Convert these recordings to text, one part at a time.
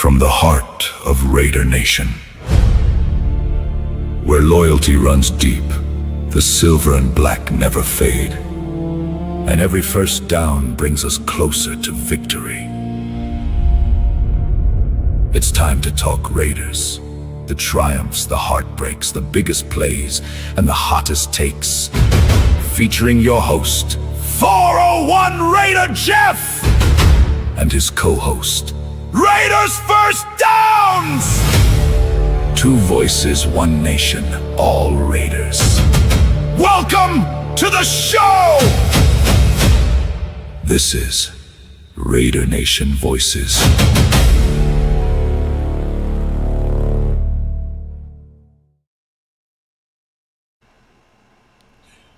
From the heart of Raider Nation, where loyalty runs deep, the silver and black never fade, and every first down brings us closer to victory. It's time to talk Raiders. The triumphs, the heartbreaks, the biggest plays, and the hottest takes. Featuring your host, 401 Raider Jeff! And his co-host, Raiders First Downs! Two voices, one nation, all Raiders. Welcome to the show! This is Raider Nation Voices.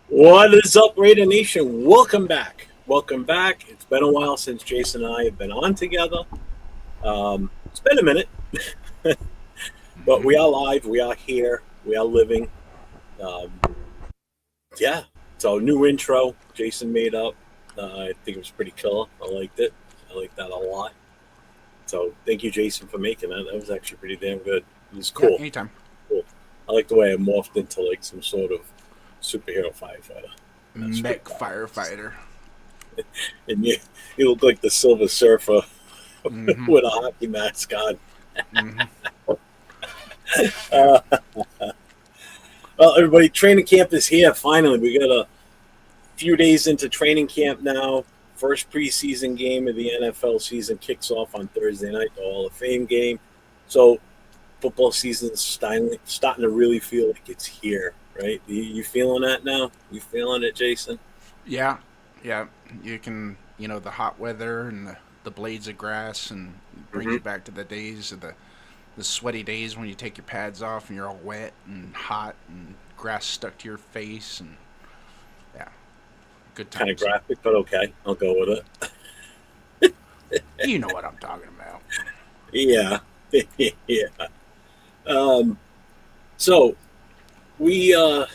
What is up, Raider Nation? Welcome back. Welcome back. It's been a while since Jason and I have been on together. It's been a minute. But we are live. We are here. We are living. Yeah. So, new intro Jason made up. I think it was pretty killer. I liked it. I liked that a lot. So, thank you, Jason, for making that. That was actually pretty damn good. It was cool. Yeah, anytime. Cool. I like the way I morphed into like some sort of superhero firefighter. Mech firefighter. And you look like the Silver Surfer with a hockey mask on. Well, everybody, training camp is here. Finally, we got a few days into training camp now. First preseason game of the NFL season kicks off on Thursday night, the Hall of Fame game. So football season's starting to really feel like it's here. Right? You feeling that now? You feeling it, Jason? Yeah. You can, the hot weather and the blades of grass and bring you back to the days of the sweaty days when you take your pads off and you're all wet and hot and grass stuck to your face and good times. Kind of graphic, but okay, I'll go with it. You know what I'm talking about. Yeah. So we, like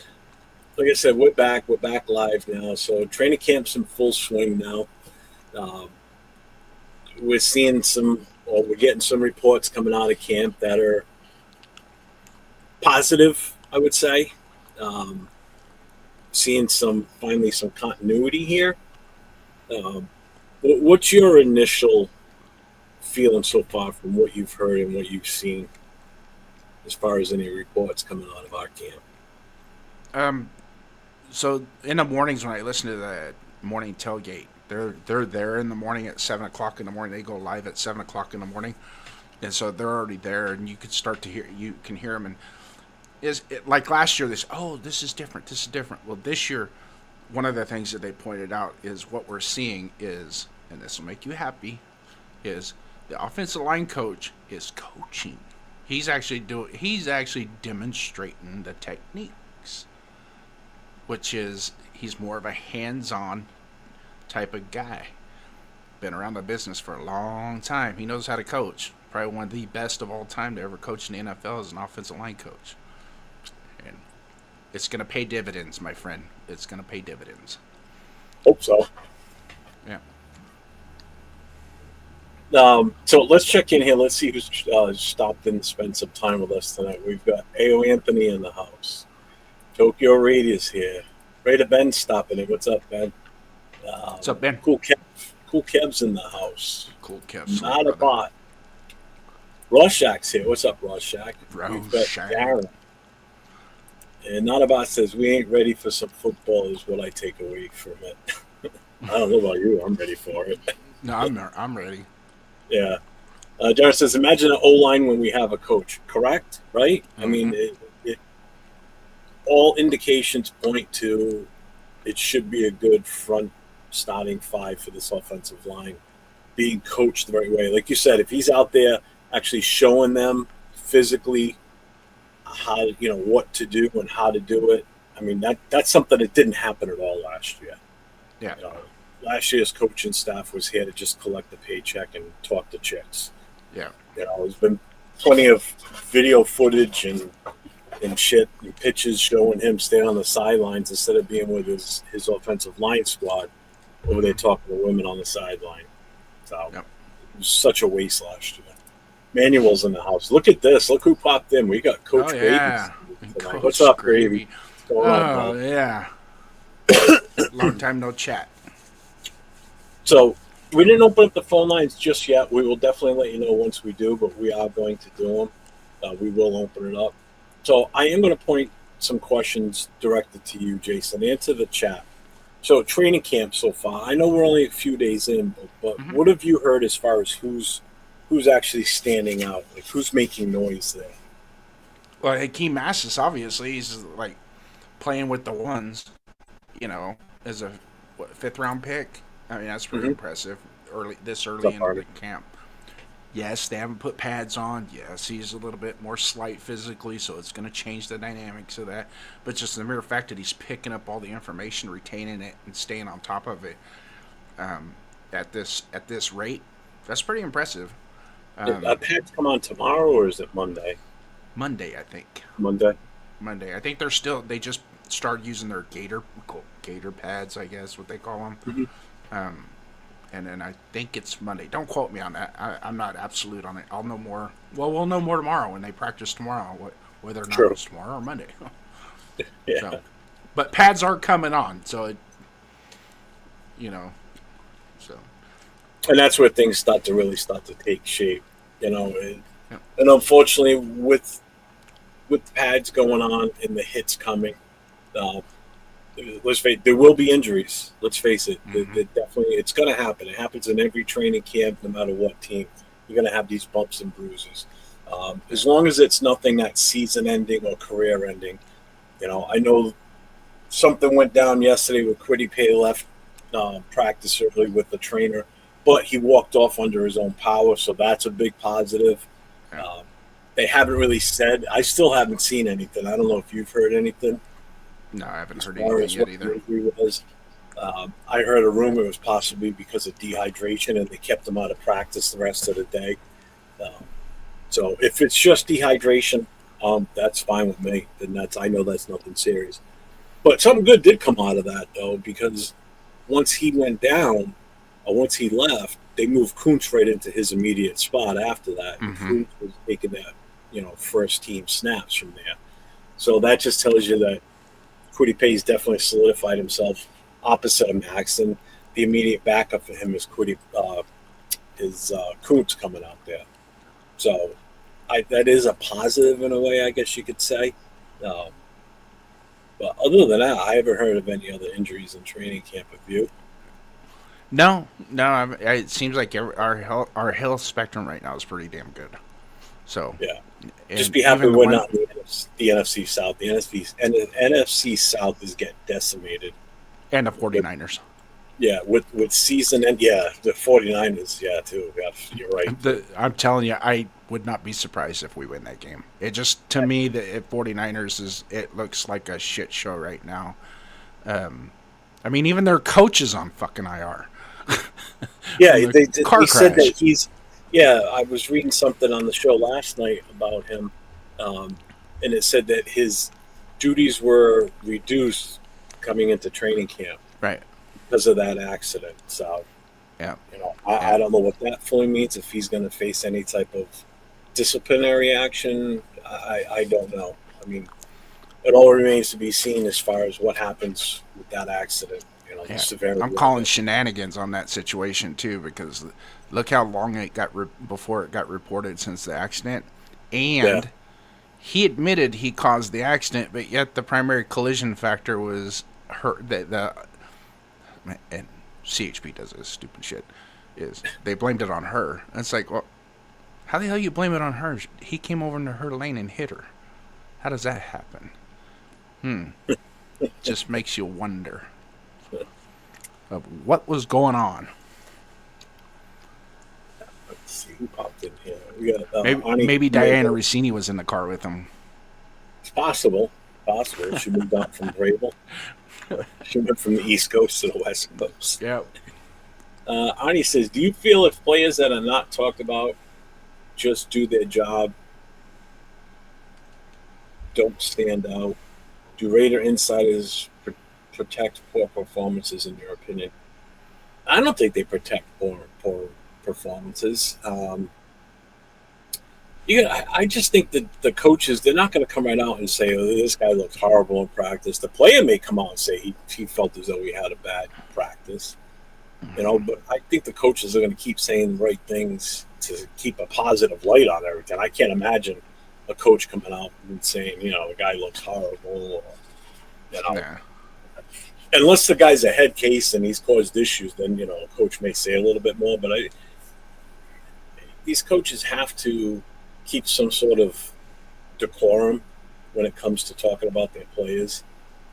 I said, we're back live now. So training camp's in full swing now. We're getting some reports coming out of camp that are positive, I would say. Seeing finally some continuity here. What's your initial feeling so far from what you've heard and what you've seen as far as any reports coming out of our camp? So in the mornings when I listen to the morning tailgate, they're there in the morning at 7 o'clock in the morning. They go live at 7 o'clock in the morning, and so they're already there, and you can hear them. And like last year, this is different. This is different. Well, this year, one of the things that they pointed out is what we're seeing is, and this will make you happy, is the offensive line coach is coaching. He's actually demonstrating the techniques, which is he's more of a hands-on type of guy. Been around the business for a long time. He knows how to coach. Probably one of the best of all time to ever coach in the NFL as an offensive line coach. And it's going to pay dividends, my friend. It's going to pay dividends. Hope so. Yeah. So let's check in here. Let's see who's stopped in to spend some time with us tonight. We've got A.O. Anthony in the house. Tokyo Raiders here. Raider Ben stopping in. What's up, Ben? What's up, Ben? Cool Kev's in the house. Cool Kev. Not a bot. Rorschach's here. What's up, Rorschach? We've got Darren. And Not a bot says, we ain't ready for some football is what I take away from it. I don't know about you. I'm ready for it. No, I'm ready. Yeah. Darren says, imagine an O-line when we have a coach. Correct? Right? I mean, all indications point to it should be a good front starting five for this offensive line, being coached the right way. Like you said, if he's out there actually showing them physically how, what to do and how to do it, I mean, that's something that didn't happen at all last year. Yeah. Last year's coaching staff was here to just collect a paycheck and talk to chicks. Yeah. There's been plenty of video footage and shit and pitches showing him staying on the sidelines instead of being with his offensive line squad over there talking to women on the sideline. So it was such a waste last year. Manuel's in the house. Look at this. Look who popped in. We got Coach Oh Gravy yeah, tonight. What's Coach up, Gravy. Gravy? What's going on, Oh brother? yeah. Long time no chat. So we didn't open up the phone lines just yet. We will definitely let you know once we do, but we are going to do them. We will open it up. So I am going to point some questions directed to you, Jason, and to the chat. So training camp so far. I know we're only a few days in, but what have you heard as far as who's actually standing out? Like who's making noise there? Well, Hakeem Massis, obviously, he's like playing with the ones, as a fifth round pick. I mean, that's pretty impressive. Early What's into up, the camp. Yes, they haven't put pads on. Yes, he's a little bit more slight physically, so it's going to change the dynamics of that. But just the mere fact that he's picking up all the information, retaining it, and staying on top of it at this rate, that's pretty impressive. Pads come on tomorrow, or is it Monday? Monday, I think. Monday. I think they just started using their gator pads, I guess what they call them. And then I think it's Monday. Don't quote me on that. I'm not absolute on it. I'll know more. Well, we'll know more tomorrow when they practice tomorrow, whether or not it's tomorrow or Monday. Yeah. So, but pads are coming on, so so. And that's where things start to take shape, and unfortunately with pads going on and the hits coming, let's face it, there will be injuries. Let's face it, definitely it's going to happen. It happens in every training camp, no matter what team. You're going to have these bumps and bruises. As long as it's nothing that's season-ending or career-ending. I know something went down yesterday with Quiddy Pay left practice early with the trainer, but he walked off under his own power, so that's a big positive. They haven't really said. I still haven't seen anything. I don't know if you've heard anything. No, I haven't heard anything yet either. I heard a rumor it was possibly because of dehydration, and they kept him out of practice the rest of the day. So if it's just dehydration, that's fine with me. Then I know that's nothing serious. But something good did come out of that, though, because once he went down, or once he left, they moved Kuntz right into his immediate spot after that. And Kuntz was taking that, first team snaps from there. So that just tells you that Quiddy Pay's definitely solidified himself opposite of Max, and the immediate backup for him is Kuntz coming out there. So that is a positive in a way, I guess you could say. But other than that, I haven't heard of any other injuries in training camp. Have you? No. It seems like our health spectrum right now is pretty damn good. So yeah, just be happy we're not in the NFC South. The NFC South is getting decimated. And the 49ers. With season and the 49ers, too. Yeah, you're right. I'm telling you, I would not be surprised if we win that game. It just, to me, the 49ers it looks like a shit show right now. I mean, even their coach is on fucking IR. Yeah, they said that he's. Yeah, I was reading something on the show last night about him, and it said that his duties were reduced coming into training camp, right, because of that accident. So, yeah, I don't know what that fully means. If he's going to face any type of disciplinary action, I don't know. I mean, it all remains to be seen as far as what happens with that accident. The severity. I'm calling shenanigans on that situation too, because look how long it got before it got reported since the accident, and he admitted he caused the accident, but yet the primary collision factor was her. And CHP does this stupid shit. Is they blamed it on her? And it's like, well, how the hell you blame it on her? He came over into her lane and hit her. How does that happen? Just makes you wonder of what was going on. Let's see who popped in here. We got maybe Diana Rossini was in the car with him. It's possible. She moved out from Brable. She went from the East Coast to the West Coast. Yeah. Ani says, do you feel if players that are not talked about just do their job, don't stand out? Do Raider insiders protect poor performances, in your opinion? I don't think they protect poor performances. I just think that the coaches, they're not going to come right out and say, "Oh, this guy looks horrible in practice." The player may come out and say he felt as though he had a bad practice, But I think the coaches are going to keep saying the right things to keep a positive light on everything. I can't imagine a coach coming out and saying, the guy looks horrible, or, Nah. unless the guy's a head case and he's caused issues, then a coach may say a little bit more. But these coaches have to keep some sort of decorum when it comes to talking about their players.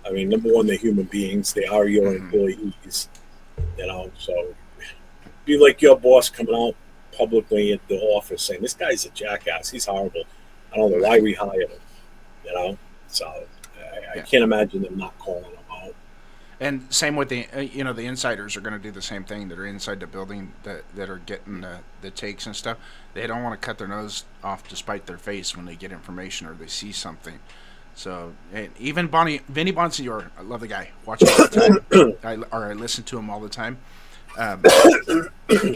I mean, number one, they're human beings. They are your employees, So be like your boss coming out publicly at the office saying, "This guy's a jackass. He's horrible. I don't know why we hired him." So I can't imagine them not calling him out. And same with the the insiders are going to do the same thing that are inside the building that are getting the takes and stuff. They don't want to cut their nose off to spite their face when they get information or they see something. So even Vinny Bonsignor, I love the guy. Watch him all the time. I listen to him all the time.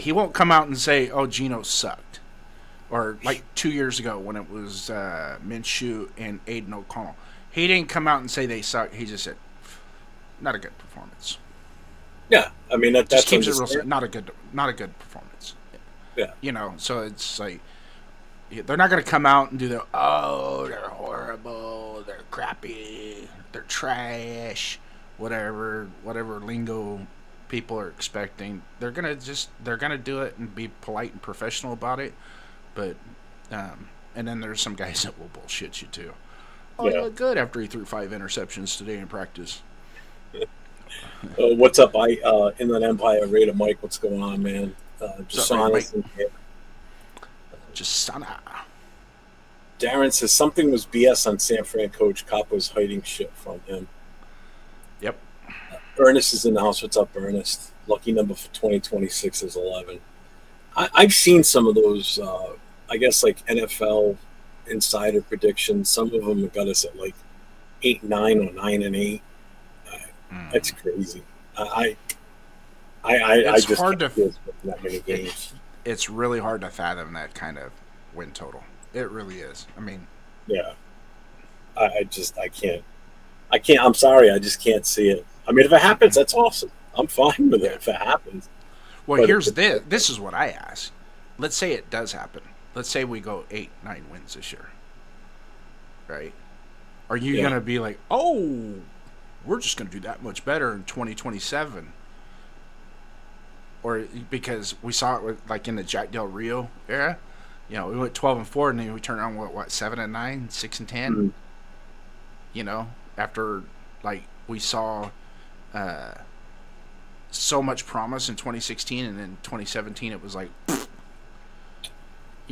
He won't come out and say, "Oh, Geno sucked," or like 2 years ago when it was Minshew and Aiden O'Connell. He didn't come out and say they sucked. He just said, "Not a good performance." Yeah, I mean that just keeps it real. Not a good performance. Yeah, So it's like they're not going to come out and do they're horrible, they're crappy, they're trash, whatever lingo people are expecting. They're gonna do it and be polite and professional about it. But and then there's some guys that will bullshit you too. Oh, you look good after he threw 5 interceptions today in practice. What's up, Inland Empire Raider Mike? What's going on, man? Just Sana. Darren says something was BS on San Fran coach. Cop was hiding shit from him. Yep. Ernest is in the house. What's up, Ernest? Lucky number for 2026 is 11. I've seen some of those, I guess, like NFL insider predictions. Some of them have got us at like 8-9 or 9-8. That's crazy. I just hard can't do that many games. It's really hard to fathom that kind of win total. It really is. I mean, yeah. I can't. I'm sorry. I just can't see it. I mean, if it happens, that's awesome. I'm fine with it if it happens. Well, but here's this. This is what I ask. Let's say it does happen. Let's say we go 8-9 wins this year. Right? Are you going to be like, oh, we're just going to do that much better in 2027? Or because we saw it with, like in the Jack Del Rio era, we went 12-4, and then we turned on what 7-9, 6-10. Mm-hmm. After like we saw so much promise in 2016, and then 2017 it was like,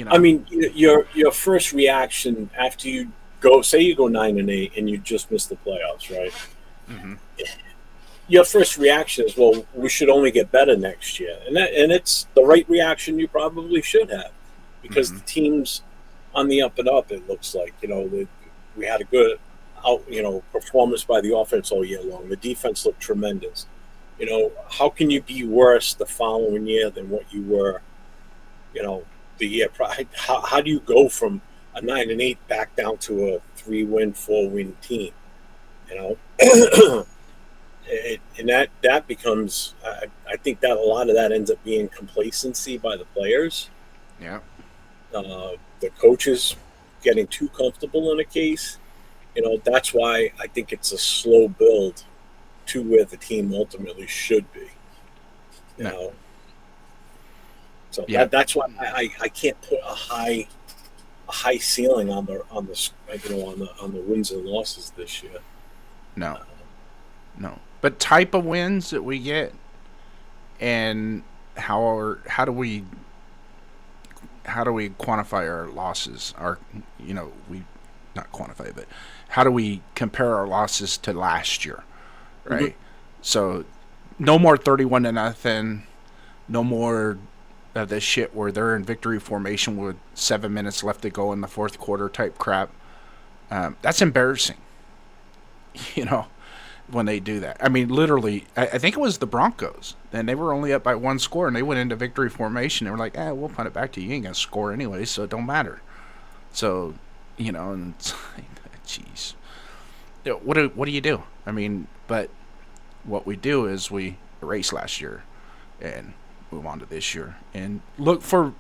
I mean, your first reaction after you go 9-8 and you just missed the playoffs, right? Mm-hmm. Your first reaction is, well, we should only get better next year, and it's the right reaction you probably should have, because the team's on the up and up. It looks like we had a good performance by the offense all year long. The defense looked tremendous. How can you be worse the following year than what you were? The year prior. How do you go from a 9-8 back down to a 3-win, 4-win team? And that becomes, I think that a lot of that ends up being complacency by the players. Yeah. The coaches getting too comfortable in a case. That's why I think it's a slow build to where the team ultimately should be. So that's why I can't put a high ceiling on the wins and losses this year. No. But type of wins that we get, and how do we quantify our losses? We not quantify it, but how do we compare our losses to last year, right? Mm-hmm. So no more 31-0, no more of this shit where they're in victory formation with 7 minutes left to go in the fourth quarter type crap. That's embarrassing, when they do that. I mean, literally, I think it was the Broncos, and they were only up by 1 score, and they went into victory formation. They were like, we'll punt it back to you. You ain't going to score anyway, so it don't matter. So, and it's like, jeez. What do you do? I mean, but what we do is we erase last year and move on to this year and look for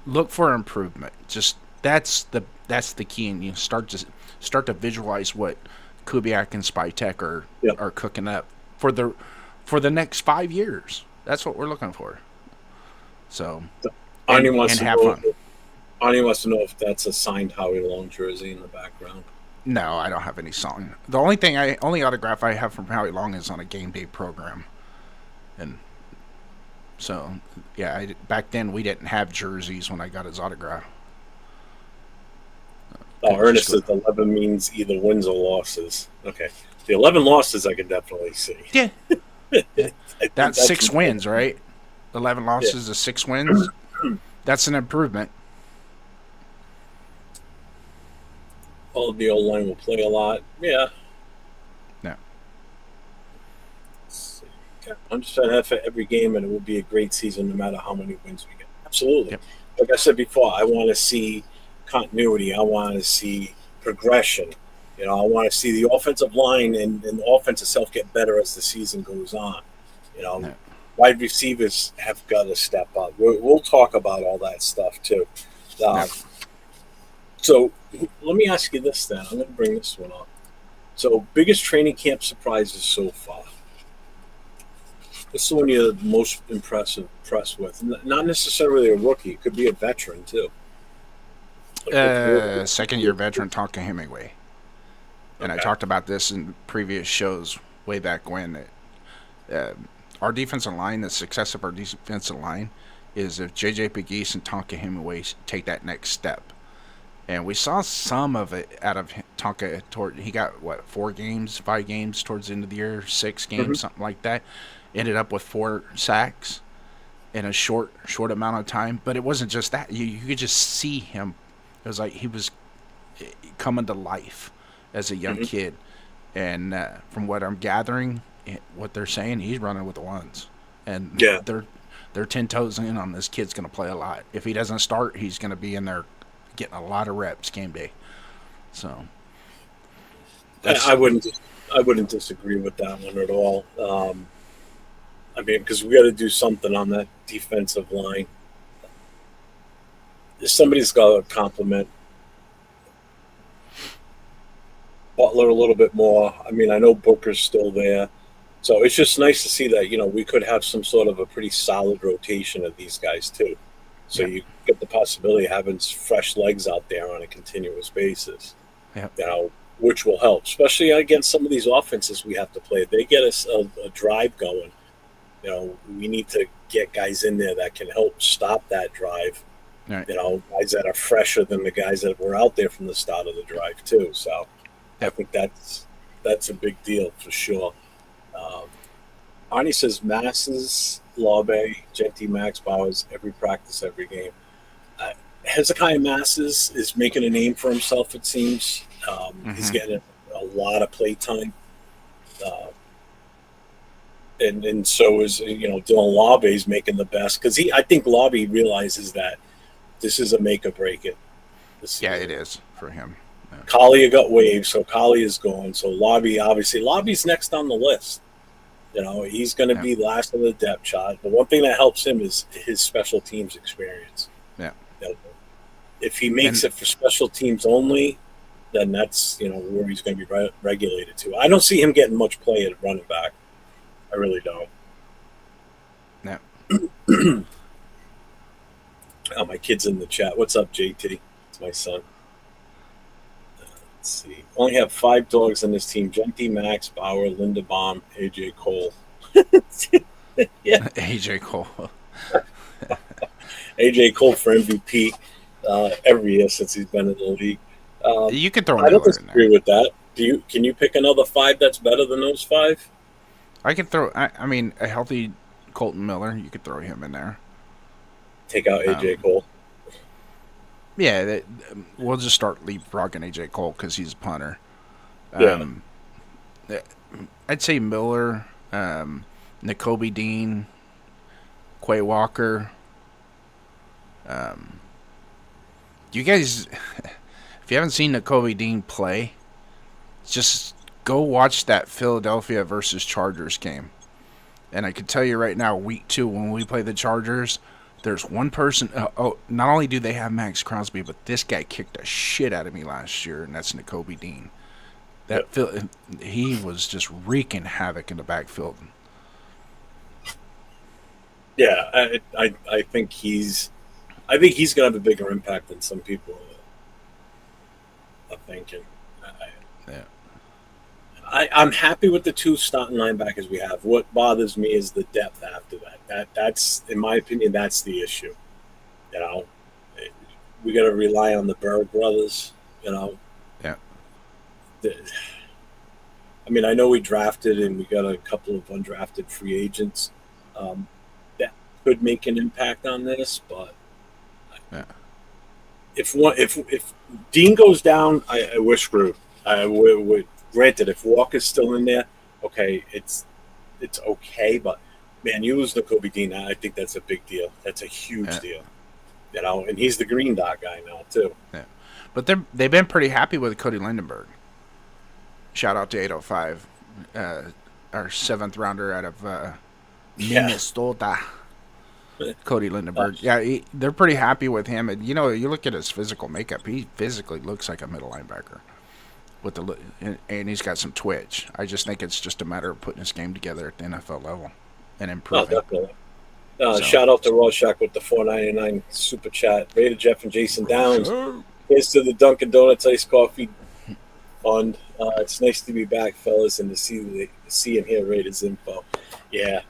improvement. Just that's the key, and you start to visualize what Kubiak and Spytek are cooking up for the next 5 years. That's what we're looking for. So, and have fun. Arnie wants to know if that's a signed Howie Long jersey in the background. No, I don't have any song. The only autograph I have from Howie Long is on a game day program, and so yeah, back then we didn't have jerseys when I got his autograph. Ernest says 11 means either wins or losses. Okay, the 11 losses I can definitely see. Yeah, that's 6 wins, right? 11 losses is 6 wins. That's an improvement. All of the old line will play a lot. Yeah. No. I'm just trying to have for every game, and it will be a great season no matter how many wins we get. Absolutely. Yep. Like I said before, I want to see continuity. I want to see progression. I want to see the offensive line and the offense itself get better as the season goes on. No. Wide receivers have got to step up. We'll talk about all that stuff too. No. So let me ask you this then. I'm going to bring this one up. So biggest training camp surprises so far. What's the one you're most impressed with? Not necessarily a rookie. It could be a veteran too. Second-year veteran Tonka Hemingway. And I talked about this in previous shows way back when. Our defensive line, the success of our defensive line, is if J.J. Pegues and Tonka Hemingway take that next step. And we saw some of it out of Tonka. He got, 5 games towards the end of the year, 6 games, something like that. Ended up with 4 sacks in a short amount of time. But it wasn't just that. You could just see him. It was like he was coming to life as a young kid. And from what I'm gathering, what they're saying, he's running with the ones. And they're 10 toes in on this kid's going to play a lot. If he doesn't start, he's going to be in there getting a lot of reps game day. So I wouldn't disagree with that one at all. Because we got to do something on that defensive line. Somebody's got to compliment Butler a little bit more. I know Booker's still there. So it's just nice to see that, we could have some sort of a pretty solid rotation of these guys too. So you get the possibility of having fresh legs out there on a continuous basis, which will help, especially against some of these offenses we have to play. If they get us a drive going, we need to get guys in there that can help stop that drive. Right. Guys that are fresher than the guys that were out there from the start of the drive too. So I think that's a big deal for sure. Arnie says Masses, Laube, Genty, Max Bowers, every practice, every game. Hezekiah Masses is making a name for himself, it seems. He's getting a lot of play time. And so is, Dylan Laube is making the best. Because I think Laube realizes that this is a make or break it. Yeah, it is for him. Yeah. Collier got waived, so Collier is going. So Laube's next on the list. He's going to be last of the depth chart. The one thing that helps him is his special teams experience. Yeah. If he makes it for special teams only, then that's where he's going to be regulated to. I don't see him getting much play at running back. I really don't. No. Oh, my kid's in the chat. What's up, JT? It's my son. Let's see. Only have 5 dogs on this team: Genty, Max, Bauer, Linderbaum, AJ Cole. AJ Cole. AJ Cole for MVP every year since he's been in the league. You can throw. I don't disagree with that. Can you pick another 5 that's better than those 5? I can throw. A healthy Colton Miller. You could throw him in there. Take out AJ Cole. Yeah, we'll just start leapfrogging AJ Cole because he's a punter. I'd say Miller, N'Kobe Dean, Quay Walker. You guys, if you haven't seen Nakobe Dean play, just go watch that Philadelphia versus Chargers game. And I can tell you right now, week 2, when we play the Chargers, there's one person. Not only do they have Max Crosby, but this guy kicked the shit out of me last year, and that's Nakobe Dean. He was just wreaking havoc in the backfield. Yeah, I think he's gonna have a bigger impact than some people are thinking. Yeah. I'm happy with the 2 starting linebackers we have. What bothers me is the depth after that. That's, in my opinion, that's the issue. You know, we got to rely on the Berg brothers. You know. Yeah. I mean, I know we drafted and we got a couple of undrafted free agents that could make an impact on this, but yeah. If Dean goes down, we're screwed. Granted, if Walker's still in there, okay, it's okay. But man, you lose Nakobe Dean, I think that's a big deal. That's a huge deal, you know. And he's the green dot guy now too. Yeah, but they've been pretty happy with Cody Lindenberg. Shout out to 805, our 7th rounder out of Minnesota. Cody Lindenberg. Yeah, they're pretty happy with him. And you know, you look at his physical makeup; he physically looks like a middle linebacker. And he's got some twitch. I just think it's just a matter of putting his game together at the NFL level and improving. Definitely. Shout out to Rorschach with the $4.99 super chat. Raider Jeff and Jason Downs. Here's to the Dunkin' Donuts Iced Coffee Fund. It's nice to be back, fellas, and to see and hear Raiders info. Yeah.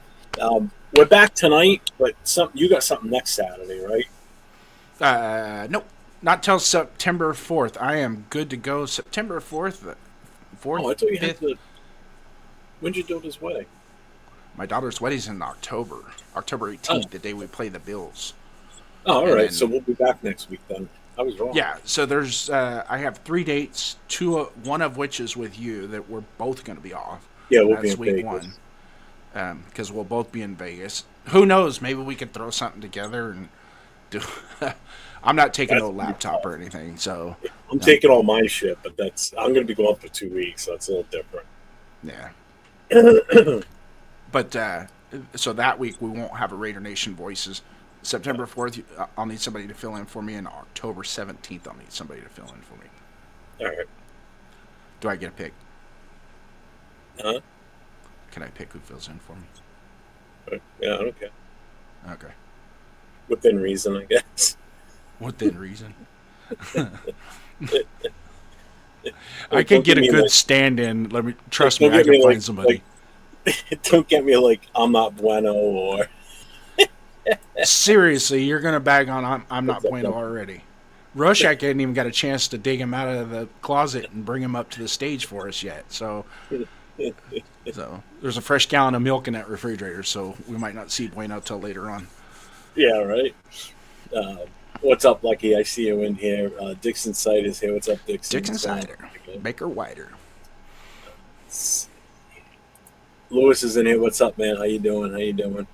We're back tonight, but you got something next Saturday, right? Nope. Not till September 4th. I am good to go. September 4th. Oh, I thought you had to. When'd your daughter's wedding? My daughter's wedding's in October 18th, the day we play the Bills. Oh, all right. So we'll be back next week then. I was wrong. Yeah. So there's, I have 3 dates. One of which is with you that we're both going to be off. Yeah, we'll be in week Vegas. 1. Because we'll both be in Vegas. Who knows? Maybe we could throw something together and do. I'm not taking no laptop or anything, so I'm taking all my shit. But I'm going to be going for 2 weeks, so it's a little different. Yeah. But so that week we won't have a Raider Nation Voices. September 4th, I'll need somebody to fill in for me, and October 17th, I'll need somebody to fill in for me. All right. Do I get a pick? Huh? Can I pick who fills in for me? Yeah, okay. Okay. Within reason, I guess. Within reason. I can get a good stand-in. Trust me, I can find somebody. Don't get me like I'm not bueno or. Seriously, you're gonna bag on I'm not bueno already. Rorschach hadn't even got a chance to dig him out of the closet and bring him up to the stage for us yet. So there's a fresh gallon of milk in that refrigerator, so we might not see bueno till later on. Yeah, right. What's up, Lucky? I see you in here. Dixon Sight is here. What's up, Dixon? Dixon Cider. Baker Wider. Lewis is in here. What's up, man? How you doing?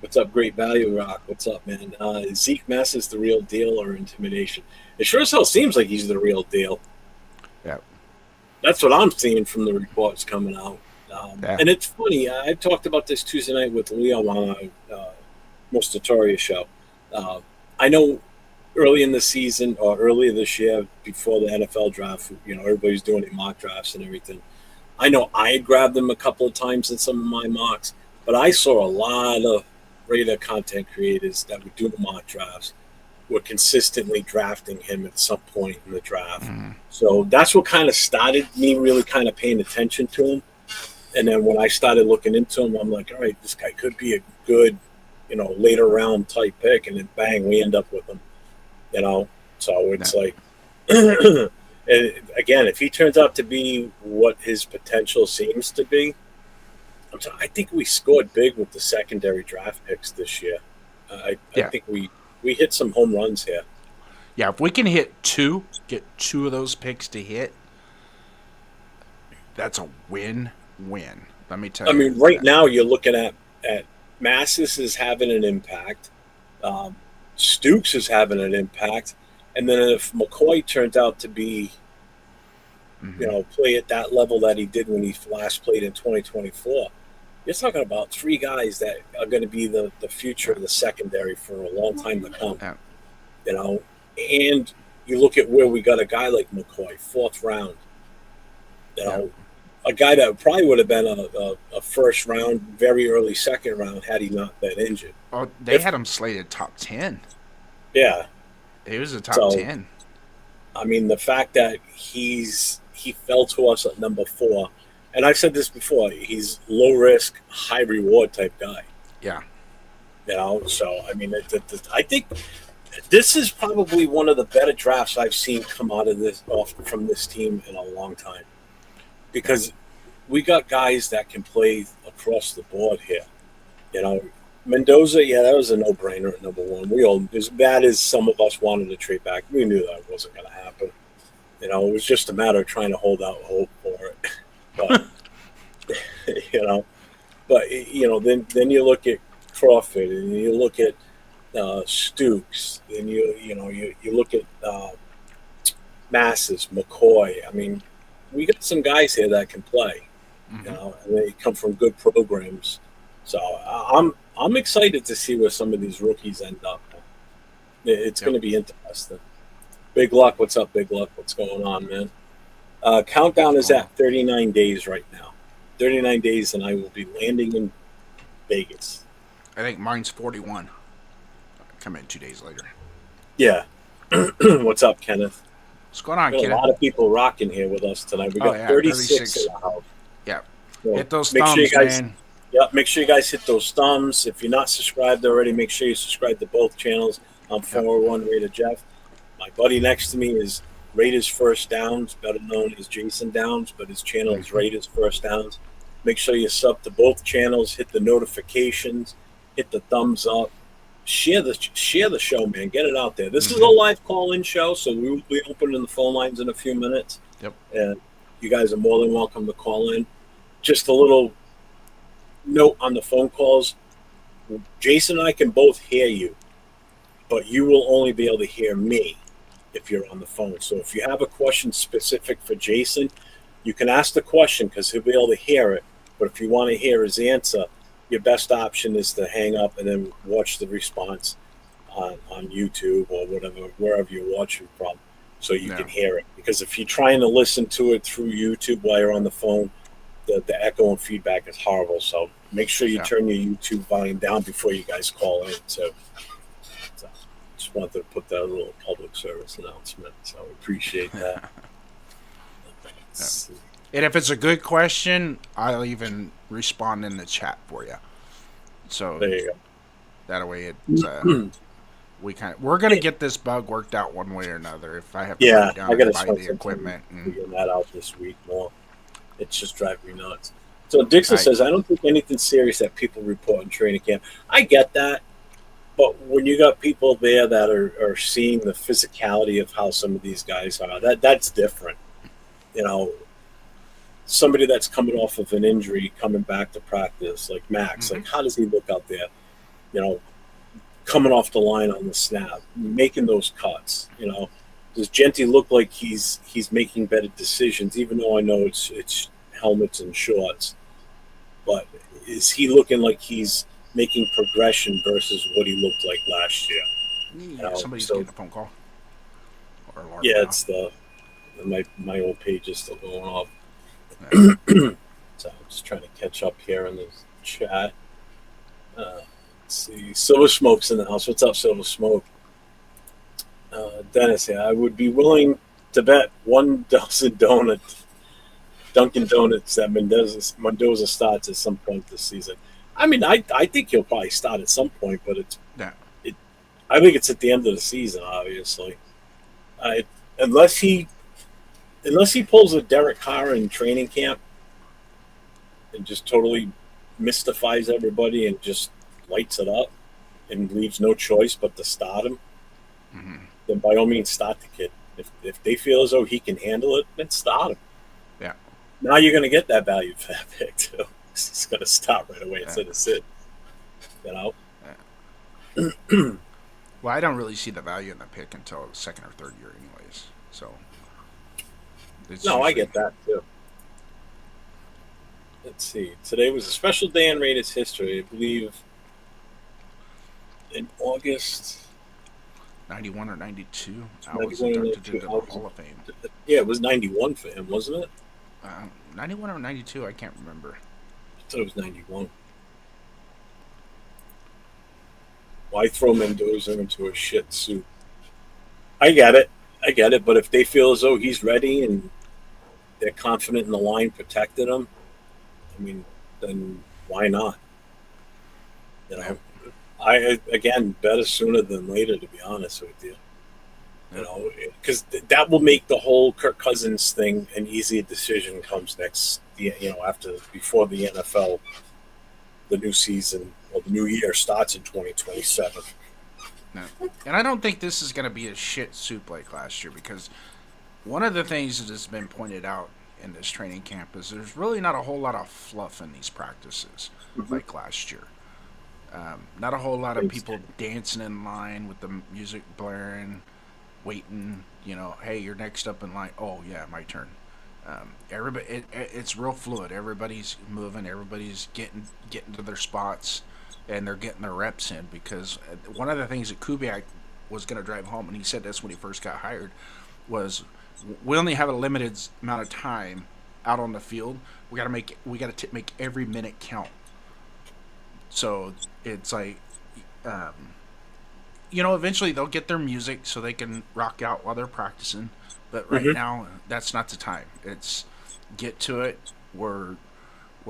What's up, Great Value Rock? What's up, man? Zeke Mass is the real deal or intimidation? It sure as hell seems like he's the real deal. Yeah. That's what I'm seeing from the reports coming out. And it's funny. I talked about this Tuesday night with Leo on Mostatoria show. I know early in the season or earlier this year, before the NFL draft, everybody's doing their mock drafts and everything. I know I had grabbed him a couple of times in some of my mocks, but I saw a lot of Raider content creators that would do mock drafts were consistently drafting him at some point in the draft. Mm-hmm. So that's what kind of started me really kind of paying attention to him. And then when I started looking into him, I'm like, all right, this guy could be a good, later round type pick. And then bang, we end up with him, So it's like, and again, if he turns out to be what his potential seems to be, I think we scored big with the secondary draft picks this year. I think we hit some home runs here. Yeah, if we can get two of those picks to hit, that's a win-win. Let me tell you. I mean, right now you're looking at Massis is having an impact. Stooks is having an impact. And then if McCoy turns out to be, play at that level that he did when he last played in 2024, you're talking about three guys that are going to be the future of the secondary for a long time to come. Yeah. And you look at where we got a guy like McCoy, 4th round. A guy that probably would have been a first round, very early second round had he not been injured. Oh, they had him slated top 10. Yeah. He was a top 10. I mean, the fact that he fell to us at number 4, and I've said this before, he's low risk, high reward type guy. Yeah. So I mean, I think this is probably one of the better drafts I've seen come out of from this team in a long time, because we got guys that can play across the board here. Mendoza, that was a no-brainer at number 1. We all, as bad as some of us wanted to trade back, we knew that wasn't going to happen. It was just a matter of trying to hold out hope for it. But then you look at Crawford and you look at Stooks, and you look at Masses, McCoy. I mean, we got some guys here that can play. And they come from good programs. So I'm excited to see where some of these rookies end up. It's going to be interesting. Big Luck, what's up, Big Luck? What's going on, man? Countdown is at 39 days right now. 39 days, and I will be landing in Vegas. I think mine's 41. Come in 2 days later. Yeah. What's up, Kenneth? What's going on, Kenneth? Kenneth? A lot of people rocking here with us tonight. We got 36 in the house. Yeah. So hit those thumbs, man. Yeah, make sure you guys hit those thumbs. If you're not subscribed already, make sure you subscribe to both channels. I'm 401 Raider Jeff. My buddy next to me is Raiders First Downs, better known as Jason Downs, but his channel is Raiders First Downs. Make sure you sub to both channels, hit the notifications, hit the thumbs up, share the show, man. Get it out there. This is a live call-in show, so we will be opening the phone lines in a few minutes. Yep. And you guys are more than welcome to call in. Just a little note on the phone calls. Jason and I can both hear you, but you will only be able to hear me if you're on the phone. So if you have a question specific for Jason, you can ask the question because he'll be able to hear it. But if you want to hear his answer, your best option is to hang up and then watch the response on YouTube or whatever, wherever you're watching from, so you can hear it. Because if you're trying to listen to it through YouTube while you're on the phone, the echo and feedback is horrible. So make sure you turn your YouTube volume down before you guys call in. So just wanted to put that little public service announcement. So I appreciate that. And if it's a good question, I'll even respond in the chat for you. So there you go. That way it's we're gonna get this bug worked out one way or another. If I have to I got to buy the equipment and figure that out this week more. It's just driving me nuts. So Dixon says, I don't think anything serious that people report in training camp. I get that. But when you got people there that are seeing the physicality of how some of these guys are, that's different. Somebody that's coming off of an injury, coming back to practice, like Max, like how does he look out there? Coming off the line on the snap, making those cuts. Does Genty look like he's making better decisions? Even though I know it's helmets and shorts, but is he looking like he's making progression versus what he looked like last year? Somebody's getting a phone call. It's my old page is still going off. So I'm just trying to catch up here in the chat. Let's see. Silver Smoke's in the house. What's up, Silver Smoke? Dennis, I would be willing to bet 1 dozen Dunkin' Donuts that Mendoza starts at some point this season. I mean, I think he'll probably start at some point, but I think it's at the end of the season, obviously. Unless he pulls a Derek Carr in training camp and just totally mystifies everybody and just lights it up and leaves no choice but to start him, then by all means start the kid. If they feel as though he can handle it, then start him. Yeah. Now you're going to get that value for that pick too. He's going to start right away instead of sit. Well, I don't really see the value in the pick until the second or third year, anyways. So it's No, I usually get that too. Let's see. Today was a special day in Raiders history. I believe in August 91 or 92. I was 91 or inducted 92. into the Hall of Fame. Yeah, it was 91 for him, wasn't it? 91 or 92, I can't remember. I thought it was 91. Why throw Mendoza into a shit suit? I get it. I get it. But if they feel as though he's ready and they're confident in the line protected him, I mean, then why not? You know, I again better sooner than later, to be honest with you. You know, because that will make the whole Kirk Cousins thing an easier decision comes next. You know, before the NFL, the new season or the new year starts in 2027. No. And I don't think this is going to be a shit soup like last year, because one of the things that has been pointed out in this training camp is there's really not a whole lot of fluff in these practices like last year. Not a whole lot of people dancing in line with the music blaring, waiting. You know, hey, you're next up in line. Oh yeah, my turn. Everybody, it's real fluid. Everybody's moving. Everybody's getting to their spots, and they're getting their reps in. Because one of the things that Kubiak was going to drive home, and he said this when he first got hired, was we only have a limited amount of time out on the field. We got to make every minute count. So it's like, you know, eventually they'll get their music so they can rock out while they're practicing. But right now, that's not the time. It's get to it. We're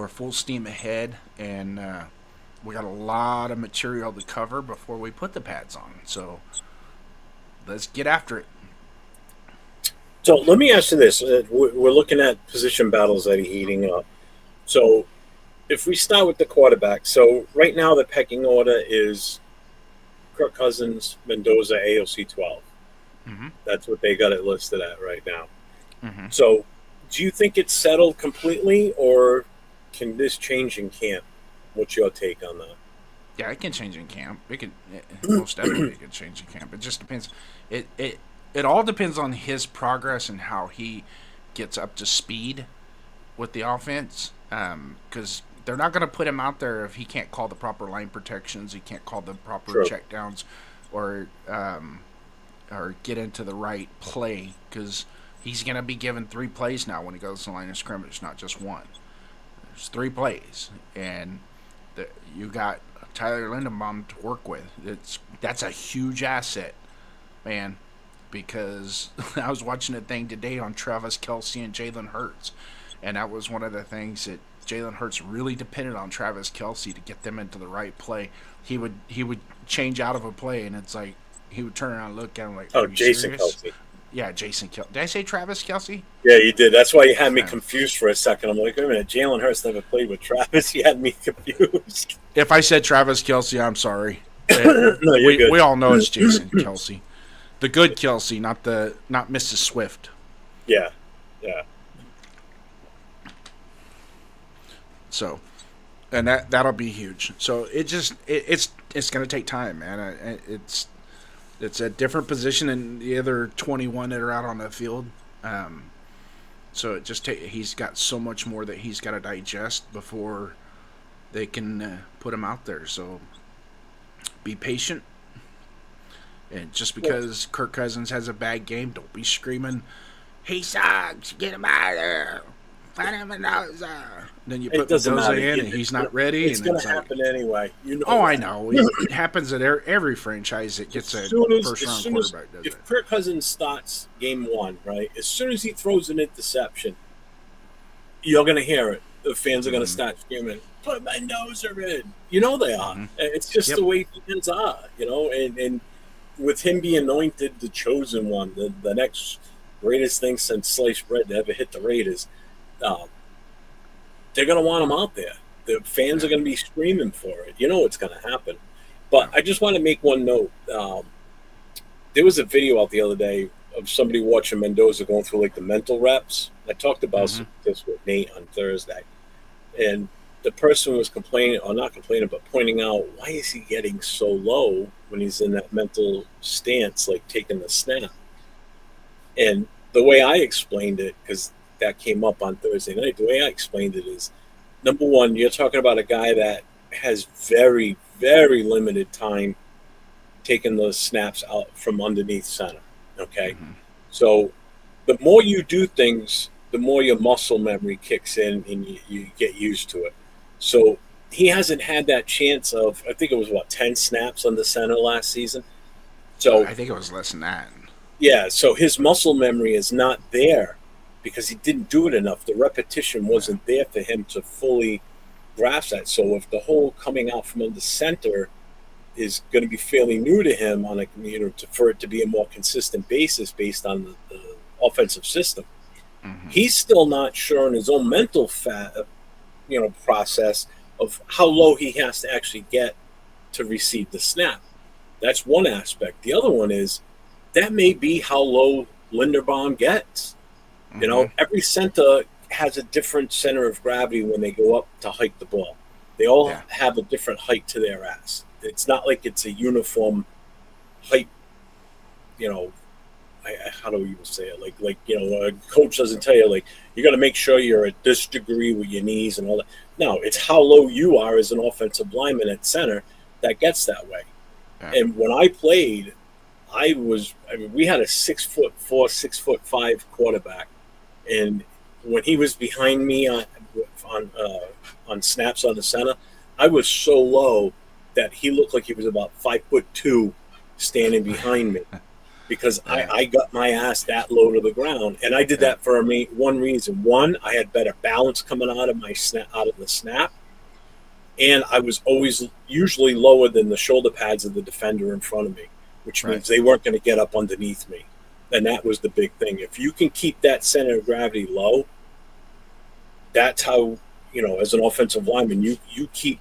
full steam ahead, and we got a lot of material to cover before we put the pads on. So let's get after it. So let me ask you this: we're looking at position battles that are heating up. So if we start with the quarterback, so right now the pecking order is Kirk Cousins, Mendoza, AOC 12. That's what they got it listed at right now. So do you think it's settled completely, or can this change in camp? What's your take on that? Yeah, it can change in camp. Most definitely it can change in camp. It just depends. It all depends on his progress and how he gets up to speed with the offense. Because they're not going to put him out there if he can't call the proper line protections, he can't call the proper checkdowns, or get into the right play. Because he's going to be given 3 plays now when he goes to the line of scrimmage, not just one. There's 3 plays, and you got Tyler Lindenbaum to work with. That's a huge asset, man. Because I was watching a thing today on Travis Kelce and Jalen Hurts, and that was one of the things that Jalen Hurts really depended on Travis Kelce to get them into the right play. He would change out of a play, and it's like he would turn around and look at him like, "Oh, Jason Kelce." Yeah, Jason Kelce. Did I say Travis Kelce? Yeah, you did. That's why you had me confused for a second. I'm like, wait a minute, Jalen Hurts never played with Travis. You had me confused. If I said Travis Kelce, I'm sorry. No, we all know it's Jason Kelce. The good Kelce, not Mrs. Swift. Yeah. So, and that'll be huge. So it's going to take time, man. It's a different position than the other 21 that are out on the field. So he's got so much more that he's got to digest before they can put him out there. So be patient. And just because Kirk Cousins has a bad game, don't be screaming, "He sucks! Get him out of there! Find him Mendoza!" Then you put Mendoza in, and he's not ready. It's going to happen anyway. You know. Oh, I know. It happens at every franchise that gets a first-round quarterback. If Kirk Cousins starts game 1, right, as soon as he throws an interception, you're going to hear it. The fans are going to start screaming, "Put Mendoza in!" You know they are. It's just the way fans are, you know, and with him being anointed the chosen one, the next greatest thing since sliced bread to ever hit the Raiders, they're going to want him out there. The fans are going to be screaming for it. You know what's going to happen. But I just want to make one note. There was a video out the other day of somebody watching Mendoza going through like the mental reps. I talked about this with Nate on Thursday. And the person was complaining, or not complaining, but pointing out, why is he getting so low when he's in that mental stance, like taking the snap? And the way I explained it, because that came up on Thursday night, the way I explained it is, number one, you're talking about a guy that has very, very limited time taking those snaps out from underneath center. Okay. Mm-hmm. So the more you do things, the more your muscle memory kicks in and you get used to it. So he hasn't had that chance of, I think it was 10 snaps on the center last season. So I think it was less than that. yeah, so his muscle memory is not there because he didn't do it enough. The repetition wasn't there for him to fully grasp that. So if the whole coming out from under center is going to be fairly new to him on a for it to be a more consistent basis based on the offensive system, he's still not sure in his own mental process of how low he has to actually get to receive the snap. That's one aspect. The other one is that may be how low Linderbaum gets. Every center has a different center of gravity when they go up to hike the ball. They all have a different height to their ass. It's not like it's a uniform height. How do we even say it? Like a coach doesn't tell you, like, you got to make sure you're at this degree with your knees and all that. No, it's how low you are as an offensive lineman at center that gets that way. Yeah. And when I played, we had a 6'4", 6'5" quarterback, and when he was behind me on snaps on the center, I was so low that he looked like he was about 5'2" standing behind me, because I got my ass that low to the ground, and I did that for one reason. One, I had better balance coming out of the snap, and I was usually lower than the shoulder pads of the defender in front of me, which means they weren't going to get up underneath me. And that was the big thing. If you can keep that center of gravity low, that's how, as an offensive lineman, you keep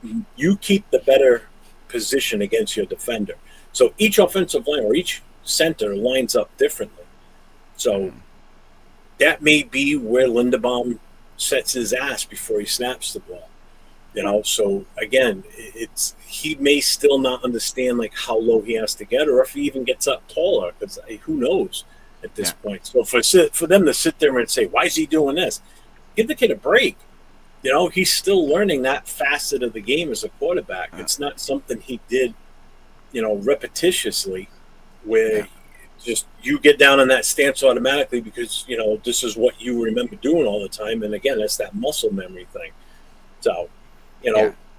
the better position against your defender. So each offensive line or each center lines up differently. So that may be where Linderbaum sets his ass before he snaps the ball. So again, he may still not understand like how low he has to get, or if he even gets up taller, because who knows at this point. So for them to sit there and say, why is he doing this? Give the kid a break. He's still learning that facet of the game as a quarterback. It's not something he did, repetitiously, where just you get down in that stance automatically because, this is what you remember doing all the time. And again, that's that muscle memory thing. So,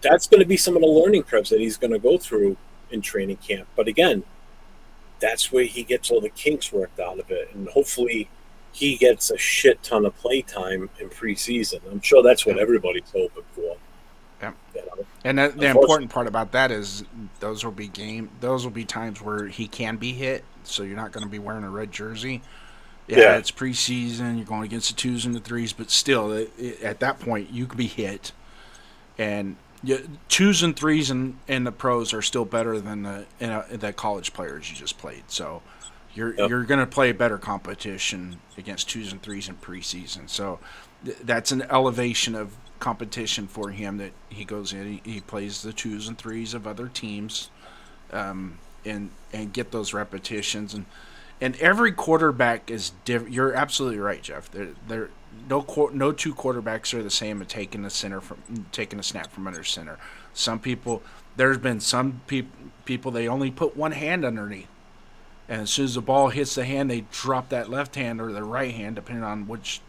that's going to be some of the learning curves that he's going to go through in training camp. But again, that's where he gets all the kinks worked out of it. And hopefully he gets a shit ton of play time in preseason. I'm sure that's what everybody's hoping for. Yeah. And the important part about that is those will be times where he can be hit. So you're not going to be wearing a red jersey. Yeah, it's preseason. You're going against the 2s and the 3s, but still, at that point, you could be hit. And 2s and 3s in the pros are still better than the college players you just played. So you're going to play better competition against 2s and 3s in preseason. So that's an elevation of competition for him, that he goes in, he plays the 2s and 3s of other teams, and get those repetitions. And every quarterback is different. You're absolutely right, Jeff. No two quarterbacks are the same at taking a snap from under center. Some people, there's been some people they only put one hand underneath, and as soon as the ball hits the hand, they drop that left hand or the right hand, depending on which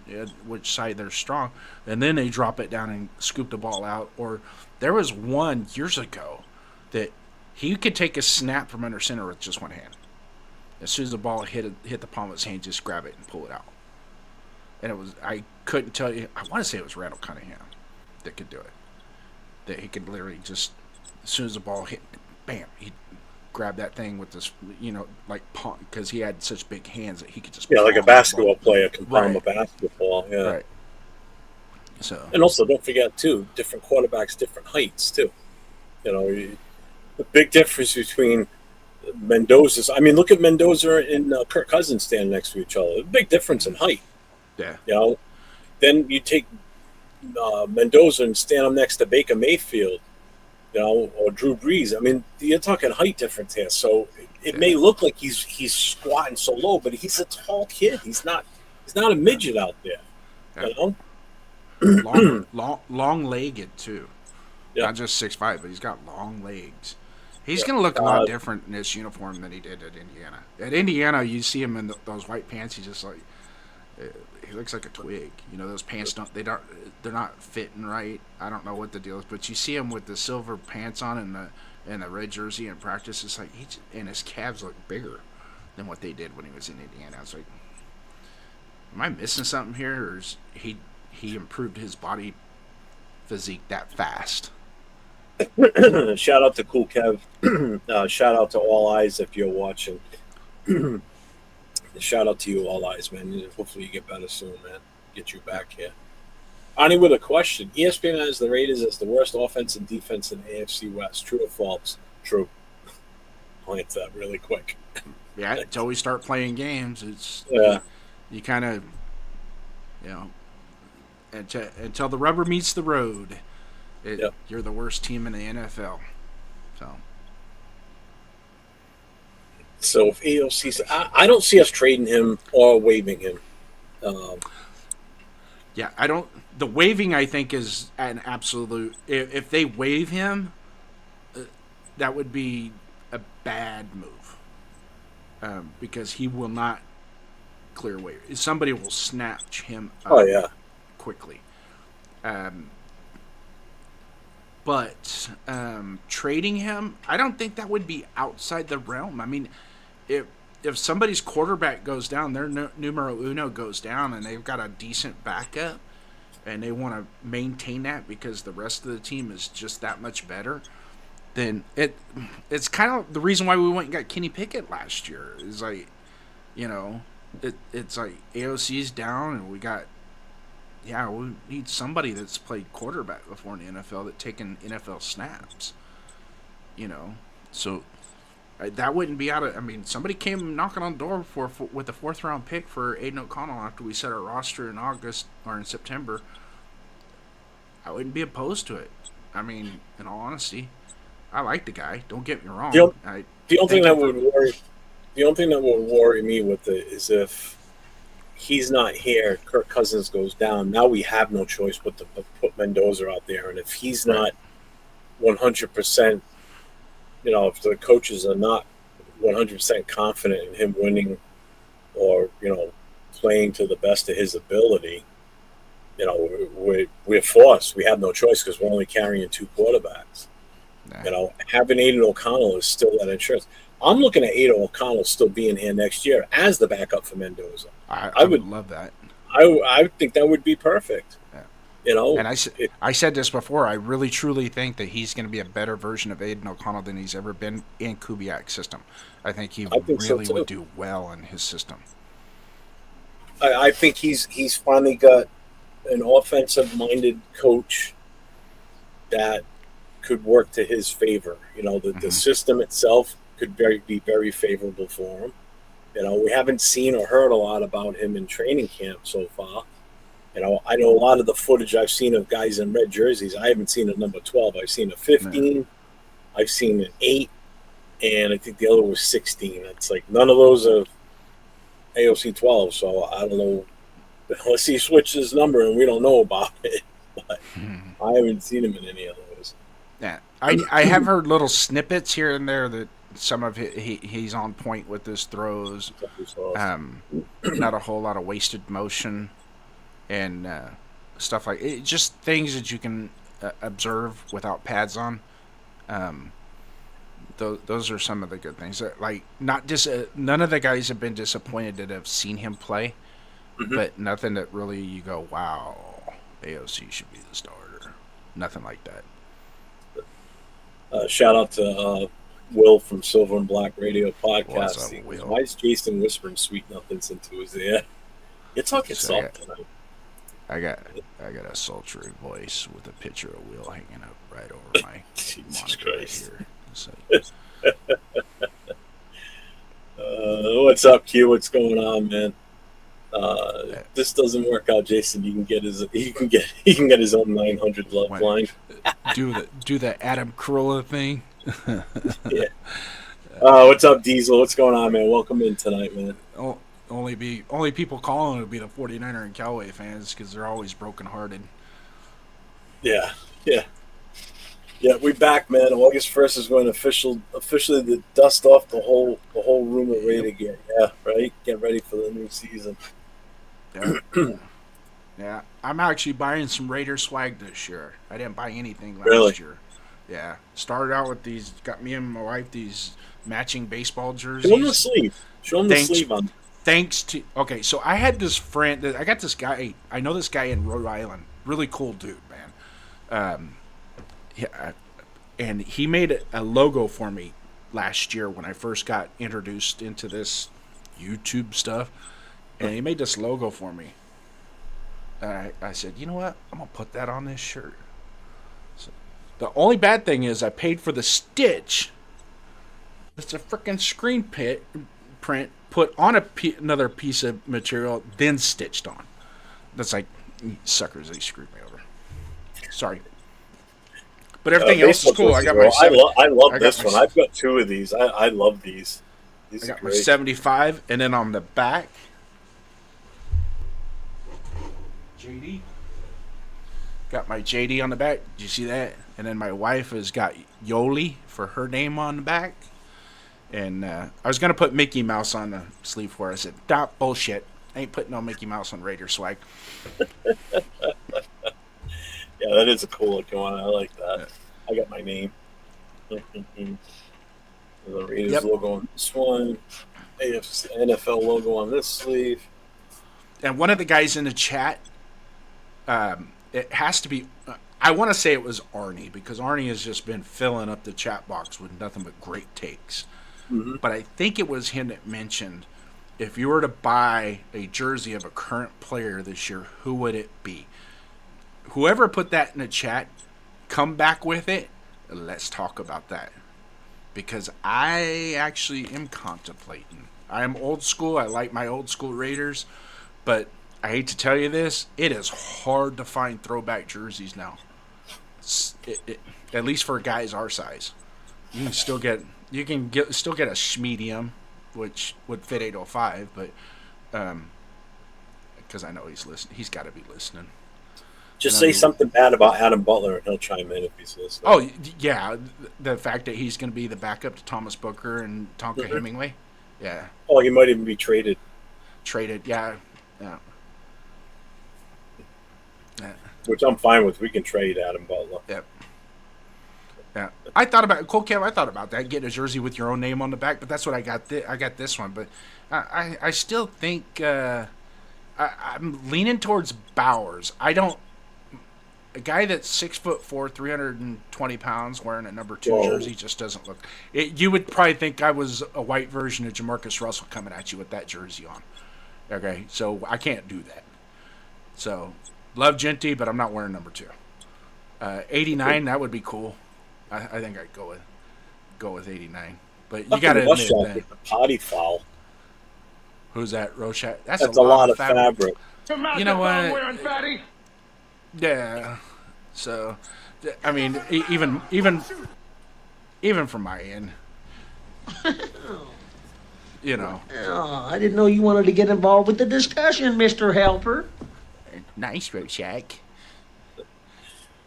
side they're strong, and then they drop it down and scoop the ball out. Or there was one years ago that he could take a snap from under center with just one hand. As soon as the ball hit the palm of his hand, just grab it and pull it out. And I couldn't tell you, I want to say it was Randall Cunningham that could do it. That he could literally just, as soon as the ball hit, bam, he'd grab that thing with this, like palm, because he had such big hands that he could just. Yeah, like a basketball player can palm a basketball, yeah. Right. So. And also, don't forget, too, different quarterbacks, different heights, too. The big difference between Mendoza's. I mean, look at Mendoza and Kirk Cousins standing next to each other. A big difference in height. Yeah. Then you take Mendoza and stand him next to Baker Mayfield, or Drew Brees. I mean, you're talking height difference here. So it may look like he's squatting so low, but he's a tall kid. He's not a midget out there. Yeah. Long legged too. Yeah. Not just 6'5", but he's got long legs. He's going to look a lot different in this uniform than he did at Indiana. At Indiana, you see him in those white pants. He's just like, he looks like a twig. Those pants they're not fitting right. I don't know what the deal is, but you see him with the silver pants on and the red jersey in practice. It's like and his calves look bigger than what they did when he was in Indiana. I was like, am I missing something here, or is he improved his body physique that fast? Shout out to Cool Kev. Shout out to All Eyes if you're watching. Shout out to you, All Eyes, man. Hopefully you get better soon, man. Get you back here. Ani with a question. ESPN has the Raiders as the worst offense and defense in the AFC West. True or false? True. I'll answer that really quick. Yeah, until we start playing games, it's you kind of, until the rubber meets the road, you're the worst team in the NFL. So if AOC, I don't see us trading him or waiving him. I don't. The waiving, I think, is an absolute. If they waive him, that would be a bad move, because he will not clear waiver. Somebody will snatch him up quickly. But trading him, I don't think that would be outside the realm. I mean, if somebody's quarterback goes down, their numero uno goes down, and they've got a decent backup, and they want to maintain that because the rest of the team is just that much better, then it's kind of the reason why we went and got Kenny Pickett last year. Is like, it's like AOC's down, and we need somebody that's played quarterback before in the NFL that's taken NFL snaps. So that wouldn't be out of. I mean, somebody came knocking on the door with a 4th round pick for Aiden O'Connell after we set our roster in August or in September. I wouldn't be opposed to it. I mean, in all honesty, I like the guy. Don't get me wrong. The only thing that would worry me with it is if he's not here, Kirk Cousins goes down. Now we have no choice but to put Mendoza out there, and if he's not 100%. If the coaches are not 100% confident in him winning or, playing to the best of his ability, we're forced. We have no choice because we're only carrying 2 quarterbacks. Nah. Having Aiden O'Connell is still that insurance. I'm looking at Aiden O'Connell still being here next year as the backup for Mendoza. I would love that. I think that would be perfect. Yeah. And I said this before. I really, truly think that he's going to be a better version of Aiden O'Connell than he's ever been in Kubiak's system. I think he really would do well in his system. I think he's finally got an offensive-minded coach that could work to his favor. The system itself could be very favorable for him. We haven't seen or heard a lot about him in training camp so far. I know a lot of the footage I've seen of guys in red jerseys. I haven't seen a number 12. I've seen a 15. I've seen an 8. And I think the other was 16. It's like none of those are AOC 12. So I don't know. Unless he switched his number and we don't know about it. But I haven't seen him in any of those. Yeah. I have heard little snippets here and there that some of he's on point with his throws. Not a whole lot of wasted motion. And stuff like it, just things that you can observe without pads on. Those are some of the good things. Like none of the guys have been disappointed that have seen him play, but nothing that really you go, wow, AOC should be the starter. Nothing like that. Shout out to Will from Silver and Black Radio Podcast. Up, Will? Why is Jason whispering sweet nothings into his ear? You're talking soft tonight. I got a sultry voice with a picture of Will hanging up right over my monitor right here. So. What's up, Q? What's going on, man? This doesn't work out, Jason. He can get his own 900 love line. Do the Adam Carolla thing. Yeah. What's up, Diesel? What's going on, man? Welcome in tonight, man. Only people calling would be the 49er and Cowboy fans because they're always brokenhearted. Yeah. We back, man. August 1st is going to officially the dust off the whole room of Raider gear. Yeah, right. Get ready for the new season. Yeah, I'm actually buying some Raider swag this year. I didn't buy anything last year. Yeah, started out with these. Got me and my wife these matching baseball jerseys. Show them the sleeve. Show them the sleeve on. Thanks to so I had this friend. I got this guy. I know this guy in Rhode Island. Really cool dude, man. Yeah, and he made a logo for me last year when I first got introduced into this YouTube stuff, and he made this logo for me. I said, you know what? I'm gonna put that on this shirt. So, the only bad thing is I paid for the stitch. It's a freaking screen print put on another piece of material, then stitched on. That's like suckers. They screwed me over. Sorry. But everything else is cool. I got my. I love this one. I've got two of these. I love these. I got my 75, and then on the back, JD. Got my JD on the back. Did you see that? And then my wife has got Yoli for her name on the back. And I was gonna put Mickey Mouse on the sleeve for her. I said, "Stop bullshit. I ain't putting no Mickey Mouse on Raider swag." Yeah, that is a cool looking one. I like that. Yeah. I got my name. The Raiders logo on this one. AFC, NFL logo on this sleeve. And one of the guys in the chat, it has to be, I want to say it was Arnie, because Arnie has just been filling up the chat box with nothing but great takes. Mm-hmm. But I think it was him that mentioned, if you were to buy a jersey of a current player this year, who would it be? Whoever put that in the chat, come back with it. Let's talk about that. Because I actually am contemplating. I am old school. I like my old school Raiders. But I hate to tell you this, it is hard to find throwback jerseys now. At least for guys our size. You can still get a schmedium, which would fit 805, but because I know he's listening. He's got to be listening. Just say something bad about Adam Butler, and he'll chime in if he's listening. Oh, yeah. The fact that he's going to be the backup to Thomas Booker and Tonka Hemingway. Yeah. Oh, he might even be traded. Yeah. Which I'm fine with. We can trade Adam Butler. Yep. Yeah. I thought about that, getting a jersey with your own name on the back, but that's what I got. I got this one, but I still think I'm leaning towards Bowers. A guy that's 6'4", 320 pounds, wearing a number 2 jersey just doesn't look. You would probably think I was a white version of Jamarcus Russell coming at you with that jersey on. Okay, so I can't do that. So love Genty, but I'm not wearing number 2. 89, that would be cool. I think I'd go with 89. But you got to admit that potty foul. Who's that? Rochat? That's a lot of fabric. You know what? Yeah. So, I mean, even from my end, you know. Oh, I didn't know you wanted to get involved with the discussion, Mr. Helper. Nice, Rochat.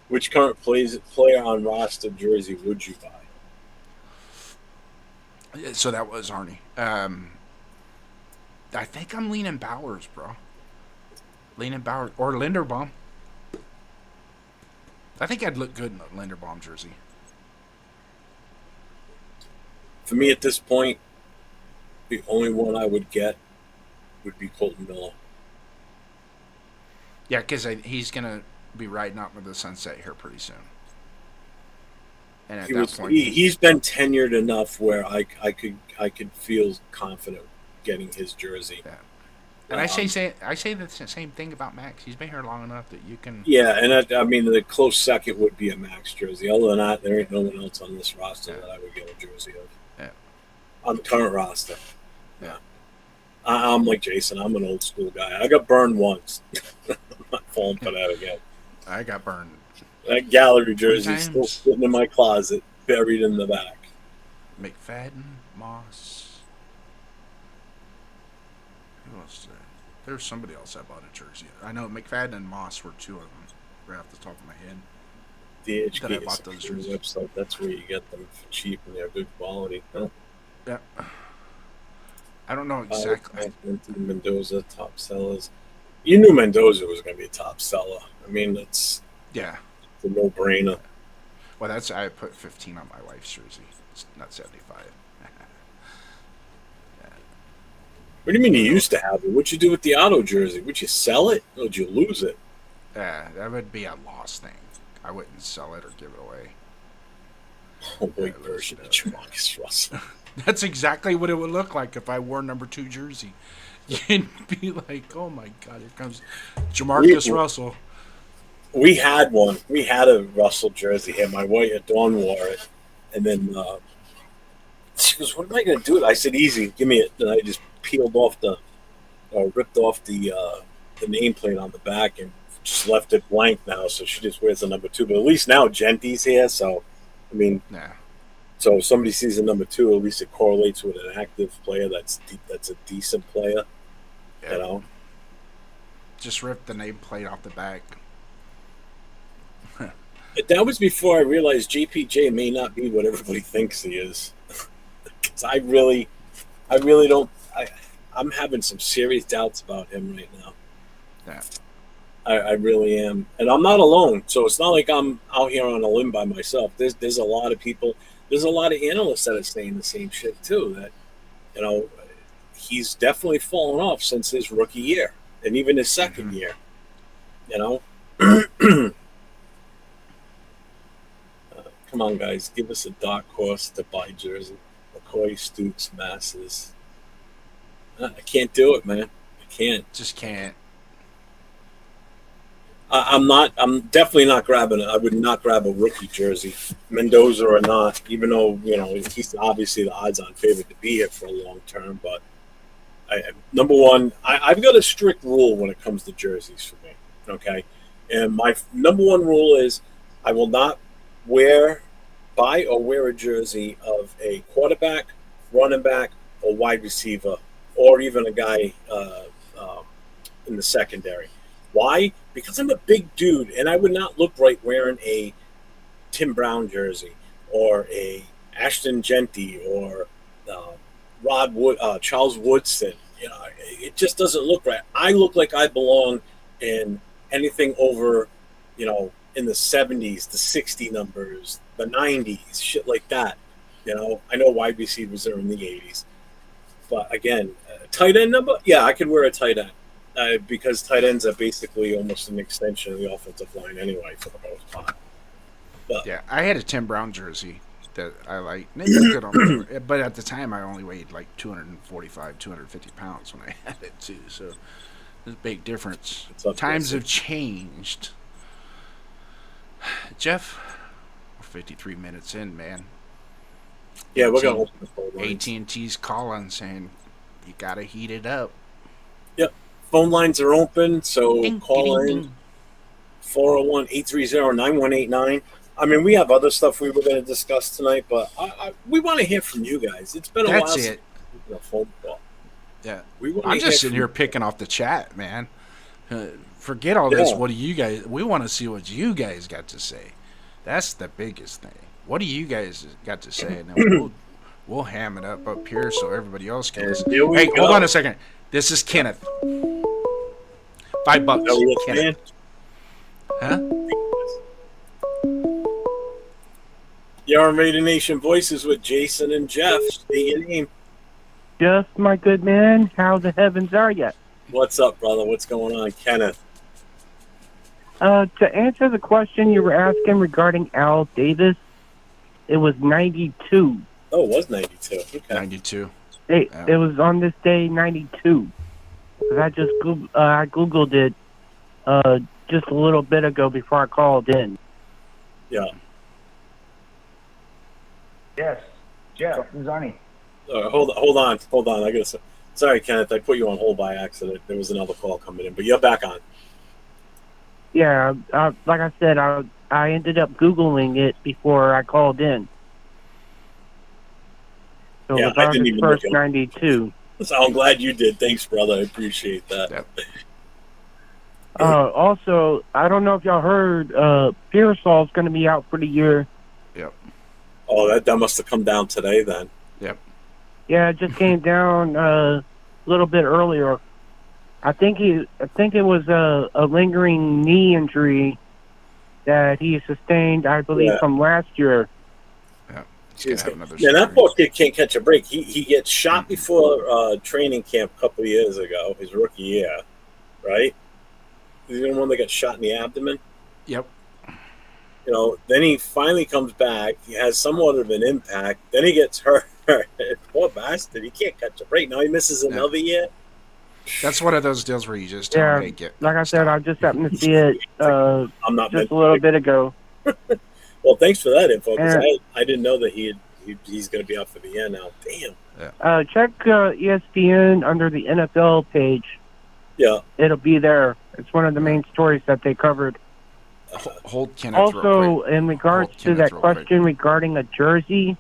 Which current player on roster jersey would you buy? So that was Arnie. I think I'm leaning Bowers, bro. Leaning Bowers or Linderbaum. I think I'd look good in a Linderbaum jersey. For me, at this point, the only one I would get would be Colton Miller. Yeah, because he's gonna be riding out into the sunset here pretty soon. And at that point, he's been tenured enough where I could feel confident getting his jersey. Yeah. And I say the same thing about Max. He's been here long enough that you can. Yeah, and I mean the close second would be a Max jersey. Other than that, there ain't no one else on this roster that I would get a jersey of. Yeah. On the current roster. Yeah. I'm like Jason. I'm an old school guy. I got burned once. I'm not falling for that again. I got burned That gallery 3 jersey is still times. sitting in my closet, buried in the back. McFadden, Moss. Who else? There's somebody else I bought a jersey. I know McFadden and Moss were 2 of them, right off the top of my head. That I DHK bought is those a cool jerseys. website. That's where you get them for cheap and they're good quality. Huh? Yeah. I don't know exactly. Mendoza top sellers. You knew Mendoza was going to be a top seller. I mean, it's Yeah. a no-brainer. Well, I put 15 on my wife's jersey. It's not 75. What do you mean you used to have it? What'd you do with the auto jersey? Would you sell it or would you lose it? Yeah, that would be a loss thing. I wouldn't sell it or give it away. Oh, white Yeah, version of lose it. Jamarcus Russell. That's exactly what it would look like if I wore number 2 jersey. You'd be like, oh my God, here comes Jamarcus Russell. We had one. We had a Russell jersey here. My wife, Dawn, wore it. And then she goes, what am I going to do? I said, easy, give me it. And I just peeled off ripped off the nameplate on the back and just left it blank now. So she just wears the number 2. But at least now Genti's here. So, I mean, Nah. so if somebody sees a number 2, at least it correlates with an active player that's a decent player. Yeah. You know? Just rip the nameplate off the back. That was before I realized JPJ may not be what everybody thinks he is. Because I really don't. I'm having some serious doubts about him right now. Yeah. I really am, and I'm not alone. So it's not like I'm out here on a limb by myself. There's a lot of people. There's a lot of analysts that are saying the same shit too. That he's definitely fallen off since his rookie year, and even his second year. Come on, guys, give us a dark horse to buy jersey. McCoy, Stoops, Masses. I can't do it, man. I can't. Just can't. I'm not. I'm definitely not grabbing it. I would not grab a rookie jersey, Mendoza or not. Even though he's obviously the odds-on favorite to be here for a long term. But number one, I've got a strict rule when it comes to jerseys for me. Okay, and my number one rule is I will not buy or wear a jersey of a quarterback, running back, or wide receiver, or even a guy in the secondary. Why? Because I'm a big dude, and I would not look right wearing a Tim Brown jersey or a Ashton Genty or Charles Woodson. It just doesn't look right. I look like I belong in anything over, in the 70s, the 60 numbers, the 90s, shit like that. I know wide receivers are in the 80s. But again, tight end number, yeah, I could wear a tight end because tight ends are basically almost an extension of the offensive line anyway for the most part. But, Yeah, I had a Tim Brown jersey that I liked. It looked good on me, but at the time I only weighed like 245, 250 pounds when I had it too. So there's a big difference. Times have changed. Jeff, we're 53 minutes in, man. yeah, we're going to open the phone lines. AT&T's calling saying you got to heat it up. Yep. Phone lines are open, so Ding, call ding, in ding. 401-830-9189. I mean, we have other stuff we were going to discuss tonight, but we want to hear from you guys. It's been a while That's since it. we've done a phone call. Yeah. We wanna I'm hear just sitting from here you. picking off the chat, man. Forget all this. Yeah. What do you guys? We want to see what you guys got to say. That's the biggest thing. What do you guys got to say? And then we'll ham it up here so everybody else can listen. Here we Hey, go. hold on a second. This is Kenneth. $5, Is that what you're Kenneth. Huh? You're on Raider Nation Voices with Jason and Jeff. State your name. Just my good man, how the heavens are ya? What's up, brother? What's going on? Kenneth. To answer the question you were asking regarding Al Davis, it was 92. Oh, it was 92. Okay. 92. It was on this day 92. 'Cause I just I googled it just a little bit ago before I called in. Yeah. Yes. Jeff, this is Arnie. Hold on. I gotta say. Sorry, Kenneth, I put you on hold by accident. There was another call coming in, but you're back on. Yeah, like I said, I ended up Googling it before I called in. So Yeah, it was I didn't August even 1st, look 92. So I'm glad you did. Thanks, brother. I appreciate that. Yep. Also, I don't know if y'all heard, Pearsall's going to be out for the year. Yep. Oh, that must have come down today then. Yep. Yeah, it just came down a little bit earlier. I think it was a lingering knee injury that he sustained, I believe, from last year. Yeah. He's gonna have another Man, that surgery. poor kid can't catch a break. He gets shot before training camp a couple of years ago, his rookie year, right? He's the one that got shot in the abdomen. Yep. Then he finally comes back. He has somewhat of an impact. Then he gets hurt. Poor bastard. He can't catch a break. Now he misses another year. That's one of those deals where you just tell him, hey, get like I said, stop. I just happened to see it I'm not just a little bit ago. Well, thanks for that info, because And- I didn't know that he's going to be out for the year now. Damn. Check ESPN under the NFL page. Yeah. It'll be there. It's one of the main stories that they covered. Hold Kenneth real Also, quick. in regards Hold to Kenneth that real quick. question regarding a jersey,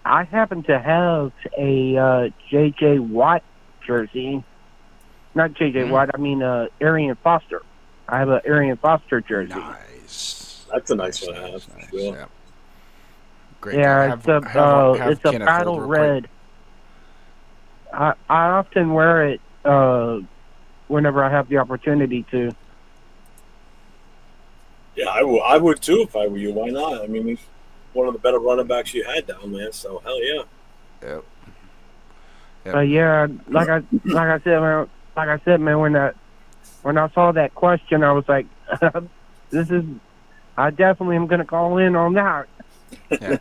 I happen to have a J.J. Watt jersey. Not J.J. Watt, I mean Arian Foster. I have an Arian Foster jersey. Nice. That's a nice one to have. Nice. Sure. Yeah. Great. Yeah, Have it's a Kenneth battle hold real quick. red. I often wear it whenever I have the opportunity to. Yeah, I would too if I were you. Why not? I mean, he's one of the better running backs you had down there, so hell yeah. Yep. But yeah, like I said, man, when I saw that question, I was like, I definitely am gonna call in on that. Yeah.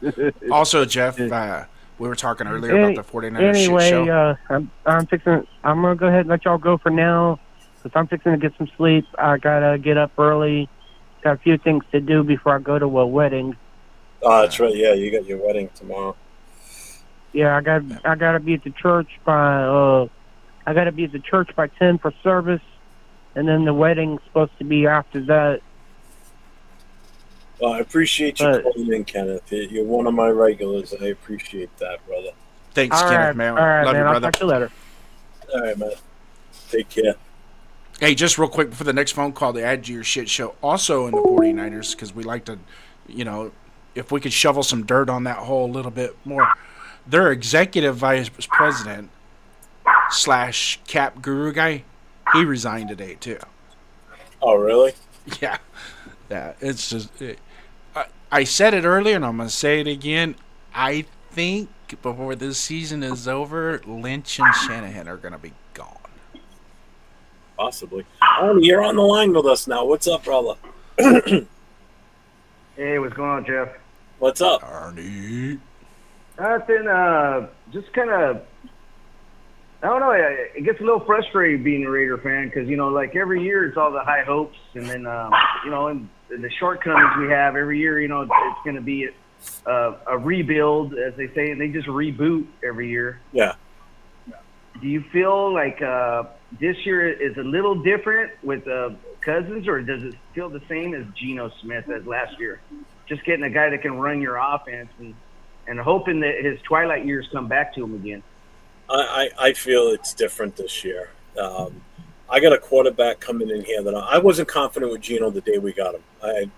Also, Jeff, we were talking earlier about the 49ers shit Anyway, show. I'm gonna go ahead and let y'all go for now, because I'm fixing to get some sleep. I gotta get up early. Got a few things to do before I go to a wedding. That's right. Yeah, you got your wedding tomorrow. Yeah, I gotta be at the church by 10 for service, and then the wedding's supposed to be after that. Well, I appreciate you calling in, Kenneth. You're one of my regulars. I appreciate that, brother. Thanks, All Kenneth, right, man. all right, Love man. you, I'll brother. talk to you later. All right, man. Take care. Hey, just real quick before the next phone call, to add to your shit show, also in the 49ers, because we like to, if we could shovel some dirt on that hole a little bit more. Their executive vice president / cap guru guy, he resigned today, too. Oh, really? Yeah. Yeah, it's just... I said it earlier, and I'm going to say it again. I think before this season is over, Lynch and Shanahan are going to be gone. Possibly. Arnie, you're on the line with us now. What's up, brother? Hey, what's going on, Jeff? What's up? Arnie. Nothing. Just kind of. I don't know. It gets a little frustrating being a Raider fan because like every year it's all the high hopes, and then and the shortcomings we have every year. It's going to be a rebuild, as they say, and they just reboot every year. Yeah. Do you feel like this year is a little different with Cousins, or does it feel the same as Geno Smith as last year? Just getting a guy that can run your offense and hoping that his twilight years come back to him again. I feel it's different this year. I got a quarterback coming in here that I wasn't confident with Geno the day we got him.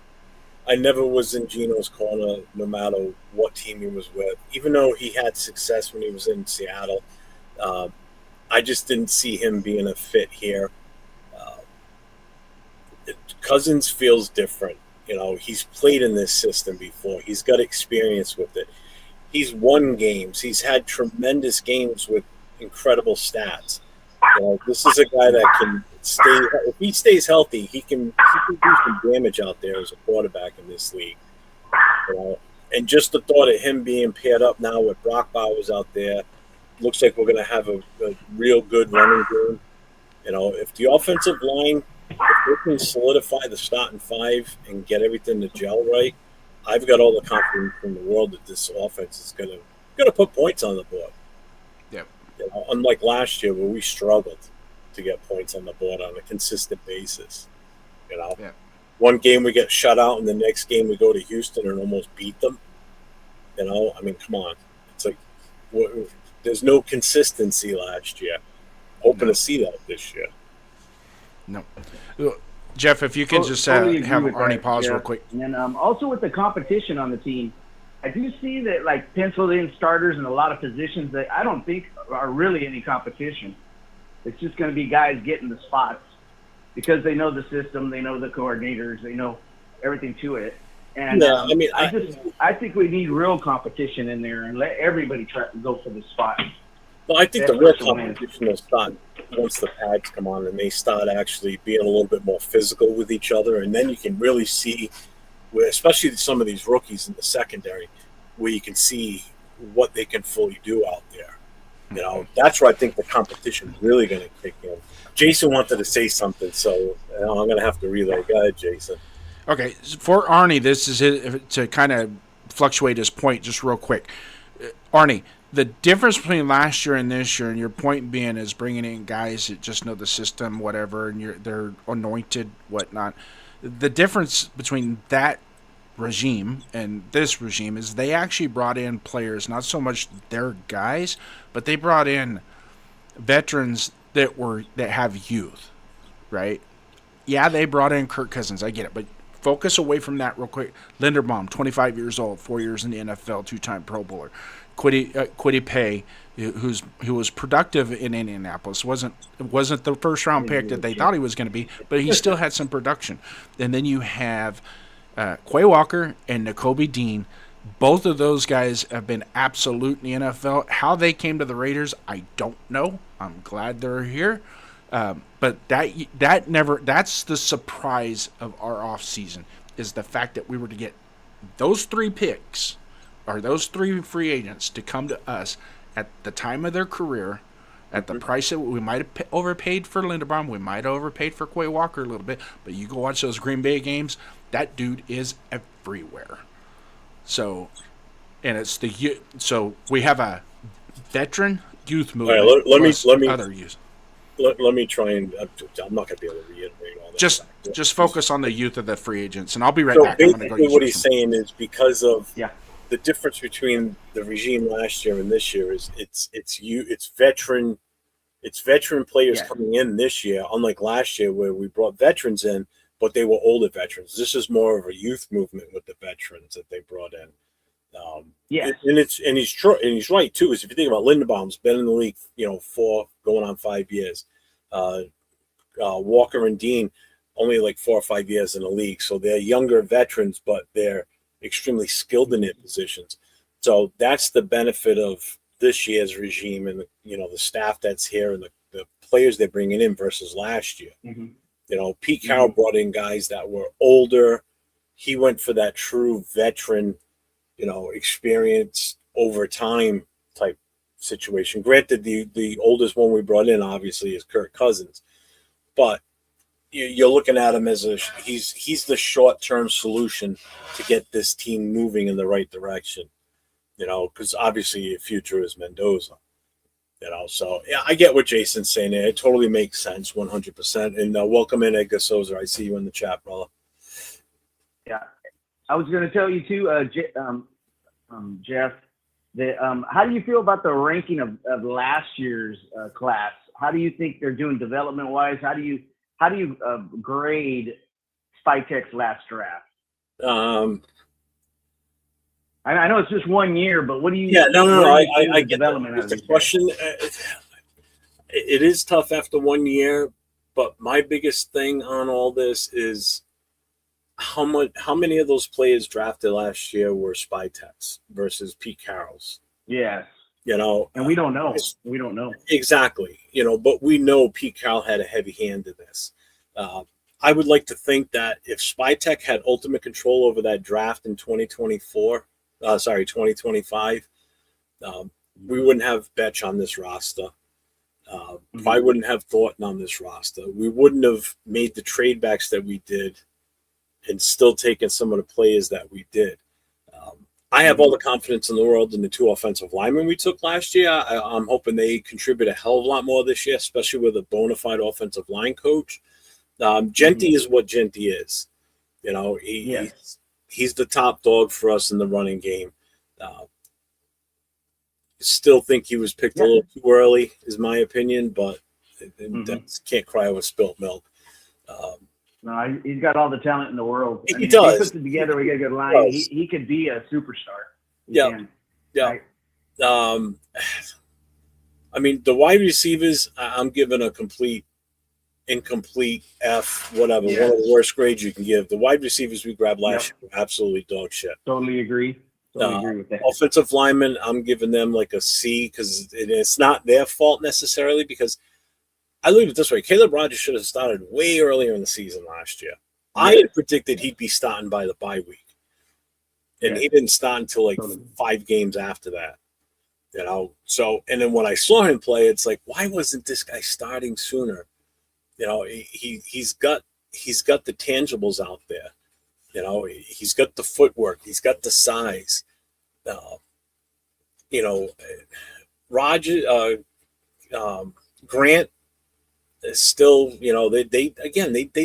I never was in Geno's corner, no matter what team he was with. Even though he had success when he was in Seattle, I just didn't see him being a fit here. Cousins feels different. He's played in this system before. He's got experience with it. He's won games. He's had tremendous games with incredible stats. This is a guy that can stay. If he stays healthy, he can do some damage out there as a quarterback in this league. And just the thought of him being paired up now with Brock Bowers out there, looks like we're going to have a real good running game. If the offensive line, if they can solidify the starting five and get everything to gel right, I've got all the confidence in the world that this offense is going to put points on the board. Yep. You know, unlike last year where we struggled to get points on the board on a consistent basis. You know, Yeah. one game we get shut out, and the next game we go to Houston and almost beat them. You know, I mean, come on. It's like there's no consistency last year. Hoping to see that this year. No. Jeff, if you can just Totally agree have with Arnie that, pause real Jeff. quick. And then also with the competition on the team, I do see that like penciled in starters in a lot of positions that I don't think are really any competition. It's just going to be guys getting the spots because they know the system, they know the coordinators, they know everything to it. And Yeah, I mean, I think we need real competition in there and let everybody try to go for the spot. Well, I think That the real person wins. competition will start once the pads come on and they start actually being a little bit more physical with each other, and then you can really see, where, especially some of these rookies in the secondary, where you can see what they can fully do out there. You know, that's where I think the competition is really going to kick in. Jason wanted to say something, so I'm going to have to relay. Go ahead, Jason. Okay, for Arnie, this is it, to kind of fluctuate his point just real quick. Arnie, the difference between last year and this year, and your point being is bringing in guys that just know the system, whatever, and they're anointed, whatnot. The difference between that regime and this regime is they actually brought in players, not so much their guys, but they brought in veterans that have youth, right? Yeah, they brought in Kirk Cousins, I get it, but focus away from that real quick. Linderbaum, 25 years old, 4 years in the NFL, two-time Pro Bowler. Kwity Paye, who was productive in Indianapolis, wasn't the first round pick that they thought he was going to be, but he still had some production. And then you have Quay Walker and Nakobe Dean. Both of those guys have been absolute in the NFL. How they came to the Raiders, I don't know. I'm glad they're here. But that's the surprise of our offseason, is the fact that we were to get those three picks or those three free agents to come to us at the time of their career, at the price that we might have overpaid for Linderbaum, we might have overpaid for Quay Walker a little bit, but you go watch those Green Bay games, that dude is everywhere. So, and so we have a veteran youth movement. All right, let me other youth. Let me try and I'm not going to be able to reiterate all that. Just focus on the youth of the free agents, and I'll be right So back. I'm basically, going to go what he's saying is because of the difference between the regime last year and this year is it's veteran players coming in this year, unlike last year where we brought veterans in, but they were older veterans. This is more of a youth movement with the veterans that they brought in. And he's true, and he's right too. Is if you think about Linderbaum's been in the league, 4 going on 5 years. Walker and Dean only like 4 or 5 years in the league, so they're younger veterans, but they're extremely skilled in their positions. So that's the benefit of this year's regime and the staff that's here and the players they're bringing in versus last year. Pete Carroll brought in guys that were older. He went for that true veteran, experience over time type situation. Granted, the oldest one we brought in obviously is Kirk Cousins, but you're looking at him as he's the short-term solution to get this team moving in the right direction. Because obviously your future is Mendoza. So yeah, I get what Jason's saying there. It totally makes sense, 100%. And welcome in, Edgar Souza. I see you in the chat, brother. Yeah, I was going to tell you too, Jeff, that how do you feel about the ranking of last year's class? How do you think they're doing development-wise? How do you grade Spytek's last draft? I know it's just 1 year, but what do you? Yeah, no. I get development the question. It is tough after 1 year, but my biggest thing on all this is how many of those players drafted last year were Spytek's versus Pete Carroll's. Yes. And we don't know. We don't know exactly. But we know Pete Carroll had a heavy hand in this. I would like to think that if Spytek had ultimate control over that draft in 2025, we wouldn't have Betch on this roster. I wouldn't have Thornton on this roster. We wouldn't have made the trade backs that we did and still taken some of the players that we did. I have all the confidence in the world in the 2 offensive linemen we took last year. I'm hoping they contribute a hell of a lot more this year, especially with a bona fide offensive line coach. Genty is what Genty is. You know, he's the top dog for us in the running game. Still think he was picked a little too early, is my opinion, but can't cry over spilt milk. No, he's got all the talent in the world. He does. If he puts it together, we get a good line. He could be a superstar. Yeah. Right? I mean, the wide receivers, I'm giving a incomplete F, whatever, one of the worst grades you can give. The wide receivers we grabbed last year were absolutely dog shit. Totally agree. Totally agree with that. Offensive linemen, I'm giving them like a C because it's not their fault necessarily, because I leave it this way. Caleb Rogers should have started way earlier in the season last year. I had predicted he'd be starting by the bye week. And he didn't start until like 5 games after that. You know, so, and then when I saw him play, it's like, why wasn't this guy starting sooner? You know, he's got the tangibles out there. You know, he's got the footwork, he's got the size. You know, Grant is still, you know, they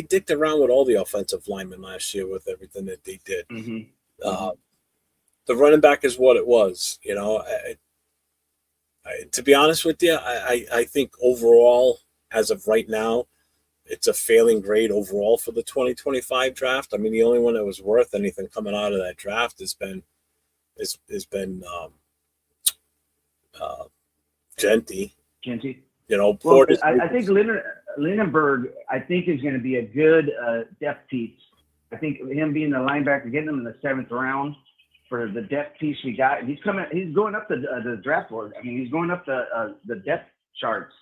dicked around with all the offensive linemen last year with everything that they did. The running back is what it was. You know, to be honest with you, I think overall, as of right now, it's a failing grade overall for the 2025 draft. I mean, the only one that was worth anything coming out of that draft has been Genty. You know, Porter. I think Lindenberg, I think, is going to be a good depth piece. I think him being the linebacker, getting him in the 7th round for the depth piece we got. He's going up the draft board. I mean, he's going up the depth charts.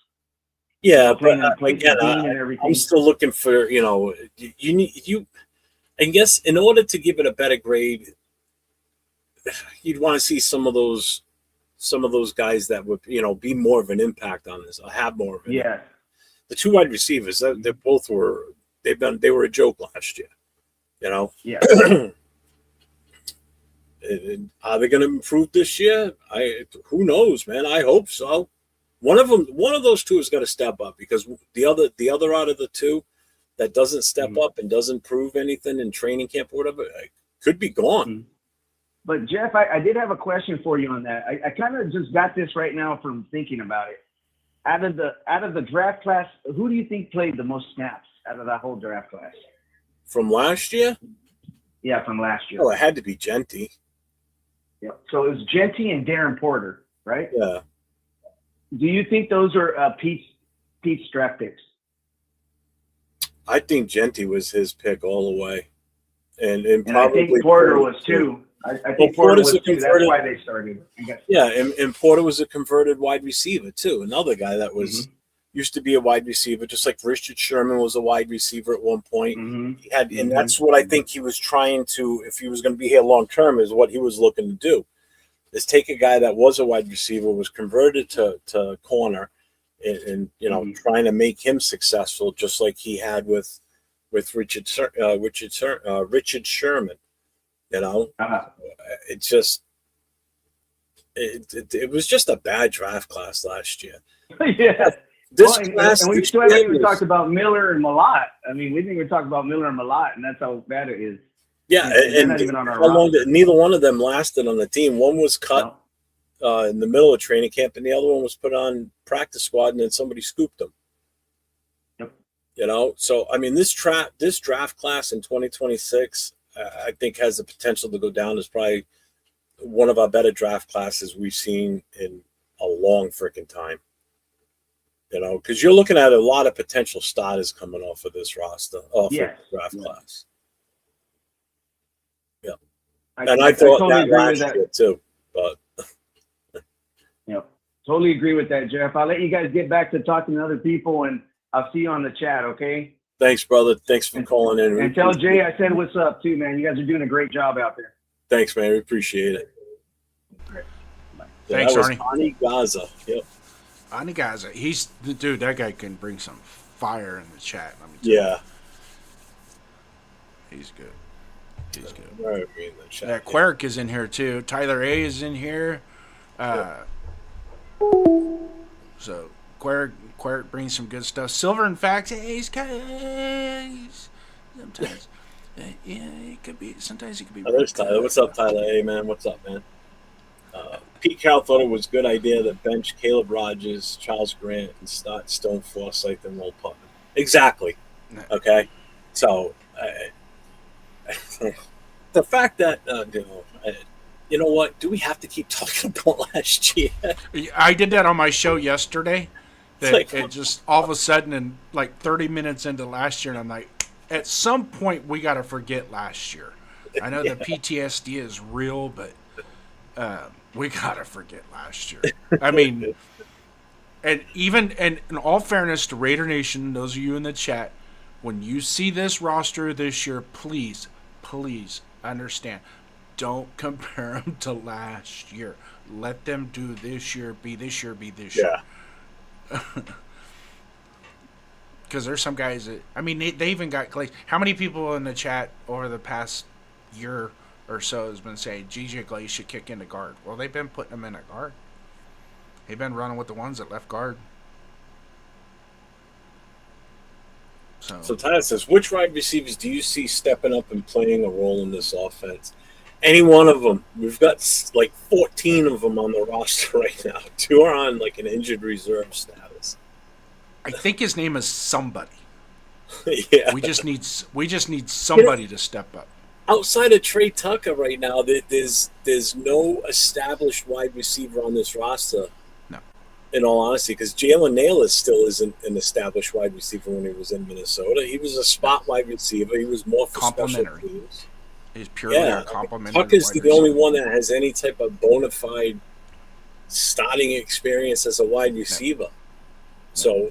Yeah, but again, I'm still looking for, you know, you. I guess in order to give it a better grade, you'd want to see some of those guys that would, you know, be more of an impact on this, have more of an impact. The 2 wide receivers, they were a joke last year, you know. Yeah. Are they going to improve this year? Who knows, man? I hope so. One of those 2 has got to step up, because the other out of the 2 that doesn't step up and doesn't prove anything in training camp or whatever could be gone. But Jeff, I did have a question for you on that. I kind of just got this right now from thinking about it. Out of the draft class, who do you think played the most snaps out of that whole draft class? From last year? Yeah, from last year. Oh, it had to be Genty. Yeah. So it was Genty and Darren Porter, right? Yeah. Do you think those are Pete's draft picks? I think Genty was his pick all the way, and probably I think Porter was too. I think Porter was too. That's why they started. Yeah, and Porter was a converted wide receiver too. Another guy that was used to be a wide receiver, just like Richard Sherman was a wide receiver at one point. He had, and that's what I think he was trying to. If he was going to be here long term, is what he was looking to do. Is take a guy that was a wide receiver, was converted to corner, and you know, trying to make him successful, just like he had with Richard Sherman. You know, it was just a bad draft class last year. Yeah. Class, and we still haven't even talked about Miller and Malott. I mean, we didn't even talk about Miller and Malott, and that's how bad it is. Yeah, and how long neither one of them lasted on the team. One was cut in the middle of training camp, and the other one was put on practice squad, and then somebody scooped them. Yep. You know, so I mean, this draft class in 2026, I think has the potential to go down as probably one of our better draft classes we've seen in a long freaking time. You know, because you're looking at a lot of potential starters coming off of this roster, this draft class. Yeah, and I thought totally that last year too, but. Yeah, totally agree with that, Jeff. I'll let you guys get back to talking to other people, and I'll see you on the chat, okay? Thanks, brother. Thanks for calling in. And tell Jay I said what's up, too, man. You guys are doing a great job out there. Thanks, man. We appreciate it. Thanks, Arnie. Ani Gaza. Yep. Ani Gaza. He's the dude. That guy can bring some fire in the chat. Let me tell you. Yeah. He's good. He's good. Right, in the chat. Quirk is in here too. Tyler A is in here. So Quirk brings some good stuff. Silver and Facts, he's sometimes. It could be. Sometimes it could be. Oh, there's Tyler. What's up, Tyler? Hey, man. What's up, man? Pete Cal thought it was a good idea that bench Caleb Rogers, Charles Grant, and start Stone Forsythe and Will Putnam. Exactly. Okay. So, the fact that you know what? Do we have to keep talking about last year? I did that on my show yesterday. That like, it just all of a sudden, and like 30 minutes into last year, and I'm like, at some point we got to forget last year. I know the PTSD is real, but we got to forget last year. I mean, and even and in all fairness to Raider Nation, those of you in the chat, when you see this roster this year, please understand. Don't compare them to last year. Let them do this year, be this year, be this year. Because there's some guys that, I mean, they even got Glaze. How many people in the chat over the past year or so has been saying GJ Glaze should kick into guard? Well, they've been putting him in at guard. They've been running with the ones that left guard. So Tyler says, which wide receivers do you see stepping up and playing a role in this offense? Any one of them. We've got like 14 of them on the roster right now. 2 are on like an injured reserve status. I think his name is somebody. Yeah. We just need somebody to step up. Outside of Trey Tucker right now, there's no established wide receiver on this roster. No. In all honesty, because Jalen Naylor still isn't an established wide receiver when he was in Minnesota. He was a spot wide receiver. He was more for special teams. He's purely a complimentary. Tucker's the only one that has any type of bona fide starting experience as a wide receiver. So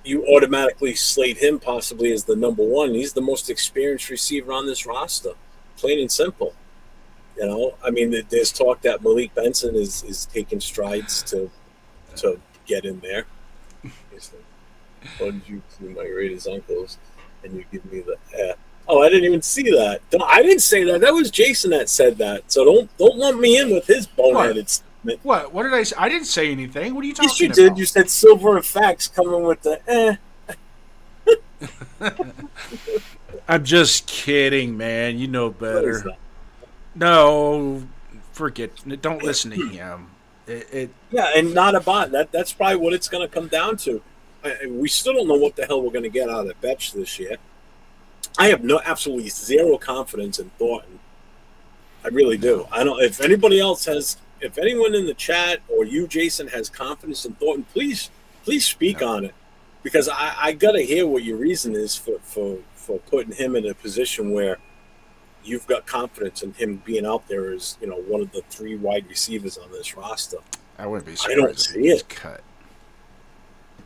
you automatically slate him possibly as the number one. He's the most experienced receiver on this roster, plain and simple. You know, I mean, there's talk that Malik Benson is taking strides to get in there. Why did you see my Raiders uncles and you give me the Oh, I didn't even see that. I didn't say that. That was Jason that said that. So don't lump me in with his boneheaded statement. What did I say? I didn't say anything. What are you talking about? Yes, you did. You said Silver and Facts coming with the I'm just kidding, man. You know better. No, forget. Don't listen to him. Yeah, and not a bot. That's probably what it's going to come down to. We still don't know what the hell we're going to get out of Betch this year. I have absolutely zero confidence in Thornton. I really do. I don't. If anybody else has, if anyone in the chat or you, Jason, has confidence in Thornton, please speak on it, because I got to hear what your reason is for putting him in a position where you've got confidence in him being out there as, you know, one of the 3 wide receivers on this roster. I wouldn't be surprised. I don't see it. Cut.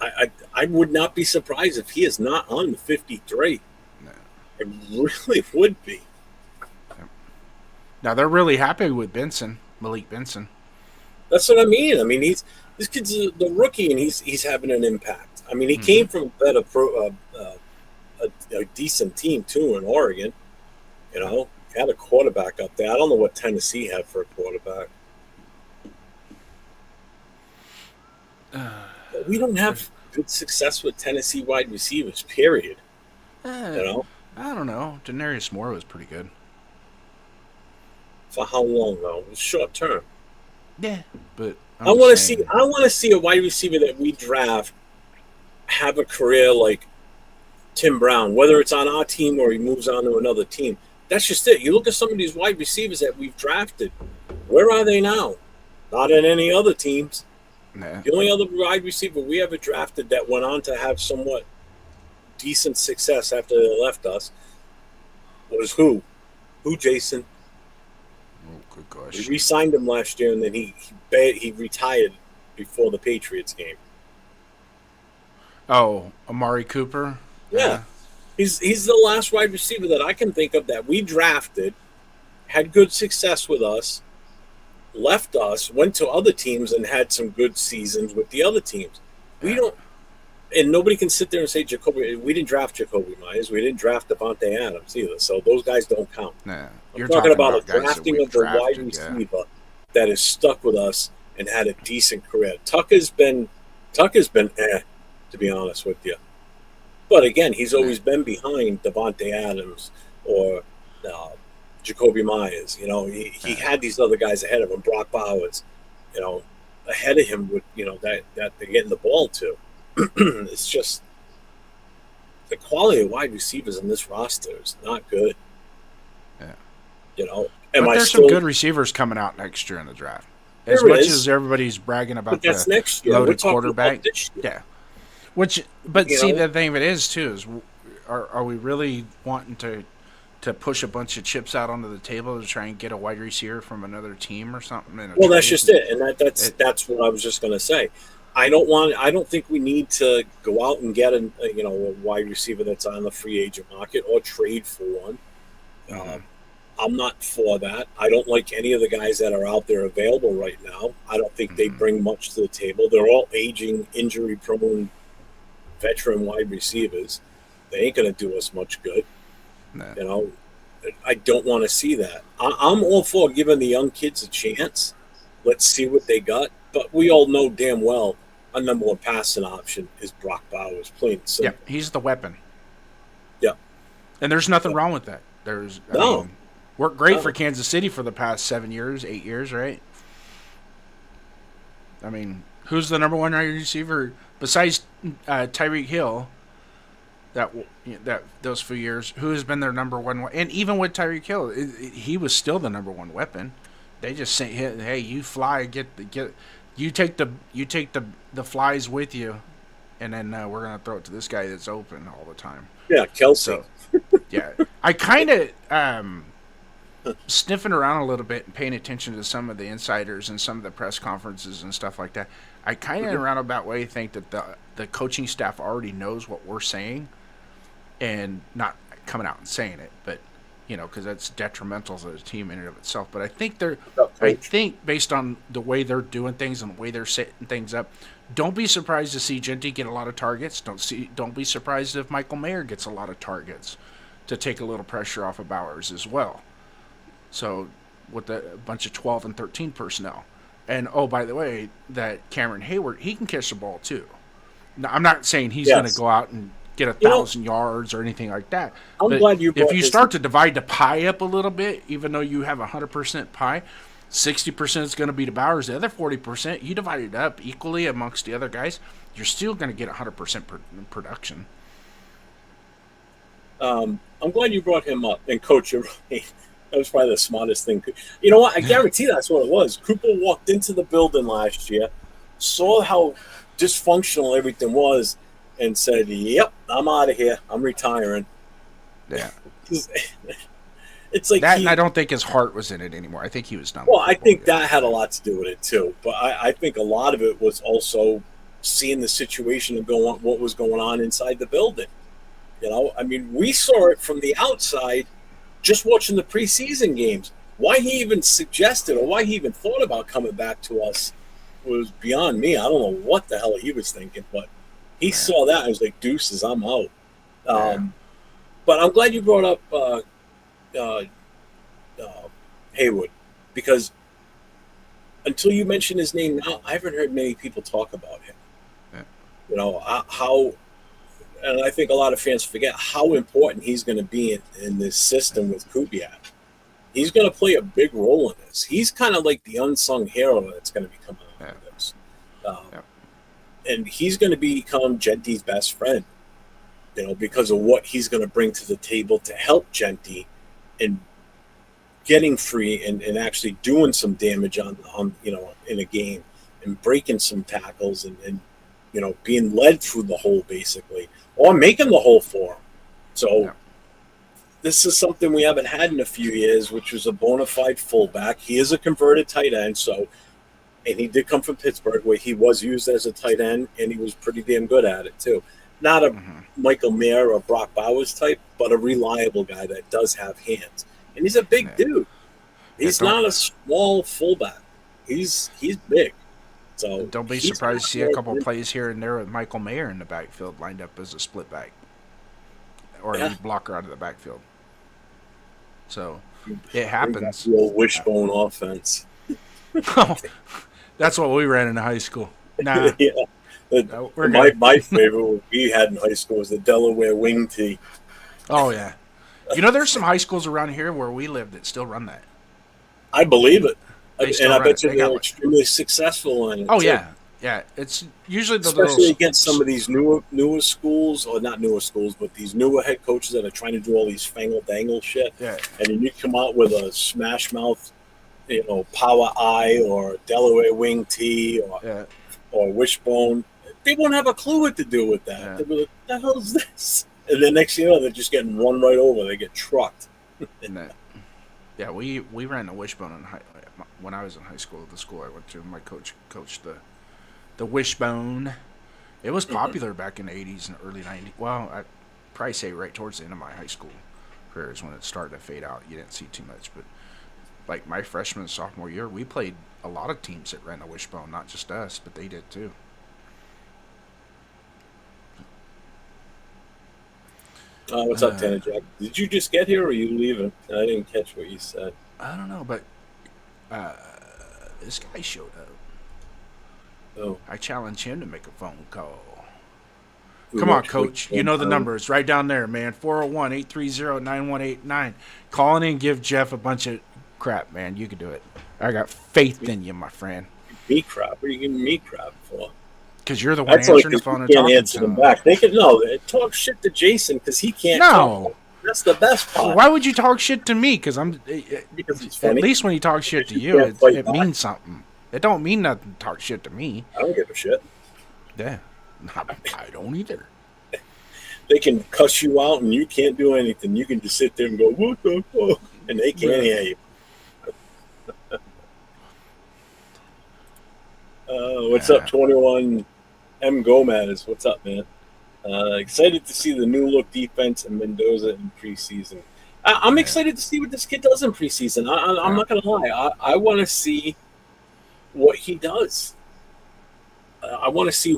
I would not be surprised if he is not on the 53. No. I really would be. Now they're really happy with Malik Benson. That's what I mean. I mean, this kid's the rookie, and he's having an impact. I mean, he came from a decent team too in Oregon. You know, had a quarterback up there. I don't know what Tennessee had for a quarterback. But we don't have good success with Tennessee wide receivers, period. You know? I don't know. Denarius Moore was pretty good. For how long, though? It was short term. Yeah, but I want to see a wide receiver that we draft have a career like Tim Brown, whether it's on our team or he moves on to another team. That's just it. You look at some of these wide receivers that we've drafted. Where are they now? Not in any other teams. Nah. The only other wide receiver we ever drafted that went on to have somewhat decent success after they left us was who? Who, Jason? Oh, good gosh. We re-signed him last year, and then he retired before the Patriots game. Oh, Amari Cooper? Yeah. He's the last wide receiver that I can think of that we drafted, had good success with us, left us, went to other teams and had some good seasons with the other teams. We don't And nobody can sit there and say Jacoby. We didn't draft Jacoby Myers. We didn't draft Devontae Adams either. So those guys don't count. Nah, I'm talking about a guys that drafting we've of the wide drafted, yeah. receiver that has stuck with us and had a decent career. Tucker's been to be honest with you. But again, he's always been behind Devontae Adams or Jacoby Myers. You know, he had these other guys ahead of him, Brock Bowers, you know, ahead of him with, you know, that they're getting the ball to. It's just the quality of wide receivers in this roster is not good. Yeah. You know, but there's some good receivers coming out next year in the draft. As much as everybody's bragging about the next year. loaded quarterback. Yeah. But see, the thing of it is, too, is are we really wanting to push a bunch of chips out onto the table to try and get a wide receiver from another team or something? Well, that's just it. And that's what I was just going to say. I don't think we need to go out and get a wide receiver that's on the free agent market or trade for one. I'm not for that. I don't like any of the guys that are out there available right now. I don't think they bring much to the table. They're all aging, injury-prone, veteran wide receivers. They ain't going to do us much good. Nah. You know, I don't want to see that. I'm all for giving the young kids a chance. Let's see what they got. But we all know damn well our number one passing option is Brock Bowers, plain and simple. Yeah, he's the weapon. Yeah. And there's nothing wrong with that. I mean, worked great for Kansas City for the past 8 years, right? I mean, who's the number one wide receiver besides Tyreek Hill? That those few years, who has been their number one? And even with Tyreek Hill, he was still the number one weapon. They just say, "Hey, you fly, you take the flies with you, and then we're gonna throw it to this guy that's open all the time." Yeah, Kelsey. So, yeah, I kind of sniffing around a little bit and paying attention to some of the insiders and some of the press conferences and stuff like that. I kind of in a roundabout way think that the coaching staff already knows what we're saying, and not coming out and saying it, but because that's detrimental to the team in and of itself. But I think based on the way they're doing things and the way they're setting things up, don't be surprised to see Genty get a lot of targets. Don't be surprised if Michael Mayer gets a lot of targets to take a little pressure off of Bowers as well. So with a bunch of 12 and 13 personnel. And, oh, by the way, that Cameron Hayward, he can catch the ball too. Now, I'm not saying he's going to go out and get 1,000 yards or anything like that. I'm glad you brought if you start to divide the pie up a little bit, even though you have 100% pie, 60% is going to be to Bowers. The other 40%, you divide it up equally amongst the other guys, you're still going to get 100% production. I'm glad you brought him up. And, Coach, you're right. That was probably the smartest thing. You know what? I guarantee that's what it was. Cooper walked into the building last year, saw how dysfunctional everything was, and said, "Yep, I'm out of here. I'm retiring." Yeah. It's like that, and I don't think his heart was in it anymore. I think he was done. Well, I think that had a lot to do with it too. But I think a lot of it was also seeing the situation and what was going on inside the building. I mean, we saw it from the outside, just watching the preseason games. Why he even suggested or why he even thought about coming back to us was beyond me. I don't know what the hell he was thinking, but he saw that and was like, "Deuces, I'm out." But I'm glad you brought up Haywood, because until you mention his name now, I haven't heard many people talk about him. How, and I think a lot of fans forget how important he's going to be in this system with Kubiak. He's going to play a big role in this. He's kind of like the unsung hero that's going to be coming out of this. And he's going to become Genty's best friend, because of what he's going to bring to the table to help Genty in getting free and actually doing some damage on in a game and breaking some tackles and being led through the hole basically, or making the hole for him. So this is something we haven't had in a few years, which was a bona fide fullback. He is a converted tight end, and he did come from Pittsburgh, where he was used as a tight end, and he was pretty damn good at it too. Not a Michael Mayer or Brock Bowers type, but a reliable guy that does have hands. And he's a big dude. He's not a small fullback. He's big. So Don't be he's surprised to see a got couple more- plays here and there with Michael Mayer in the backfield lined up as a split back or a Yeah. lead blocker out of the backfield. So it We got happens. the old wishbone offense. That's what we ran in high school. Nah, Yeah. no, we're My good. my favorite what we had in high school was the Delaware wing tee. Oh yeah. You know, there's some high schools around here where we live that still run that. I believe it, They still and I run bet it. you They got they're like, extremely successful in it. oh too. yeah, yeah. It's usually the Especially little against some of these newer schools, or not newer schools, but these newer head coaches that are trying to do all these fangle dangle shit. Yeah. And then you come out with a smash mouth, power eye or Delaware wing tee Yeah. or wishbone. They won't have a clue what to do with that. Yeah. They'll be like, "The hell's this?" And then next thing you know, they're just getting run right over. They get trucked. And that, yeah, we ran the wishbone when I was in high school. The school I went to, my coach coached the wishbone. It was popular back in the 80s and early 90s. Well, I'd probably say right towards the end of my high school career is when it started to fade out. You didn't see too much, but like my freshman and sophomore year, we played a lot of teams that ran the wishbone, not just us, but they did too. What's up, Tanner Jack? Did you just get here, or are you leaving? I didn't catch what you said. I don't know, but this guy showed up. Oh, I challenge him to make a phone call. who Come on, knows Coach. what- You know the numbers right down there, man. 401-830-9189. Call in and give Jeff a bunch of crap, man. You can do it. I got faith in you, my friend. Me crap. What are you giving me crap for? Because you're the one That's only answering the because phone you and can't talking answer to them him. back. They can talk shit to Jason because he can't. No. Talk. That's the best part. Why would you talk shit to me? Because Because it's at funny. least when you talk shit to You you, can't fight it back. means something. It don't mean nothing to talk shit to me. I don't give a shit. Yeah, I don't either. They can cuss you out and you can't do anything. You can just sit there and go, "What the fuck?" And they can't hear you. What's up, 21 M Gomez? What's up, man? Excited to see the new look defense and Mendoza in preseason. I'm excited to see what this kid does in preseason. I'm not gonna lie. I want to see what he does. I want to see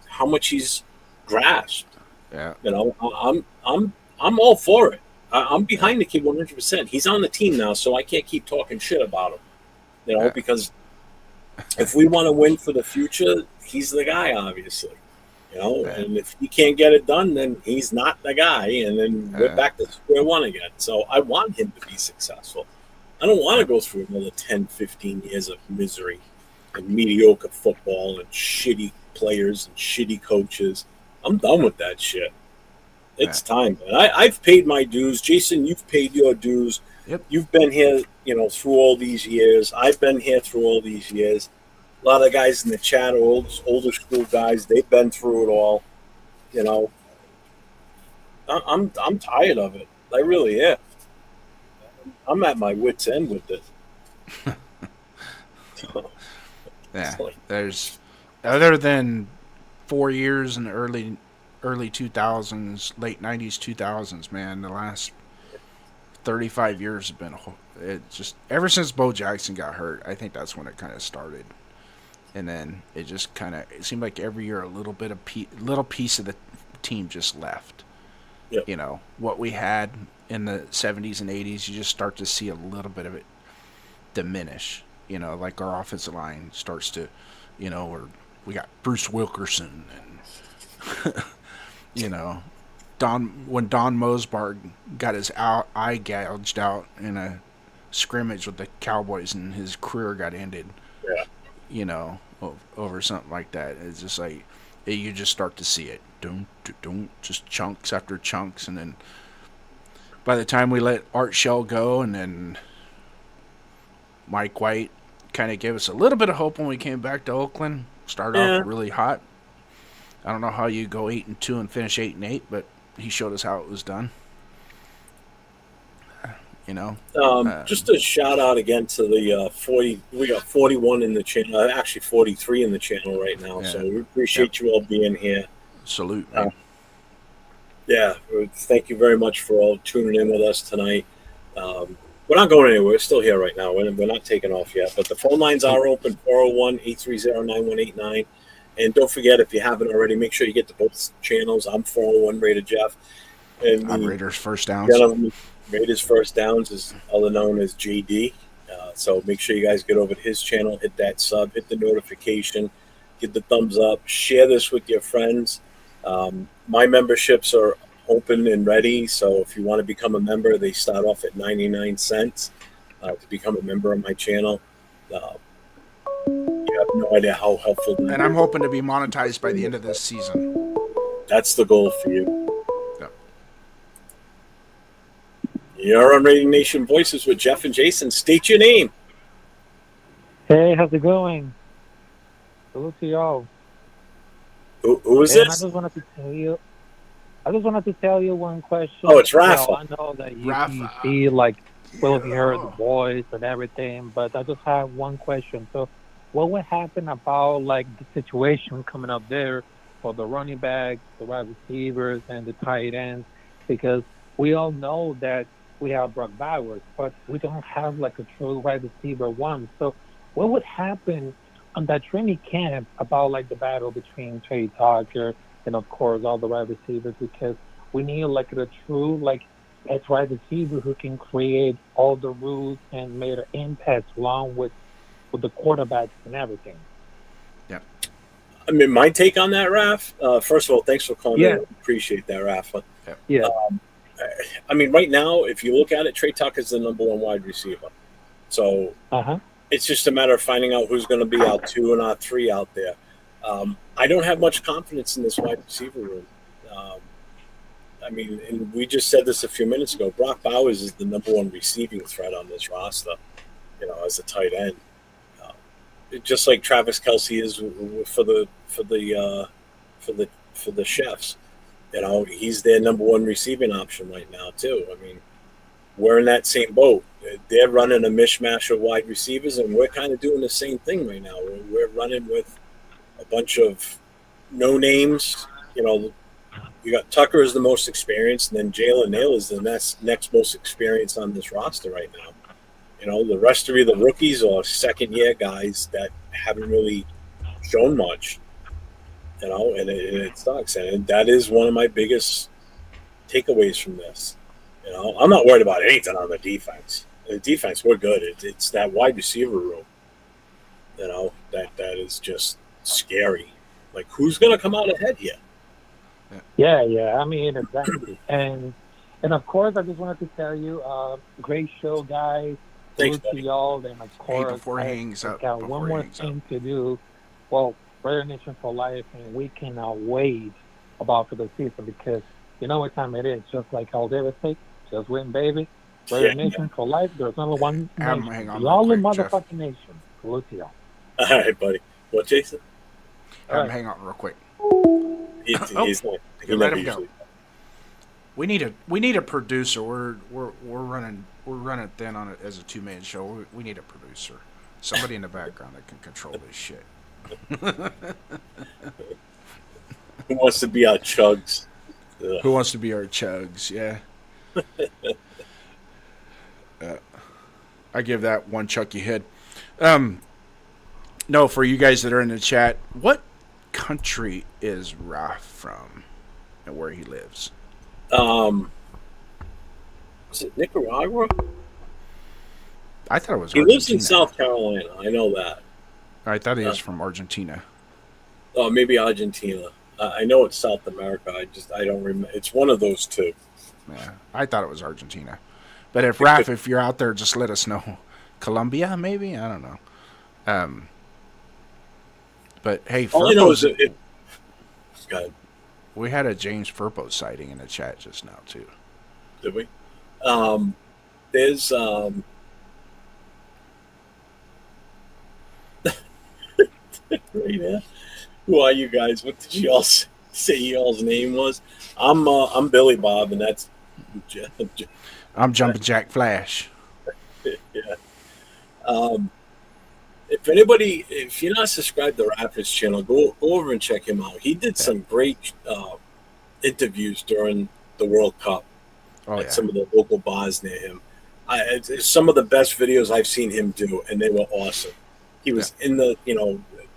how much he's grasped. Yeah, I'm all for it. I'm behind the kid 100%. He's on the team now, so I can't keep talking shit about him. Yeah. Because if we want to win for the future, he's the guy, obviously. Yeah. And if he can't get it done, then he's not the guy, and then we're Yeah. back to square one again. So I want him to be successful. I don't want to go through another 10, 15 years of misery and mediocre football and shitty players and shitty coaches. I'm done with that shit. It's time, man. I've paid my dues. Jason, you've paid your dues. Yep. You've been here, through all these years. I've been here through all these years. A lot of guys in the chat are older school guys. They've been through it all. I'm tired of it. I really am. I'm at my wit's end with this. yeah. like- There's other than 4 years in the early 2000s, late 90s, 2000s. Man, the last 35 years have been just ever since Bo Jackson got hurt. I think that's when it kind of started. And then it just it seemed like every year a little piece of the team just left. Yep. What we had in the 70s and 80s, you just start to see a little bit of it diminish. Like our offensive line starts to, or we got Bruce Wilkerson and, when Don Mosberg got his eye gouged out in a scrimmage with the Cowboys and his career got ended. Yeah. Over something like that. It's just like you just start to see it. Don't just chunks after chunks, and then by the time we let Art Shell go, and then Mike White kind of gave us a little bit of hope when we came back to Oakland. Started off really hot. I don't know how you go 8-2 and finish 8-8, but he showed us how it was done. Just a shout out again to the 40. We got 41 in the channel. Actually, 43 in the channel right now. Yeah. So we appreciate you all being here. Salute, man. Yeah, thank you very much for all tuning in with us tonight. We're not going anywhere. We're still here right now. We're not taking off yet. But the phone lines are open, 401-830-9189. And don't forget, if you haven't already, make sure you get to both channels. I'm 401 Raider Jeff. And I'm the Raiders First Downs. gentleman, Raiders First Downs, is other known as JD. So make sure you guys get over to his channel, hit that sub, hit the notification, get the thumbs up, share this with your friends. My memberships are open and ready, so if you want to become a member, they start off at 99 cents to become a member of my channel. You have no idea how helpful that And I'm hoping to be monetized by the end of this season. That's the goal for you. Yep. You're on Rating Nation Voices with Jeff and Jason. State your name. Hey, how's it going? Hello to y'all. Who is And this? I just wanted to tell you one question. Oh, it's Rafa. Well, I know that you Rafa. see, like, well, if you heard the voice and everything, but I just have one question. So, what would happen about, like, the situation coming up there for the running backs, the wide receivers, and the tight ends? Because we all know that we have Brock Bowers, but we don't have, like, a true wide receiver one. So, what would happen on that training camp about, like, the battle between Trey Tucker and, of course, all the wide receivers? Because we need, like, a true, like, a wide receiver who can create all the rules and make an impact along with the quarterbacks and everything. I mean, my take on that, Raf. First of all, thanks for calling Yeah. in. Appreciate that, Rafa. Yeah. I mean, right now, if you look at it, Trey Tucker's the number one wide receiver. So Uh-huh. it's just a matter of finding out who's going to be our 2 and our 3 out there. I don't have much confidence in this wide receiver room. I mean, and we just said this a few minutes ago. Brock Bowers is the number one receiving threat on this roster, as a tight end. Just like Travis Kelce is for the Chefs. He's their number one receiving option right now too. I mean, we're in that same boat. They're running a mishmash of wide receivers, and we're kind of doing the same thing right now. We're running with a bunch of no names. You got Tucker is the most experienced, and then Jalen Nail is the next most experienced on this roster right now. The rest are either rookies or second-year guys that haven't really shown much. And it sucks. And that is one of my biggest takeaways from this. I'm not worried about anything on the defense. The defense, we're good. It's that wide receiver room, that is just scary. Like, who's going to come out ahead here? Yeah. I mean, exactly. and of course, I just wanted to tell you, great show, guys. Thanks, Salute to y'all. And of course, before he hangs up, got one more thing to do. Well, Raider Nation for life, and we cannot wait for the season, because you know what time it is. Just like how David said, just win, baby. Raider Nation for life. There's only one nation. Hang on The only real quick, motherfucking nation. Salute to y'all. All right, buddy. What, Jason? Hang on real quick. He's not. He Let never him go. usually- We need a producer. We're running thin on it as a 2-man show. We need a producer, somebody in the background that can control this shit. Who wants to be our Chugs? Ugh. Who wants to be our Chugs? Yeah. I give that one Chucky head. No, for you guys that are in the chat, what country is Raf from and where he lives? Is it Nicaragua? I thought it was He Argentina. lives in South Carolina. I know that. I thought he was from Argentina. Oh, maybe Argentina. I know it's South America. I don't remember. It's one of those two. Yeah, I thought it was Argentina. But if you're out there, just let us know. Colombia, maybe? I don't know. But hey, All I know is Furpo's- it. Go ahead. we had a James Furpo sighting in the chat just now too. Did we? There's right here. Who are you guys? What did y'all say y'all's name was? I'm Billy Bob, and that's I'm Jumping Jack Flash. yeah. If you're not subscribed to Rapper's channel, go over and check him out. He did some great interviews during the World Cup Oh at yeah. some of the local bars near him. It's some of the best videos I've seen him do, and they were awesome. He was in the,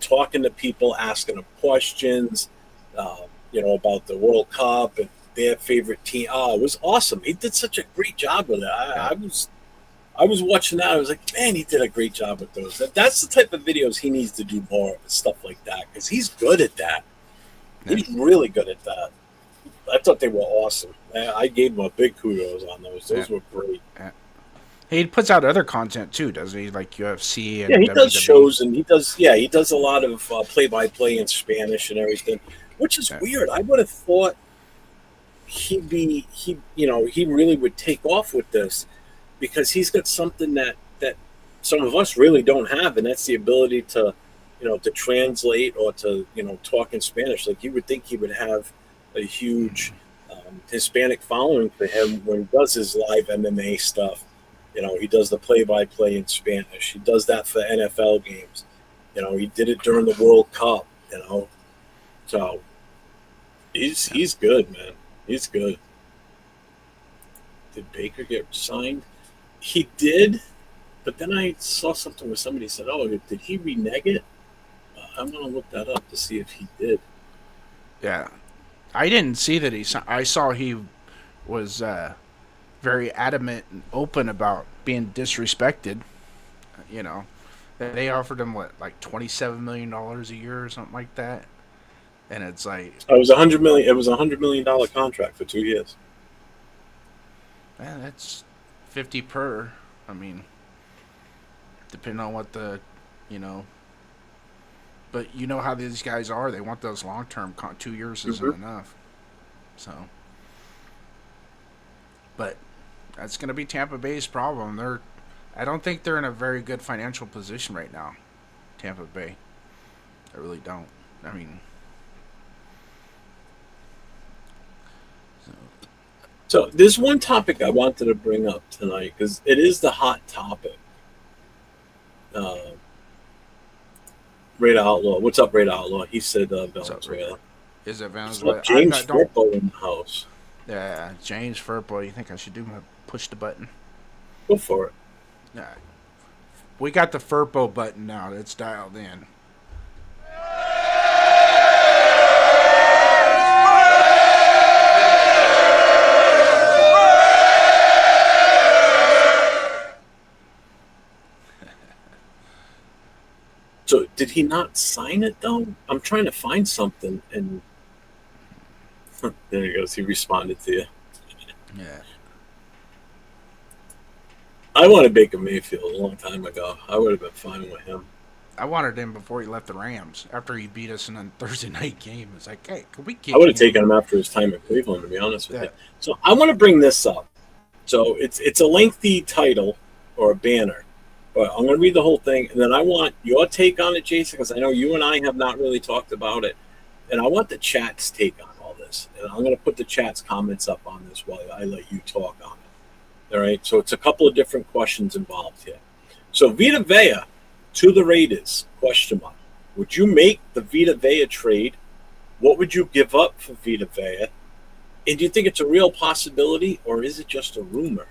talking to people, asking them questions, about the World Cup and their favorite team. It was awesome. He did such a great job with it. I was watching that. I was like, man, he did a great job with those. That's the type of videos he needs to do more of, stuff like that, because he's good at that. He's really good at that. I thought they were awesome. I gave him a big kudos on those. Those were great. Yeah. He puts out other content too, doesn't he? Like UFC and he does WWE. shows, and he does a lot of play-by-play in Spanish and everything, which is weird. I would have thought he really would take off with this, because he's got something that some of us really don't have, and that's the ability to translate or to talk in Spanish. Like, you would think he would have a huge Hispanic following for him when he does his live MMA stuff. He does the play-by-play in Spanish. He does that for NFL games. He did it during the World Cup. So he's good, man. He's good. Did Baker get signed? He did, but then I saw something where somebody said, "Oh, did he renege it?" I'm gonna look that up to see if he did. Yeah, I didn't see that I saw he was very adamant and open about being disrespected. They offered him like $27 million a year or something like that, and it's like it was $100 million. It was $100 million contract for 2 years. Man, that's 50 per. I mean, depending on what the, but you know how these guys are. They want those long-term. 2 years isn't enough. So, but that's going to be Tampa Bay's problem. I don't think they're in a very good financial position right now, Tampa Bay. I really don't. I mean, so there's one topic I wanted to bring up tonight, because it is the hot topic. Raider Outlaw. What's up, Raider Outlaw? He said Venezuela. Is it Venezuela? James Furpo in the house. Yeah, James Furpo. You think I should push the button? Go for it. Yeah. We got the Furpo button now. It's dialed in. So did he not sign it, though? I'm trying to find something, and there he goes. He responded to you. Yeah. I wanted Baker Mayfield a long time ago. I would have been fine with him. I wanted him before he left the Rams. After he beat us in a Thursday night game, it's like, hey, could we get? I would have taken him after his time in Cleveland, to be honest with you. So I want to bring this up. So it's a lengthy title or a banner, but I'm going to read the whole thing, and then I want your take on it, Jason, because I know you and I have not really talked about it, and I want the chat's take on all this. And I'm going to put the chat's comments up on this while I let you talk on it. All right, so it's a couple of different questions involved here. So Vita Vea to the Raiders, question mark. Would you make the Vita Vea trade? What would you give up for Vita Vea? And do you think it's a real possibility, or is it just a rumor?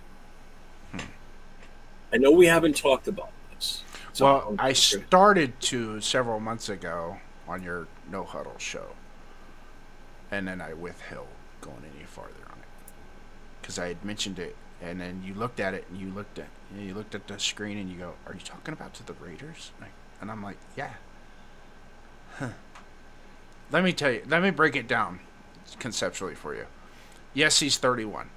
I know we haven't talked about this. So well, I started to several months ago on your No Huddle show, and then I withheld going any farther on it because I had mentioned it. And then you looked at it, and you looked at the screen, and you go, "Are you talking about to the Raiders?" And I'm like, "Yeah." Huh. Let me tell you. Let me break it down conceptually for you. Yes, he's 31,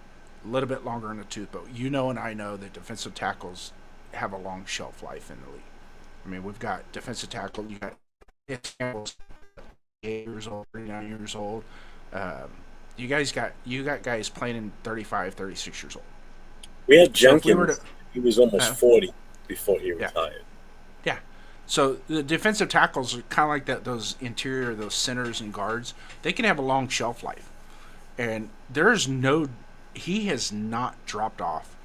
a little bit longer in the tooth, but you know, and I know that defensive tackles have a long shelf life in the league. I mean, we've got defensive tackle. You got Campbell's 8 years old, 39 years old. You got guys playing in 35, 36 years old. We had Jenkins. He was almost 40 before he retired. Yeah. So the defensive tackles are kind of like that. Those interior, those centers and guards, they can have a long shelf life, and he has not dropped off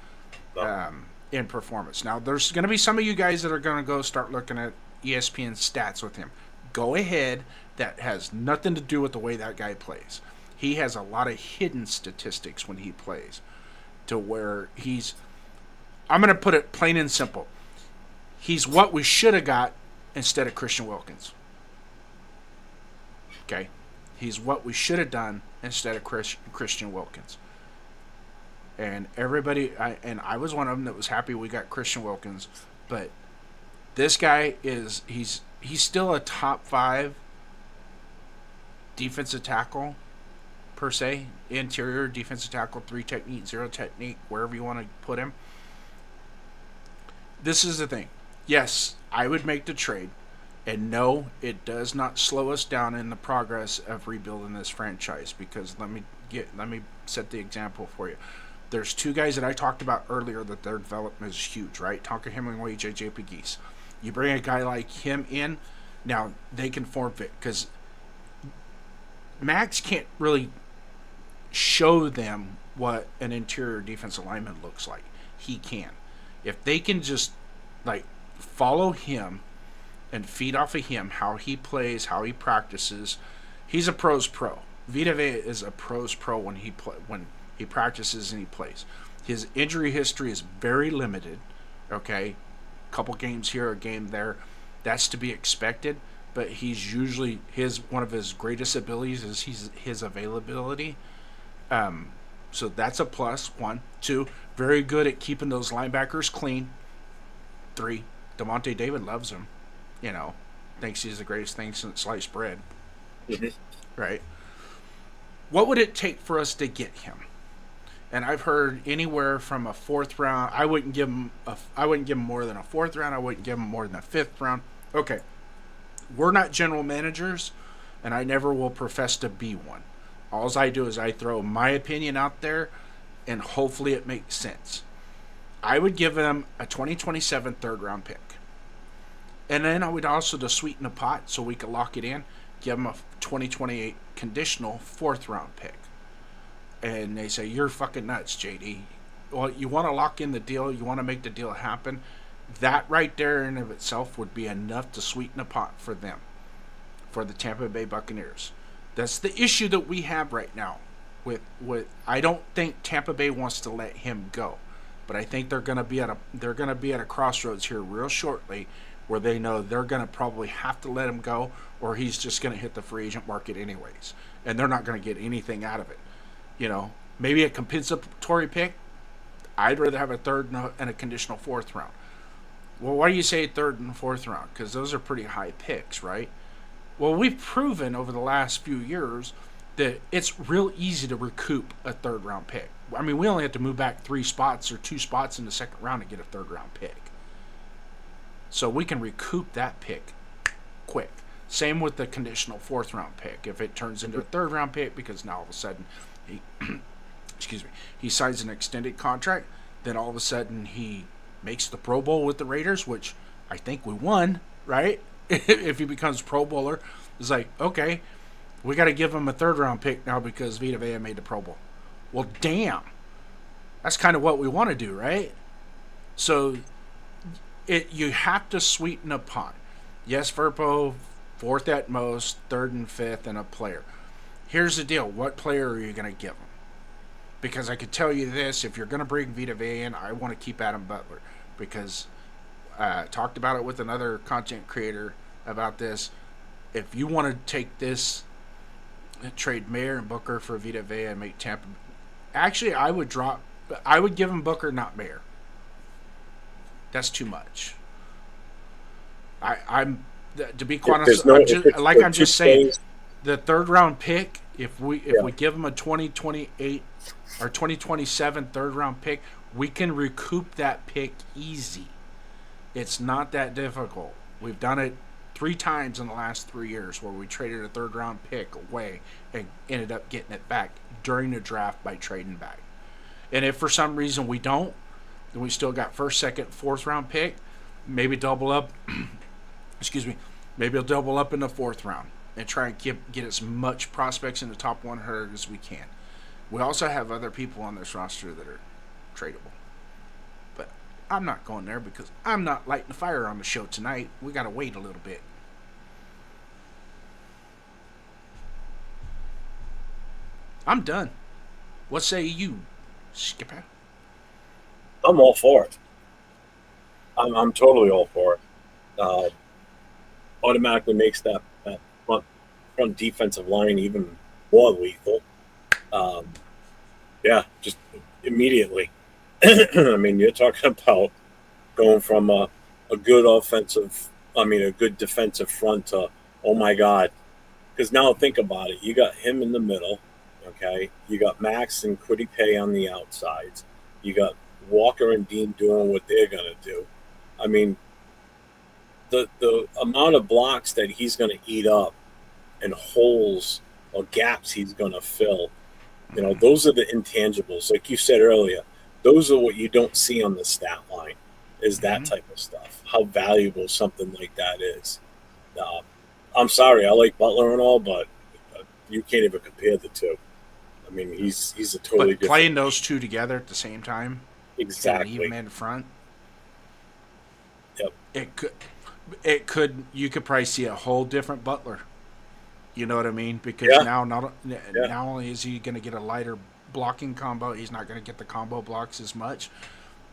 in performance. Now there's going to be some of you guys that are going to go start looking at ESPN stats with him. Go ahead. That has nothing to do with the way that guy plays. He has a lot of hidden statistics when he plays, to where he's I'm going to put it plain and simple. He's what we should have got instead of Christian Wilkins. Okay? He's what we should have done instead of Christian Wilkins. And everybody, I was one of them that was happy we got Christian Wilkins, but this guy he's still a top 5 defensive tackle, per se. Interior defensive tackle, 3 technique, 0 technique, wherever you want to put him. This is the thing. Yes, I would make the trade. And no, it does not slow us down in the progress of rebuilding this franchise, because let me set the example for you. There's 2 guys that I talked about earlier that their development is huge, right? Tonka Hemingway, J.J. Pegues. You bring a guy like him in, now they can form fit, because Max can't really show them what an interior defensive lineman looks like. He can. If they can just follow him and feed off of him, how he plays, how he practices, he's a pro's pro. Vita Vea is a pro's pro when he practices and he plays. His injury history is very limited. Okay, couple games here, a game there. That's to be expected. But he's usually one of his greatest abilities is his availability. So that's a plus. 1, 2, very good at keeping those linebackers clean. 3, Devontae David loves him. Thinks he's the greatest thing since sliced bread. Mm-hmm. Right? What would it take for us to get him? And I've heard anywhere from a 4th round. I wouldn't give him more than a 4th round. I wouldn't give him more than a 5th round. Okay. We're not general managers, and I never will profess to be one. All I do is I throw my opinion out there, and hopefully it makes sense. I would give him a 2027 3rd-round pick. And then I would also, to sweeten the pot so we could lock it in, give him a 2028 conditional 4th-round pick. And they say, you're fucking nuts, JD. Well, you want to lock in the deal, you want to make the deal happen. That right there in of itself would be enough to sweeten the pot for them, for the Tampa Bay Buccaneers. That's the issue that we have right now. With I don't think Tampa Bay wants to let him go, but I think they're going to be at a crossroads here real shortly, where they know they're going to probably have to let him go, or he's just going to hit the free agent market anyways, and they're not going to get anything out of it. Maybe a compensatory pick. I'd rather have a 3rd and a conditional 4th round. Well, why do you say 3rd and 4th round? Because those are pretty high picks, right? Well, we've proven over the last few years that it's real easy to recoup a 3rd-round pick. I mean, we only have to move back 3 spots or 2 spots in the 2nd round to get a 3rd-round pick. So we can recoup that pick quick. Same with the conditional 4th-round pick. If it turns into a 3rd-round pick because now all of a sudden he signs an extended contract, then all of a sudden he makes the Pro Bowl with the Raiders, which I think we won, right? If he becomes Pro Bowler, it's like, okay, we got to give him a 3rd-round pick now because Vita Vea made the Pro Bowl. Well, damn. That's kind of what we want to do, right? So you have to sweeten a pot. Yes, Verpo, 4th at most, 3rd and 5th, and a player. Here's the deal. What player are you going to give him? Because I could tell you this, if you're going to bring Vita Vea in, I want to keep Adam Butler. Because I talked about it with another content creator about this. If you want to take this, trade Mayer and Booker for Vita Vea and make Tampa. Actually, I would give him Booker, not Mayer. That's too much. I'm to be quite honest, I'm just saying, the 3rd-round pick. If we give him a 2028 or 2027 3rd-round pick, we can recoup that pick easy. It's not that difficult. We've done it 3 times in the last 3 years where we traded a 3rd-round pick away and ended up getting it back during the draft by trading back. And if for some reason we don't, then we still got 1st, 2nd, 4th-round pick, maybe double up. Maybe I'll double up in the 4th round and try and get as much prospects in the top 100 as we can. We also have other people on this roster that are tradable. But I'm not going there because I'm not lighting the fire on the show tonight. We got to wait a little bit. I'm done. What say you, Skipper? I'm all for it. I'm totally all for it. Automatically makes that front defensive line even more lethal. Um, yeah, just immediately. I mean, you're talking about going from a good a good defensive front to, oh my God. Because now think about it. You got him in the middle, okay? You got Max and Kwity Paye on the outsides. You got Walker and Dean doing what they're going to do. I mean, the amount of blocks that he's going to eat up and holes or gaps he's going to fill, those are the intangibles. Like you said earlier, those are what you don't see on the stat line, is that type of stuff, how valuable something like that is. Uh, I'm sorry, I like Butler and all, but you can't even compare the two. I mean, he's a totally But different. playing those two together at the same time, Exactly. even in front, Yep. you could probably see a whole different Butler. You know what I mean? Because Yeah. now not only is he going to get a lighter blocking combo, he's not going to get the combo blocks as much,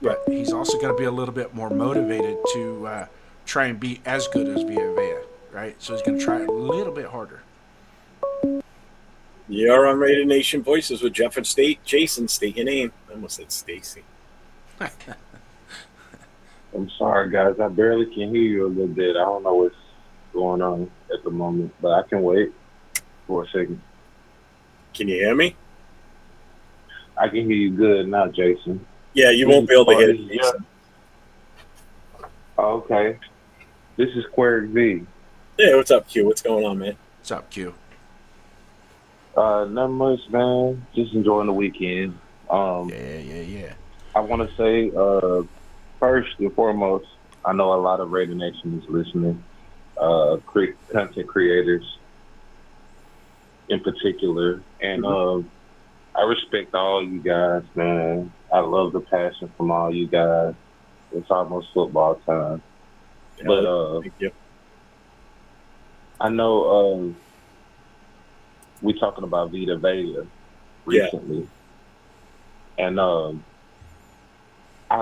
but he's also going to be a little bit more motivated to try and be as good as Vita Vea, right? So he's going to try a little bit harder. You're on Raider Nation Voices with Jeff and Jason. State your name. I almost said Stacy. I'm sorry, guys. I barely can hear you a little bit. I don't know what's going on at the moment, but I can wait for a second. Can you hear me? I can hear you good now, Jason. Yeah, you won't be able to hear me. Yeah. Oh, okay. This is Query V. Yeah, what's up, Q? What's going on, man? What's up, Q? Not much, man. Just enjoying the weekend. Yeah. I want to say, first and foremost, I know a lot of Raider Nation is listening. Content creators in particular. And I respect all you guys, man. I love the passion from all you guys. It's almost football time. Yeah, But thank you. I know we talking about Vita Vea recently. And I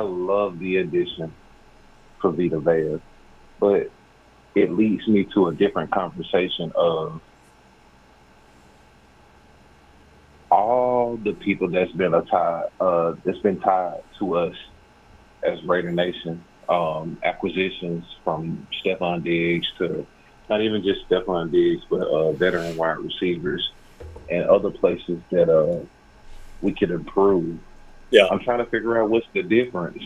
love the addition for Vita Vea, but it leads me to a different conversation of all the people that's been tied to us as Raider Nation. Acquisitions from Stephon Diggs to not even just Stephon Diggs, but veteran wide receivers and other places that we could improve. Yeah. I'm trying to figure out what's the difference.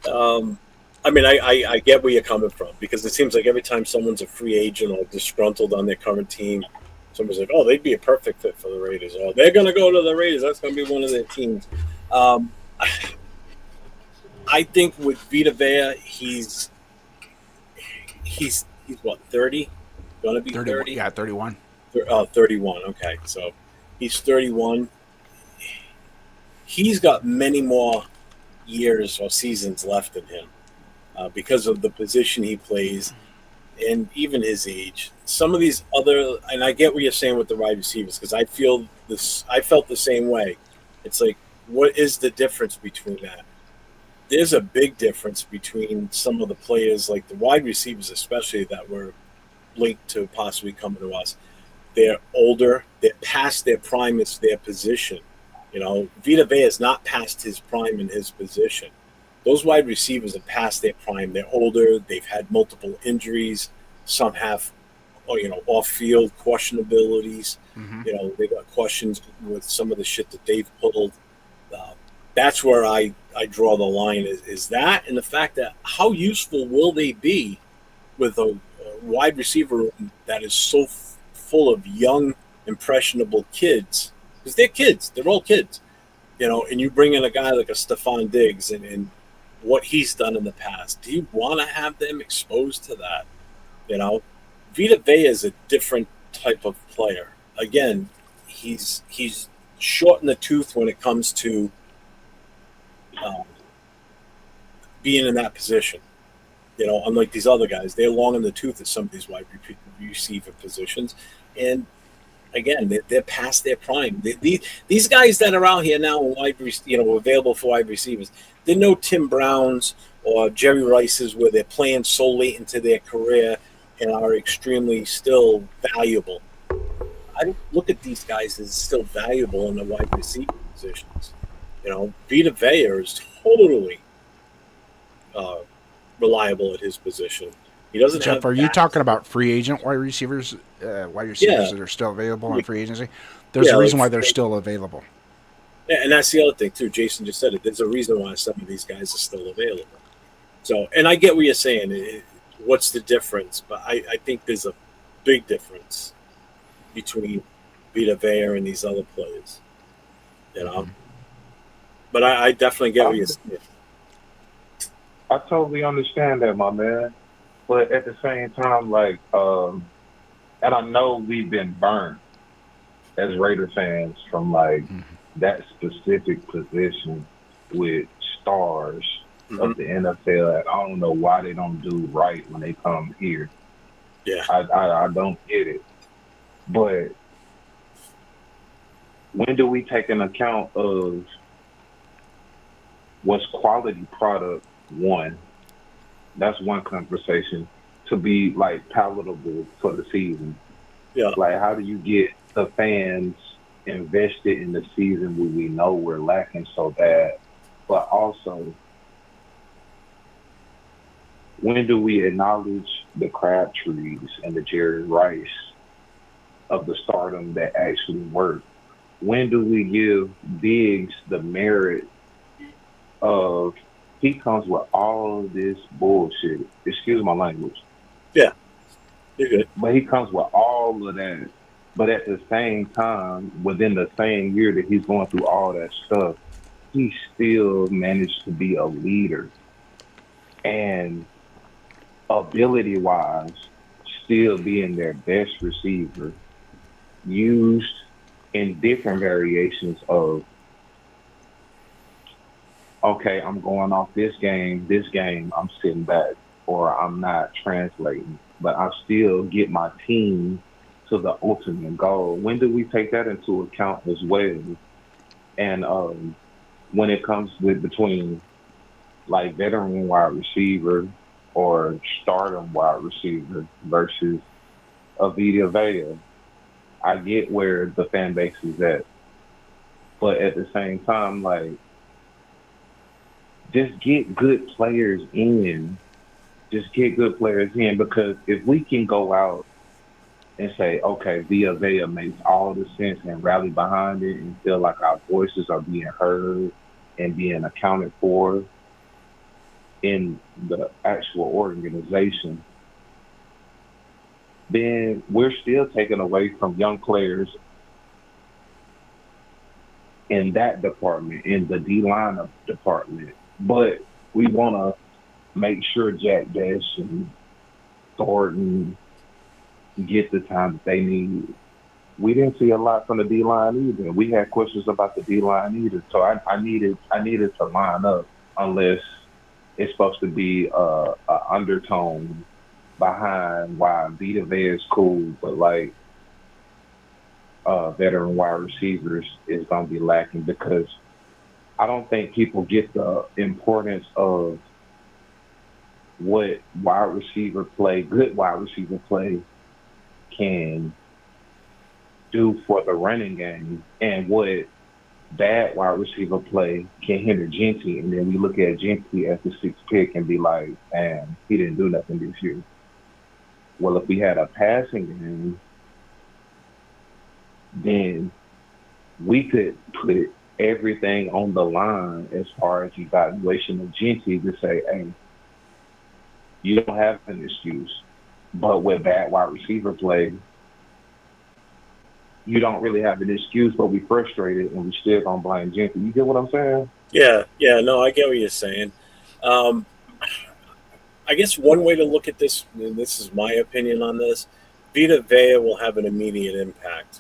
I mean, I get where you're coming from, because it seems like every time someone's a free agent or disgruntled on their current team, someone's like, oh, they'd be a perfect fit for the Raiders. Oh, they're going to go to the Raiders. That's going to be one of their teams. I think with Vita Vea, he's what, 30? Going to be 30? Yeah, 31. 31. Okay, so he's 31. He's got many more years or seasons left in him because of the position he plays and even his age. Some of these other, and I get what you're saying with the wide receivers, because I felt the same way. It's like, what is the difference between that? There's a big difference between some of the players, like the wide receivers especially, that were linked to possibly coming to us. They're older. They're past their prime. It's their position. Vita Vea is not past his prime in his position. Those wide receivers are past their prime. They're older. They've had multiple injuries. Some have, off-field questionabilities. Mm-hmm. They got questions with some of the shit that they've pulled. That's where I draw the line is that, and the fact that how useful will they be with a wide receiver room that is so full of young, impressionable kids, because they're kids. They're all kids. And you bring in a guy like a Stephon Diggs and what he's done in the past. Do you want to have them exposed to that? Vita Vea is a different type of player. Again, he's short in the tooth when it comes to being in that position. Unlike these other guys, they're long in the tooth at some of these wide receiver positions. And again, they're past their prime. These guys that are out here now, available for wide receivers, they're no Tim Browns or Jerry Rice's where they're playing so late into their career and are extremely still valuable. I look at these guys as still valuable in the wide receiver positions. Vita Vea is totally reliable at his position. He doesn't Jeff, have are you back- talking about free agent wide receivers Yeah. that are still available on free agency? There's Yeah, a reason like- why they're still available. Yeah, and that's the other thing too. Jason just said it. There's a reason why some of these guys are still available. So, and I get what you're saying. What's the difference? But I think there's a big difference between Vita Vea and these other players. But I definitely get what you're saying. I totally understand that, my man. But at the same time, like, and I know we've been burnt as Raider fans from like that specific position with stars of the NFL. I don't know why they don't do right when they come here. Yeah, I don't get it. But when do we take an account of what's quality product? One, that's one conversation, to be like palatable for the season. Yeah. Like, how do you get the fans invested in the season when we know we're lacking so bad? But also, when do we acknowledge the Crabtrees and the Jerry Rice of the stardom that actually work? When do we give Biggs the merit of he comes with all this bullshit? Excuse my language. Yeah, you're good. But he comes with all of that. But at the same time, within the same year that he's going through all that stuff, he still managed to be a leader. And ability-wise, still being their best receiver, used in different variations of, okay, I'm going off this game, I'm sitting back, or I'm not translating, but I still get my team to the ultimate goal. When do we take that into account as well? And when it comes between like veteran wide receiver or stardom wide receiver versus a Vita Vea, I get where the fan base is at. But at the same time, like, just get good players in. Just get good players in, because if we can go out and say, okay, Vita Vea makes all the sense and rally behind it and feel like our voices are being heard and being accounted for in the actual organization, then we're still taking away from young players in that department, in the D-line department. But we want to make sure Jack Dash and Thornton get the time that they need. We didn't see a lot from the D-line either. We had questions about the D-line either. So I needed to line up, unless it's supposed to be a undertone behind why Vita Vea is cool, but like veteran wide receivers is going to be lacking, because I don't think people get the importance of what good wide receiver play can do for the running game, and what bad wide receiver play can hinder Gentry. And then we look at Gentry as the sixth pick and be like, man, he didn't do nothing this year. Well, if we had a passing game, then we could put everything on the line as far as evaluation of Gentry to say, hey, you don't have an excuse. But with bad wide receiver play, you don't really have an excuse, but we frustrated and we still gonna blame Gentry. You get what I'm saying? Yeah, no, I get what you're saying. I guess one way to look at this, and this is my opinion on this, Vita Vea will have an immediate impact.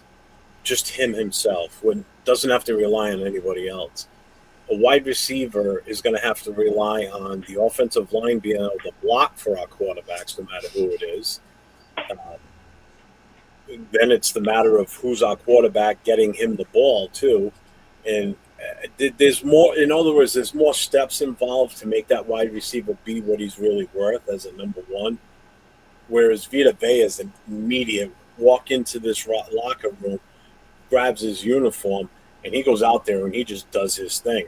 Just him himself doesn't have to rely on anybody else. A wide receiver is going to have to rely on the offensive line being able to block for our quarterbacks, no matter who it is. Then it's the matter of who's our quarterback getting him the ball, too. And there's more. In other words, there's more steps involved to make that wide receiver be what he's really worth as a number one. Whereas Vita Vea is an immediate walk into this locker room, grabs his uniform, and he goes out there and he just does his thing.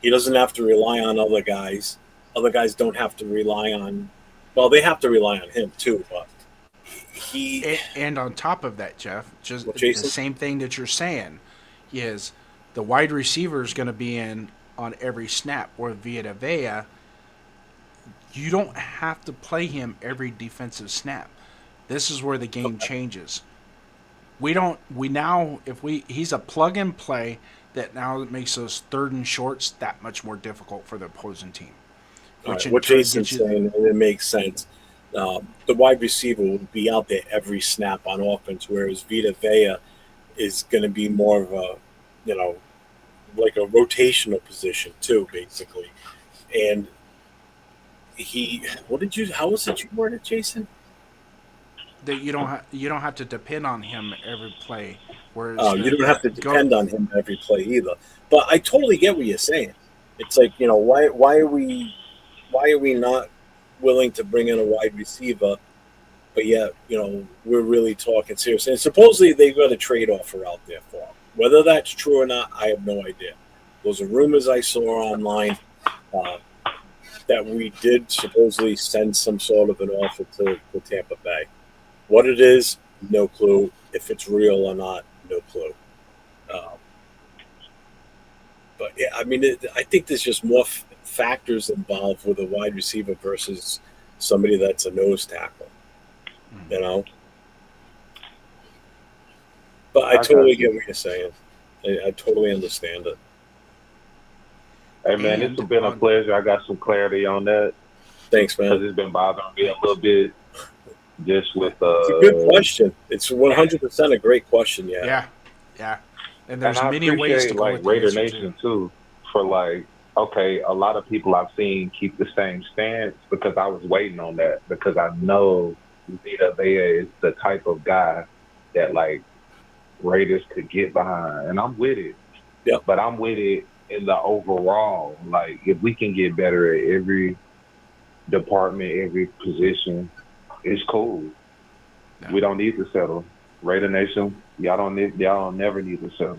He doesn't have to rely on other guys. Other guys don't have to rely on. Well, they have to rely on him too, but he. And on top of that, Jeff, just Well, the Jason? same thing that you're saying is the wide receiver is going to be in on every snap. Where Vita Vea, you don't have to play him every defensive snap. This is where the game changes. He's a plug and play that now makes those third and shorts that much more difficult for the opposing team. Right, what Jason's saying, and it makes sense. The wide receiver will be out there every snap on offense, whereas Vita Vea is going to be more of a, like a rotational position too, basically. And how was it you worded, Jason? That you don't have to depend on him every play. Whereas you don't have to depend on him every play either. But I totally get what you're saying. It's like, why are we not willing to bring in a wide receiver? But yet, we're really talking seriously. And supposedly they've got a trade offer out there for him. Whether that's true or not, I have no idea. Those are rumors I saw online that we did supposedly send some sort of an offer to Tampa Bay. What it is, no clue. If it's real or not, no clue. But yeah, I mean, I think there's just more factors involved with a wide receiver versus somebody that's a nose tackle. But I totally get what you're saying. I totally understand it. Hey, man, it's been a pleasure. I got some clarity on that. Thanks, man. Because it's been bothering me a little bit just with... it's a good question. It's 100% a great question, yeah. Yeah. And there's I many ways to go with Raider Nation, too, for okay, a lot of people I've seen keep the same stance because I was waiting on that because I know Vita Vea is the type of guy that, Raiders could get behind. And I'm with it. Yeah. But I'm with it in the overall. If we can get better at every department, every position, it's cool. No. We don't need to settle. Raider Nation, y'all never need to settle.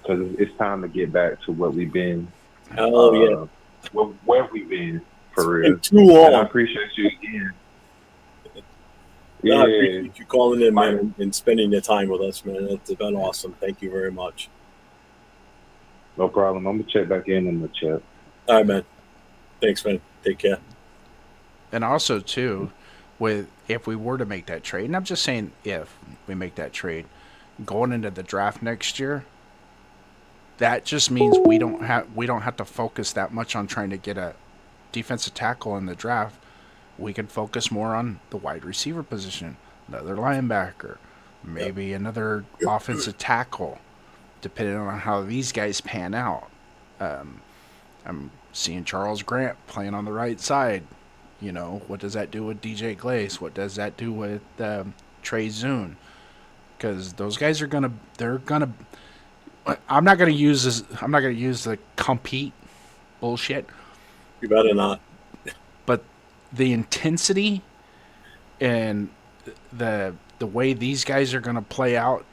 Because it's time to get back to what we've been. Oh, yeah. Where we've been, for real. It's been too long. And I appreciate you again. Yeah, I appreciate you calling in, man, and spending your time with us, man. It's been awesome. Thank you very much. No problem. I'm going to check back in the chat. All right, man. Thanks, man. Take care. And also, too, if we were to make that trade, and I'm just saying if we make that trade, going into the draft next year, that just means we don't have to focus that much on trying to get a defensive tackle in the draft. We can focus more on the wide receiver position, another linebacker, maybe another offensive tackle, depending on how these guys pan out. I'm seeing Charles Grant playing on the right side. What does that do with DJ Glaze? What does that do with Trey Zune? Because those guys are gonna. I'm not gonna use the compete bullshit. You better not. But the intensity and the way these guys are gonna play out,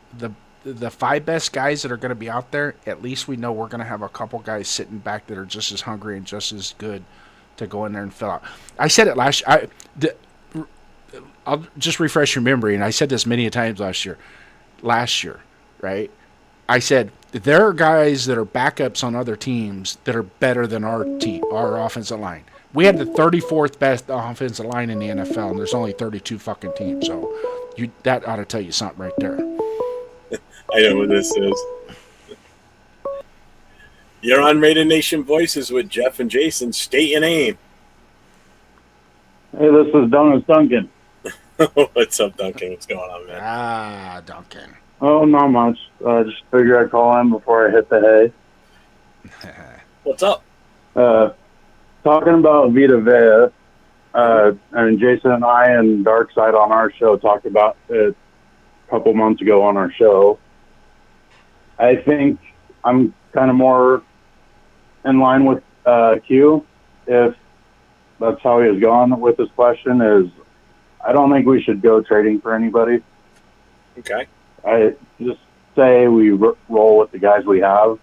the five best guys that are gonna be out there, at least we know we're gonna have a couple guys sitting back that are just as hungry and just as good to go in there and fill out. I said it last year. I'll just refresh your memory, and I said this many times last year. Right? I said there are guys that are backups on other teams that are better than our team, our offensive line. We had the 34th best offensive line in the NFL, and there's only 32 fucking teams. So that ought to tell you something right there. I know what this is. You're on Raider Nation Voices with Jeff and Jason. State your name. Hey, this is Donis Duncan. What's up, Duncan? What's going on, man? Duncan. Oh, not much. I just figured I'd call in before I hit the hay. What's up? Talking about Vita Vea, and Jason and I and Darkside on our show talked about it a couple months ago on our show. I think I'm kind of more in line with Q. If that's how he was going with his question, is I don't think we should go trading for anybody. Okay. I just say we roll with the guys we have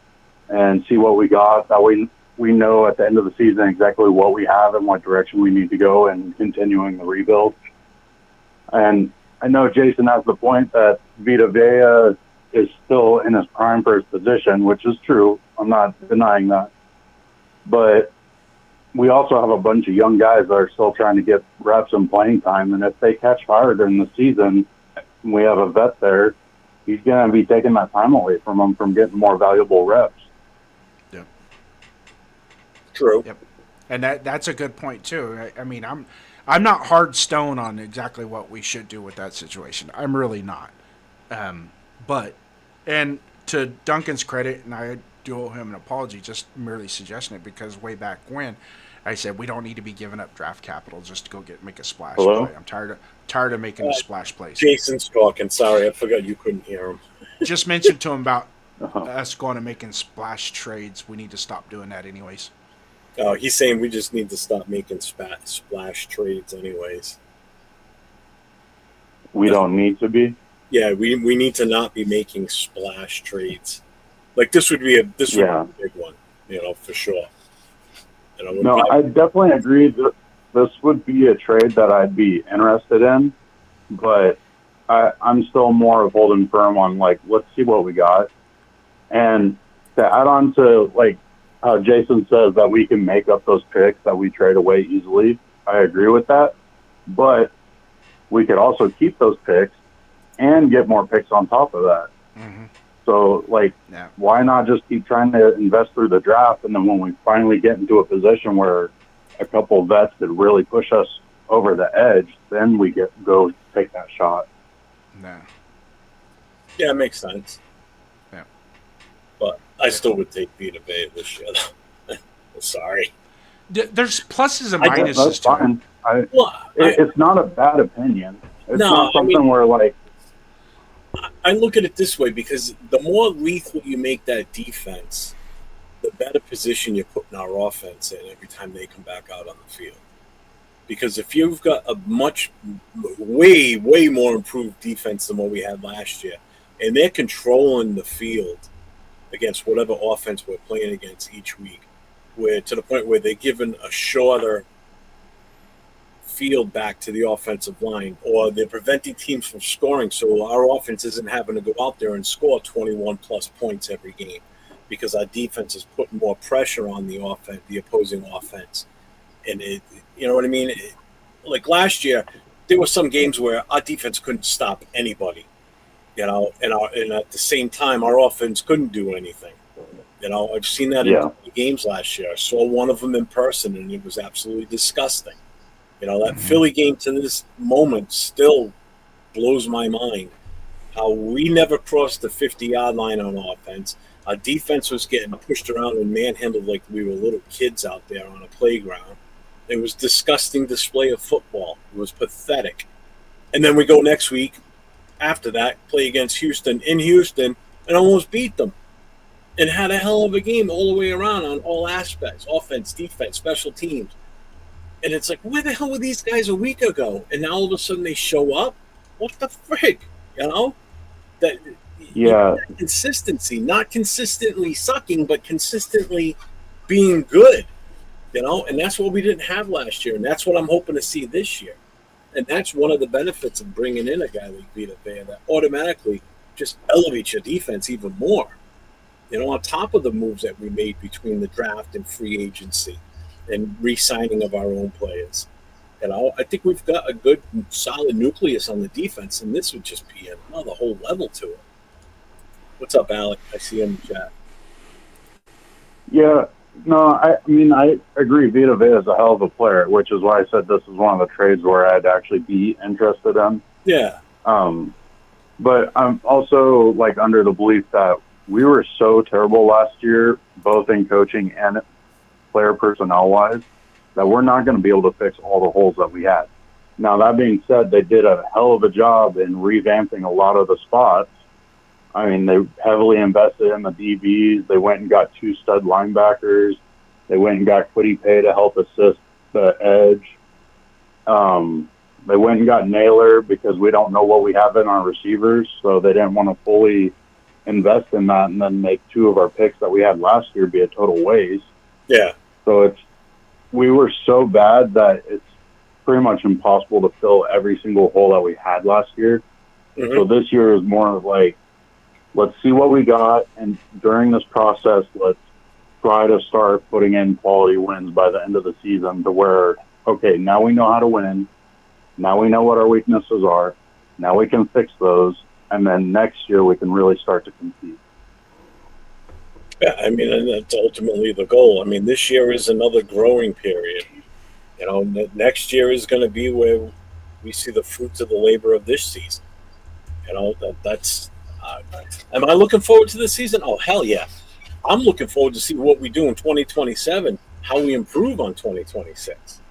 and see what we got. That way we know at the end of the season exactly what we have and what direction we need to go in continuing the rebuild. And I know Jason has the point that Vita Vea is still in his prime for his position, which is true. I'm not denying that. But we also have a bunch of young guys that are still trying to get reps and playing time. And if they catch fire during the season, and we have a vet there, he's going to be taking that time away from them from getting more valuable reps. Yep. True. Yep. And that's a good point too. I mean, I'm not hard stone on exactly what we should do with that situation. I'm really not. But, and to Duncan's credit, and I do owe him an apology, just merely suggesting it, because way back when I said we don't need to be giving up draft capital just to go make a splash play. I'm tired of making the splash plays. Jason's talking. Sorry, I forgot you couldn't hear him. Just mentioned to him about us going and making splash trades. We need to stop doing that anyways. He's saying we just need to stop making splash trades anyways. We don't need to be? Yeah, we need to not be making splash trades. Like this would be a big one, for sure. No, I definitely agree that this would be a trade that I'd be interested in, but I'm still more holding firm on, like, let's see what we got. And to add on to, like, how Jason says that we can make up those picks that we trade away easily, I agree with that. But we could also keep those picks and get more picks on top of that. Mm-hmm. So, like, why not just keep trying to invest through the draft, and then when we finally get into a position where a couple of vets could really push us over the edge, then we go take that shot. No. Yeah, it makes sense. Yeah. But I still would take Vita Vea this year, though. Sorry. There's pluses and minuses that's fine. It's not a bad opinion. It's not something where, like... I look at it this way, because the more lethal you make that defense, the better position you're putting our offense in every time they come back out on the field. Because if you've got a way, way more improved defense than what we had last year, and they're controlling the field against whatever offense we're playing against each week, where to the point where they're giving a shorter field back to the offensive line, or they're preventing teams from scoring, so our offense isn't having to go out there and score 21 plus points every game, because our defense is putting more pressure on the opposing offense. And you know what I mean? Like last year, there were some games where our defense couldn't stop anybody, and at the same time, our offense couldn't do anything. I've seen that in the games last year. I saw one of them in person, and it was absolutely disgusting. That Philly game to this moment still blows my mind. How we never crossed the 50-yard line on offense. Our defense was getting pushed around and manhandled like we were little kids out there on a playground. It was a disgusting display of football. It was pathetic. And then we go next week, after that, play against Houston in Houston, and almost beat them. And had a hell of a game all the way around on all aspects, offense, defense, special teams. And it's like, where the hell were these guys a week ago? And now all of a sudden they show up? What the frig? Consistency, not consistently sucking, but consistently being good. And that's what we didn't have last year. And that's what I'm hoping to see this year. And that's one of the benefits of bringing in a guy like Vita Vea, that automatically just elevates your defense even more. On top of the moves that we made between the draft and free agency and re-signing of our own players. I think we've got a good, solid nucleus on the defense, and this would just be another whole level to it. What's up, Alec? I see him in the chat. Yeah, no, I mean, I agree. Vita Vea is a hell of a player, which is why I said this is one of the trades where I'd actually be interested in. Yeah. But I'm also, like, under the belief that we were so terrible last year, both in coaching and player personnel-wise, that we're not going to be able to fix all the holes that we had. Now, that being said, they did a hell of a job in revamping a lot of the spots, I mean, they heavily invested in the DBs. They went and got 2 stud linebackers. They went and got Quiddy Pay to help assist the edge. They went and got Naylor because we don't know what we have in our receivers, so they didn't want to fully invest in that and then make 2 of our picks that we had last year be a total waste. Yeah. So we were so bad that it's pretty much impossible to fill every single hole that we had last year. Mm-hmm. So this year is more of like, let's see what we got, and during this process, let's try to start putting in quality wins by the end of the season to where, okay, now we know how to win. Now we know what our weaknesses are. Now we can fix those, and then next year we can really start to compete. Yeah, I mean, and that's ultimately the goal. I mean, this year is another growing period. You know, next year is going to be where we see the fruits of the labor of this season. You know, that's. Am I looking forward to the season? Oh, hell yeah! I'm looking forward to see what we do in 2027, how we improve on 2026.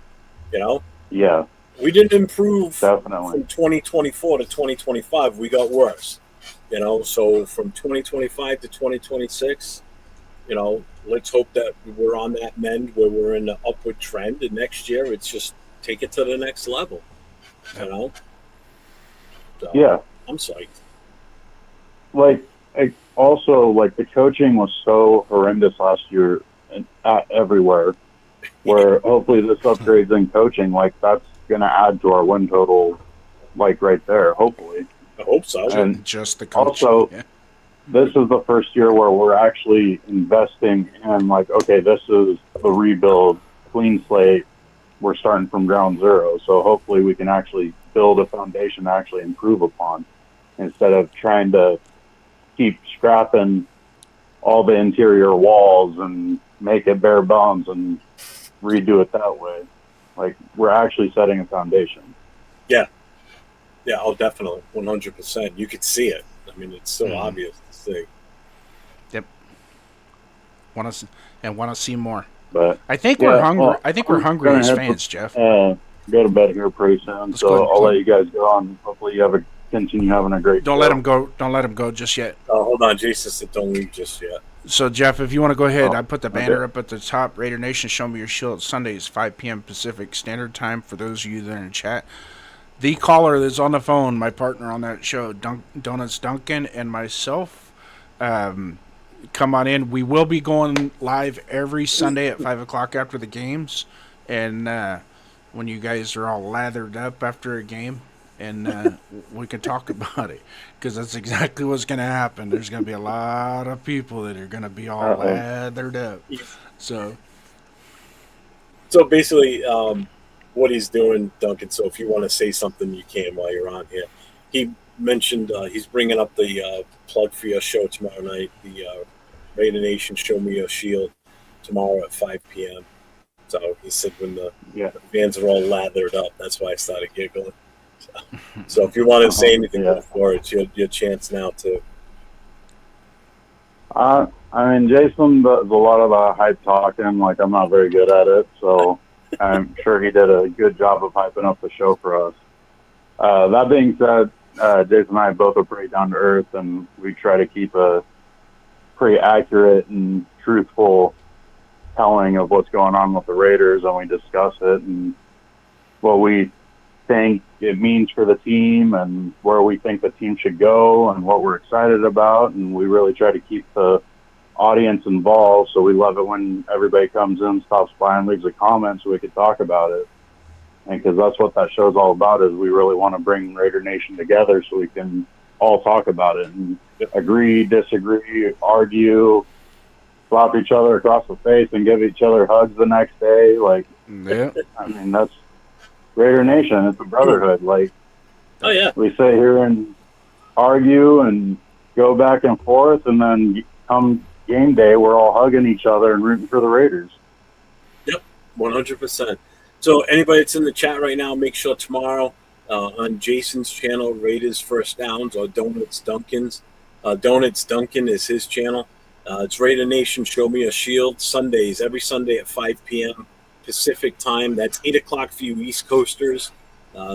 You know. Yeah. We didn't improve definitely from 2024 to 2025. We got worse. You know, so from 2025 to 2026. You know, let's hope that we're on that mend where we're in the upward trend, and next year it's just take it to the next level. You know? So, yeah. I'm psyched. Like, also, like, the coaching was so horrendous last year everywhere, where hopefully this upgrades in coaching, like, that's going to add to our win total, like, right there, hopefully. I hope so. And just the coaching. Also, this is the first year where we're actually investing in, like, okay, this is a rebuild, clean slate. We're starting from ground zero. So hopefully we can actually build a foundation to actually improve upon instead of trying to keep scrapping all the interior walls and make it bare bones and redo it that way. Like, we're actually setting a foundation. Yeah. Yeah, oh, definitely. 100%. You could see it. I mean, it's so obvious to see. Yep. Want to see more. But I think we're hungry. I think we're hungry as fans, Jeff. Go to bed here pretty soon, so I'll let you guys go on. Hopefully, you continue having a great. Don't let him go. Don't let him go just yet. Oh, hold on, Jason said don't leave just yet. So, Jeff, if you want to go ahead, I put the banner up at the top. Raider Nation, show me your shield. Sundays, 5 p.m. Pacific Standard Time. For those of you that are in chat, the caller that's on the phone, my partner on that show, Donuts Duncan, and myself, come on in. We will be going live every Sunday at 5 o'clock after the games, and when you guys are all lathered up after a game, and we can talk about it, because that's exactly what's going to happen. There's going to be a lot of people that are going to be all lathered up. So basically, what he's doing, Duncan, so if you want to say something, you can while you're on here. He mentioned he's bringing up the plug for your show tomorrow night, the Raider Nation Show Me Your Shield, tomorrow at 5 p.m. So he said when the fans are all lathered up, that's why I started giggling. So if you want to say anything before, it's your chance now too. I mean, Jason does a lot of hype talking. Like, I'm not very good at it, so I'm sure he did a good job of hyping up the show for us. That being said, Jason and I both are pretty down to earth, and we try to keep a pretty accurate and truthful telling of what's going on with the Raiders, and we discuss it and what we think it means for the team and where we think the team should go and what we're excited about, and we really try to keep the audience involved. So we love it when everybody comes in, stops by, and leaves a comment so we can talk about it. And because that's what that show's all about, is we really want to bring Raider Nation together so we can all talk about it and agree, disagree, argue, slap each other across the face and give each other hugs the next day. Like, I mean, that's Raider Nation. It's a brotherhood. Like, oh yeah, we sit here and argue and go back and forth, and then come game day, we're all hugging each other and rooting for the Raiders. Yep, 100%. So anybody that's in the chat right now, make sure tomorrow on Jason's channel, Raiders First Downs, or Donuts Duncan's. Donuts Duncan is his channel. It's Raider Nation Show Me a Shield, Sundays, every Sunday at 5 p.m. Pacific time. That's 8 o'clock for you East Coasters.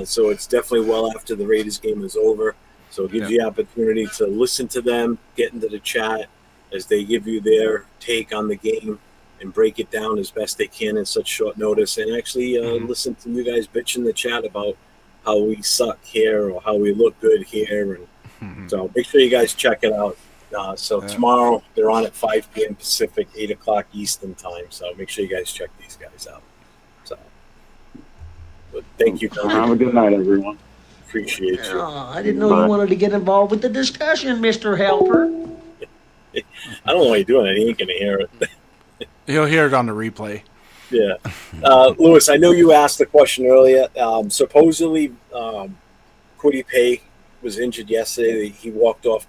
So it's definitely well after the Raiders game is over. So it gives you the opportunity to listen to them, get into the chat as they give you their take on the game and break it down as best they can in such short notice, and actually listen to you guys bitch in the chat about how we suck here or how we look good here. And so make sure you guys check it out. Tomorrow they're on at 5 p.m. Pacific, 8 o'clock Eastern time. So make sure you guys check these guys out. So, but thank you. Have a good night, everyone. Appreciate you. Oh, I didn't know you wanted to get involved with the discussion, Mr. Helper. I don't know why you're doing it. He ain't gonna hear it. He'll hear it on the replay. Yeah, Lewis, I know you asked the question earlier. Supposedly, Kwity Paye was injured yesterday. He walked off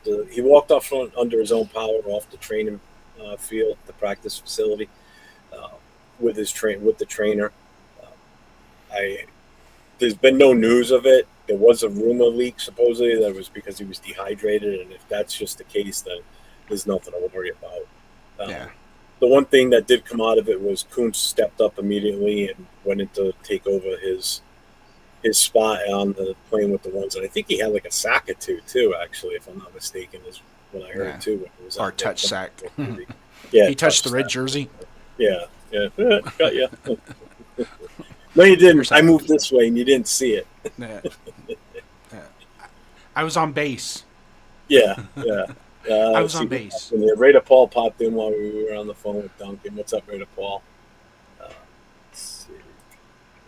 under his own power off the training field, the practice facility, with the trainer. There's been no news of it. There was a rumor leak supposedly that it was because he was dehydrated, and if that's just the case, then there's nothing to worry about. The one thing that did come out of it was Kuntz stepped up immediately and went in to take over his spot on the playing with the ones. And I think he had like a sack or two too, actually, if I'm not mistaken, is what I heard too. When it was our touch sack. Yeah, he touched the red jersey. Yeah, got you. No, you didn't. I moved this way and you didn't see it. I was on base. Yeah. I was on base. Raider Paul popped in while we were on the phone with Duncan. What's up, Raider Paul? Let's see.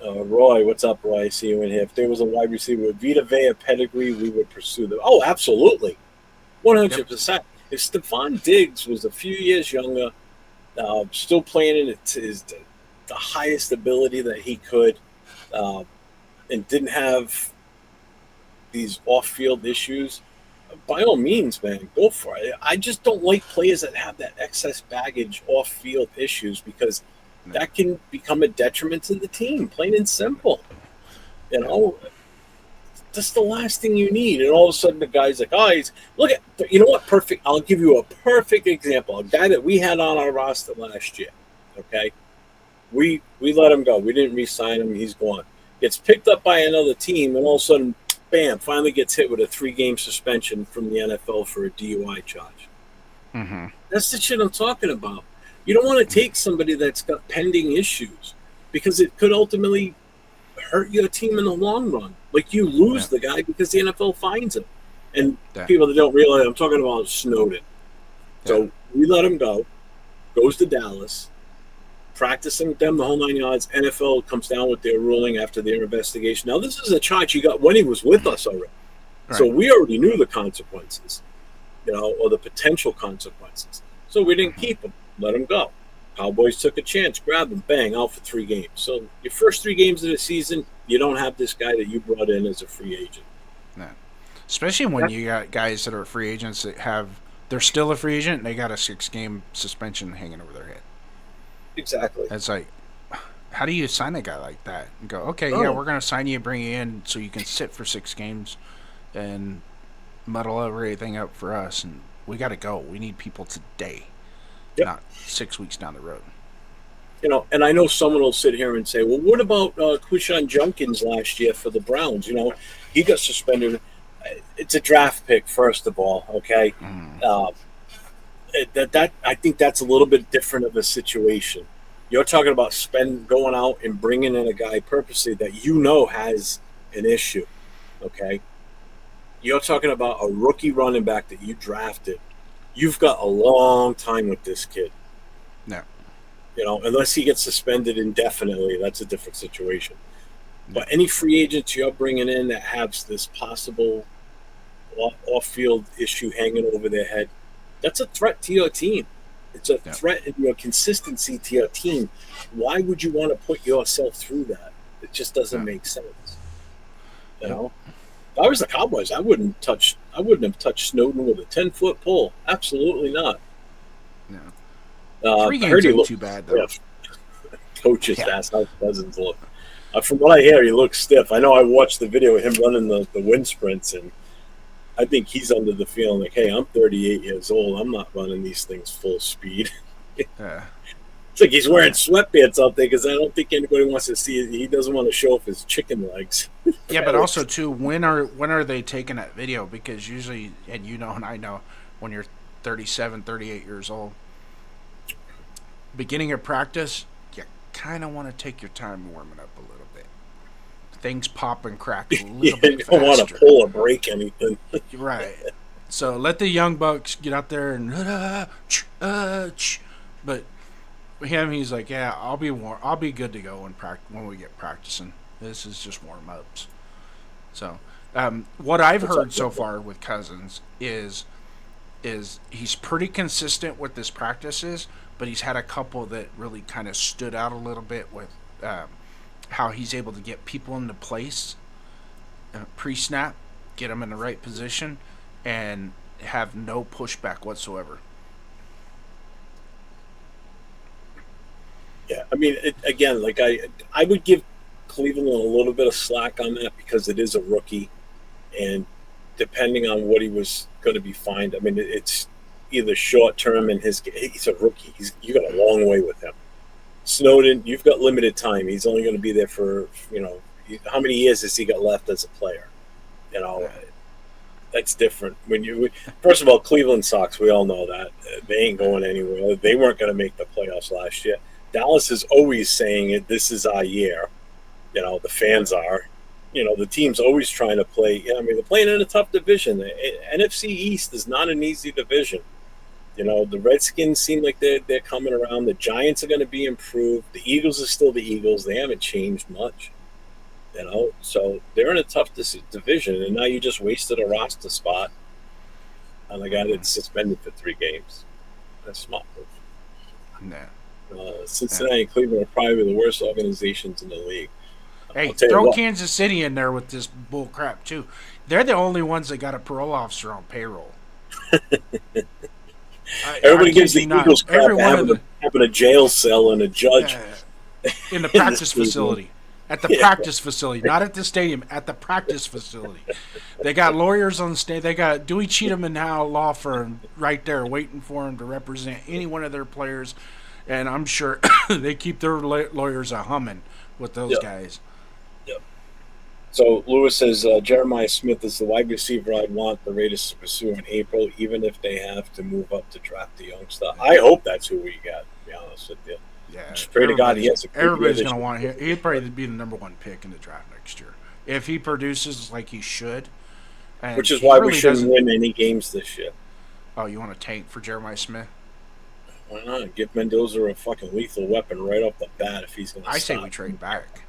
Roy, what's up, Roy? I see you in here. If there was a wide receiver with Vita Vea pedigree, we would pursue them. Oh, absolutely. 100%. If Stephon Diggs was a few years younger, still playing in the highest ability that he could, and didn't have these off-field issues, by all means, man, go for it. I just don't like players that have that excess baggage off-field issues because that can become a detriment to the team, plain and simple. That's the last thing you need. And all of a sudden the guy's like, you know what? Perfect. I'll give you a perfect example. A guy that we had on our roster last year, okay? We let him go. We didn't re-sign him. He's gone. Gets picked up by another team, and all of a sudden, bam, finally gets hit with a 3-game suspension from the NFL for a DUI charge. Mm-hmm. That's the shit I'm talking about. You don't want to take somebody that's got pending issues because it could ultimately hurt your team in the long run. Like, you lose the guy because the NFL fines him. And people that don't realize, I'm talking about Snowden. So we let him go, goes to Dallas, practicing with them the whole 9 yards. NFL comes down with their ruling after their investigation. Now, this is a charge he got when he was with us already. Right. So we already knew the consequences, or the potential consequences. So we didn't keep him, let him go. Cowboys took a chance, grabbed him, bang, out for 3 games. So your first 3 games of the season, you don't have this guy that you brought in as a free agent. No. Especially when you got guys that are free agents that they're still a free agent and they got a 6-game suspension hanging over their head. Exactly. It's like, how do you sign a guy like that and go, okay, we're going to sign you and bring you in so you can sit for 6 games and muddle everything up for us, and we got to go. We need people today, not 6 weeks down the road. And I know someone will sit here and say, well, what about Quishon Junkins last year for the Browns? He got suspended. It's a draft pick, first of all, okay? That I think that's a little bit different of a situation. You're talking about going out and bringing in a guy purposely that has an issue, okay? You're talking about a rookie running back that you drafted. You've got a long time with this kid. No. Unless he gets suspended indefinitely, that's a different situation. But any free agents you're bringing in that have this possible off-field issue hanging over their head, that's a threat to your team. It's a threat in your consistency to your team. Why would you want to put yourself through that? It just doesn't make sense. If I was the Cowboys, I wouldn't have touched Snowden with a 10-foot pole. Absolutely not. No. 3 games ain't too bad, though. Coach just asked how Cousins look. From what I hear, he looks stiff. I know I watched the video of him running the wind sprints, and I think he's under the feeling like, hey, I'm 38 years old. I'm not running these things full speed. It's like he's wearing sweatpants out there because I don't think anybody wants to see it. He doesn't want to show off his chicken legs. Yeah, but also too, when are they taking that video? Because usually, and you know, and I know, when you're 37, 38 years old, beginning of practice, you kind of want to take your time warming up a little bit. Things pop and crack a little bit You faster. don't want to pull or break anything. Right. So let the young bucks get out there and but him, he's like, yeah, I'll be good to go when we get practicing. This is just warm ups. So, what I've heard so far with Cousins is he's pretty consistent with his practices, but he's had a couple that really kind of stood out a little bit with how he's able to get people into place pre-snap, get them in the right position, and have no pushback whatsoever. Yeah, I mean, again, like I would give Cleveland a little bit of slack on that because it is a rookie, and depending on what he was going to be fined, I mean, it's either short term and he's a rookie. You got a long way with him. Snowden, you've got limited time. He's only going to be there for, how many years has he got left as a player? That's different. First of all, Cleveland Sox, we all know that. They ain't going anywhere. They weren't going to make the playoffs last year. Dallas is always saying it. This is our year. The fans are. The team's always trying to play. They're playing in a tough division. The NFC East is not an easy division. The Redskins seem like they're coming around. The Giants are going to be improved. The Eagles are still the Eagles. They haven't changed much. So they're in a tough division, and now you just wasted a roster spot on a guy that's suspended for 3 games. That's smart move. Nah. Cincinnati and Cleveland are probably the worst organizations in the league. Hey, throw Kansas City in there with this bull crap too. They're the only ones that got a parole officer on payroll. Everybody gives the Eagles crap having a jail cell and a judge in the practice facility. At the practice facility, not at the stadium, at the practice facility. They got lawyers on the stage. They got Dewey Cheatham and Howe law firm right there waiting for him to represent any one of their players. And I'm sure they keep their lawyers humming with those guys. Yep. So Lewis says, Jeremiah Smith is the wide receiver I'd want the Raiders to pursue in April, even if they have to move up to draft the youngster. I hope that's who we got, to be honest with you. Yeah, just pray to God he has a good everybody's going to want him. He'd probably be the number 1 pick in the draft next year if he produces like he should. And which is why really we shouldn't win any games this year. Oh, you want to tank for Jeremiah Smith? Why not? Give Mendoza a fucking lethal weapon right off the bat if he's going to I say we trade back.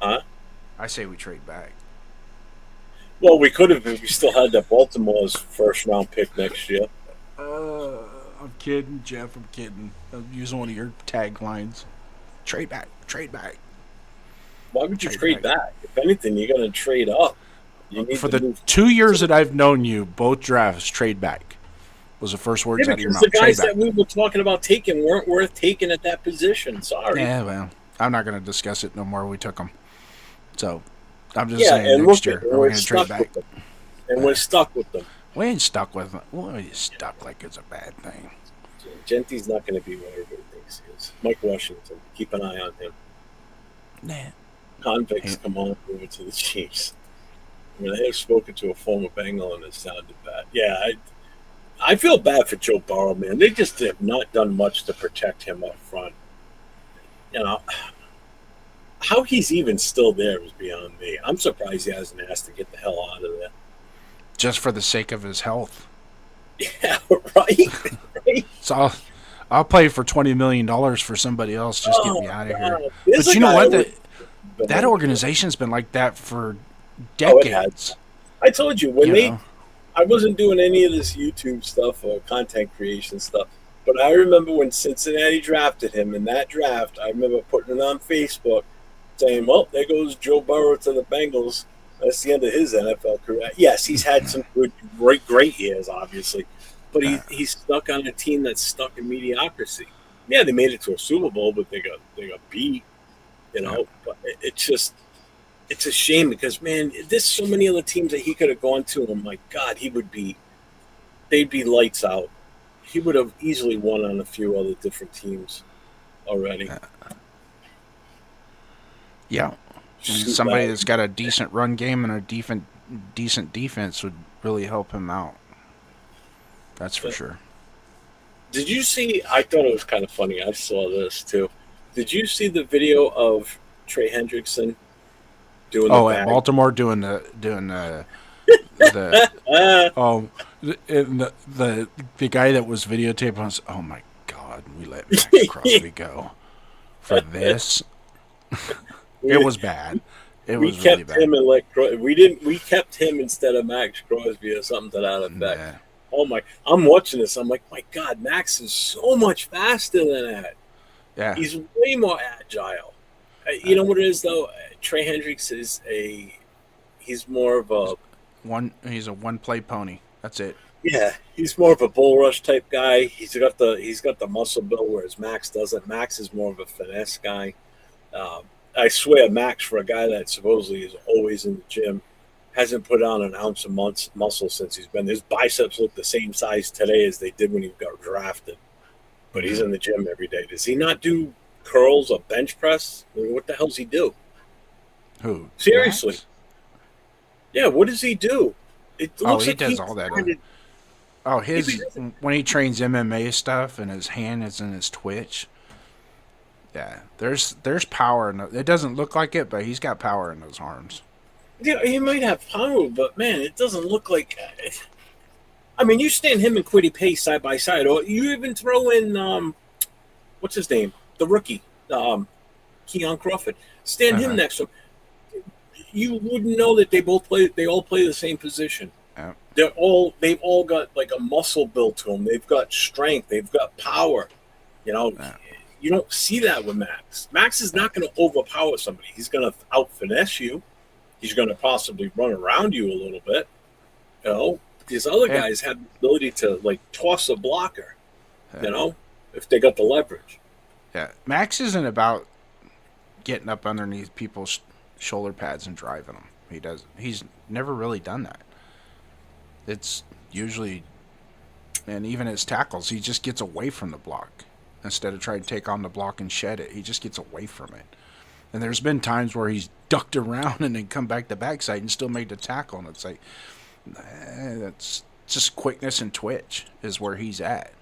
Huh? I say we trade back. Well, we could have if we still had that Baltimore's first-round pick next year. I'm kidding, Jeff. I'm kidding. I'm using one of your taglines. Trade back. Trade back. Why would you trade back? If anything, you're going to trade up. For the 2 years that I've known you, both drafts, trade back was the first words out of your mouth. The guys that we were talking about taking weren't worth taking at that position. Sorry. Yeah, well, I'm not going to discuss it no more. We took them. So, I'm just saying next year we're going to trade back. And we're stuck with them. We ain't stuck with them. We're stuck like it's a bad thing. Genty's not going to be what everybody thinks he is. Mike Washington, keep an eye on him. Nah. Convicts come on over to the Chiefs. I mean, I have spoken to a former Bengal and it sounded bad. Yeah, I feel bad for Joe Burrow, man. They just have not done much to protect him up front. How he's even still there is beyond me. I'm surprised he hasn't asked to get the hell out of there. Just for the sake of his health. Yeah, right. So I'll pay for $20 million for somebody else. Just get me out of here. But you know what? That organization's been like that for decades. I told you when I wasn't doing any of this YouTube stuff or content creation stuff, but I remember when Cincinnati drafted him in that draft. I remember putting it on Facebook, saying, "Well, there goes Joe Burrow to the Bengals. That's the end of his NFL career." Yes, he's had some good, great years, obviously, but he's stuck on a team that's stuck in mediocrity. Yeah, they made it to a Super Bowl, but they got beat. But it's a shame because, man, there's so many other teams that he could have gone to, and my God, they'd be lights out. He would have easily won on a few other different teams. already. Yeah. And Shoot somebody that. that's got a decent run game and a decent defense would really help him out. That's for sure. Did you see? I thought it was kind of funny. I saw this too. Did you see the video of Trey Hendrickson doing the At bag? Baltimore doing the the guy that was videotaping us. Oh my God, we let Max Crosby go for this. It was bad. It we was kept really bad. him and we kept him instead of Max Crosby or something to that effect. Yeah. Oh my! I'm watching this. I'm like, my God, Max is so much faster than that. Yeah. He's way more agile. You know what it is though? Trey Hendricks is he's more of a He's a one-play pony. That's it. Yeah, he's more of a bull rush type guy. He's got the muscle build, whereas Max doesn't. Max is more of a finesse guy. I swear, Max, for a guy that supposedly is always in the gym, hasn't put on an ounce of muscle since he's been. His biceps look the same size today as they did when he got drafted. But he's in the gym every day. Does he not do curls or bench press? I mean, what the hell does he do? Who? Seriously? Max? Yeah, what does he do? It looks He like does all that. When he trains MMA stuff and his hand is in his twitch. Yeah, there's power in it. It doesn't look like it, but he's got power in those arms. Yeah, he might have power, but man, it doesn't look like. I mean, you stand him and Quiddy Pace side by side, or you even throw in what's his name, the rookie, Keon Crawford. Stand him next to him. You wouldn't know that they all play the same position. Yeah. They've all got like a muscle built to them. They've got strength. They've got power. You know, you don't see that with Max. Max is not going to overpower somebody. He's going to out finesse you. He's going to possibly run around you a little bit. You know, these other guys have the ability to like toss a blocker. You know, if they got the leverage. Yeah, Max isn't about getting up underneath people's shoulder pads and driving them. He's never really done that. It's usually, and even his tackles, he just gets away from the block instead of trying to take on the block and shed it. He just gets away from it. And there's been times where he's ducked around and then come back to backside and still made the tackle. And it's like, that's just quickness and twitch is where he's at.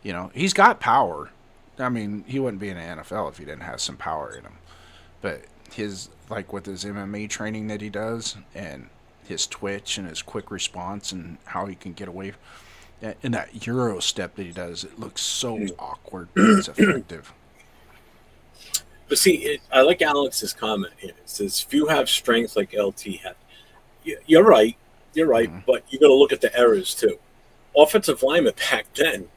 You know, he's got power. I mean, he wouldn't be in the NFL if he didn't have some power in him. But with his MMA training that he does and his twitch and his quick response and how he can get away and that Euro step that he does, it looks so awkward, but it's effective. But see, I like Alex's comment here. It says, if you have strength like LT had, you're right, but you got to look at the errors too. Offensive linemen back then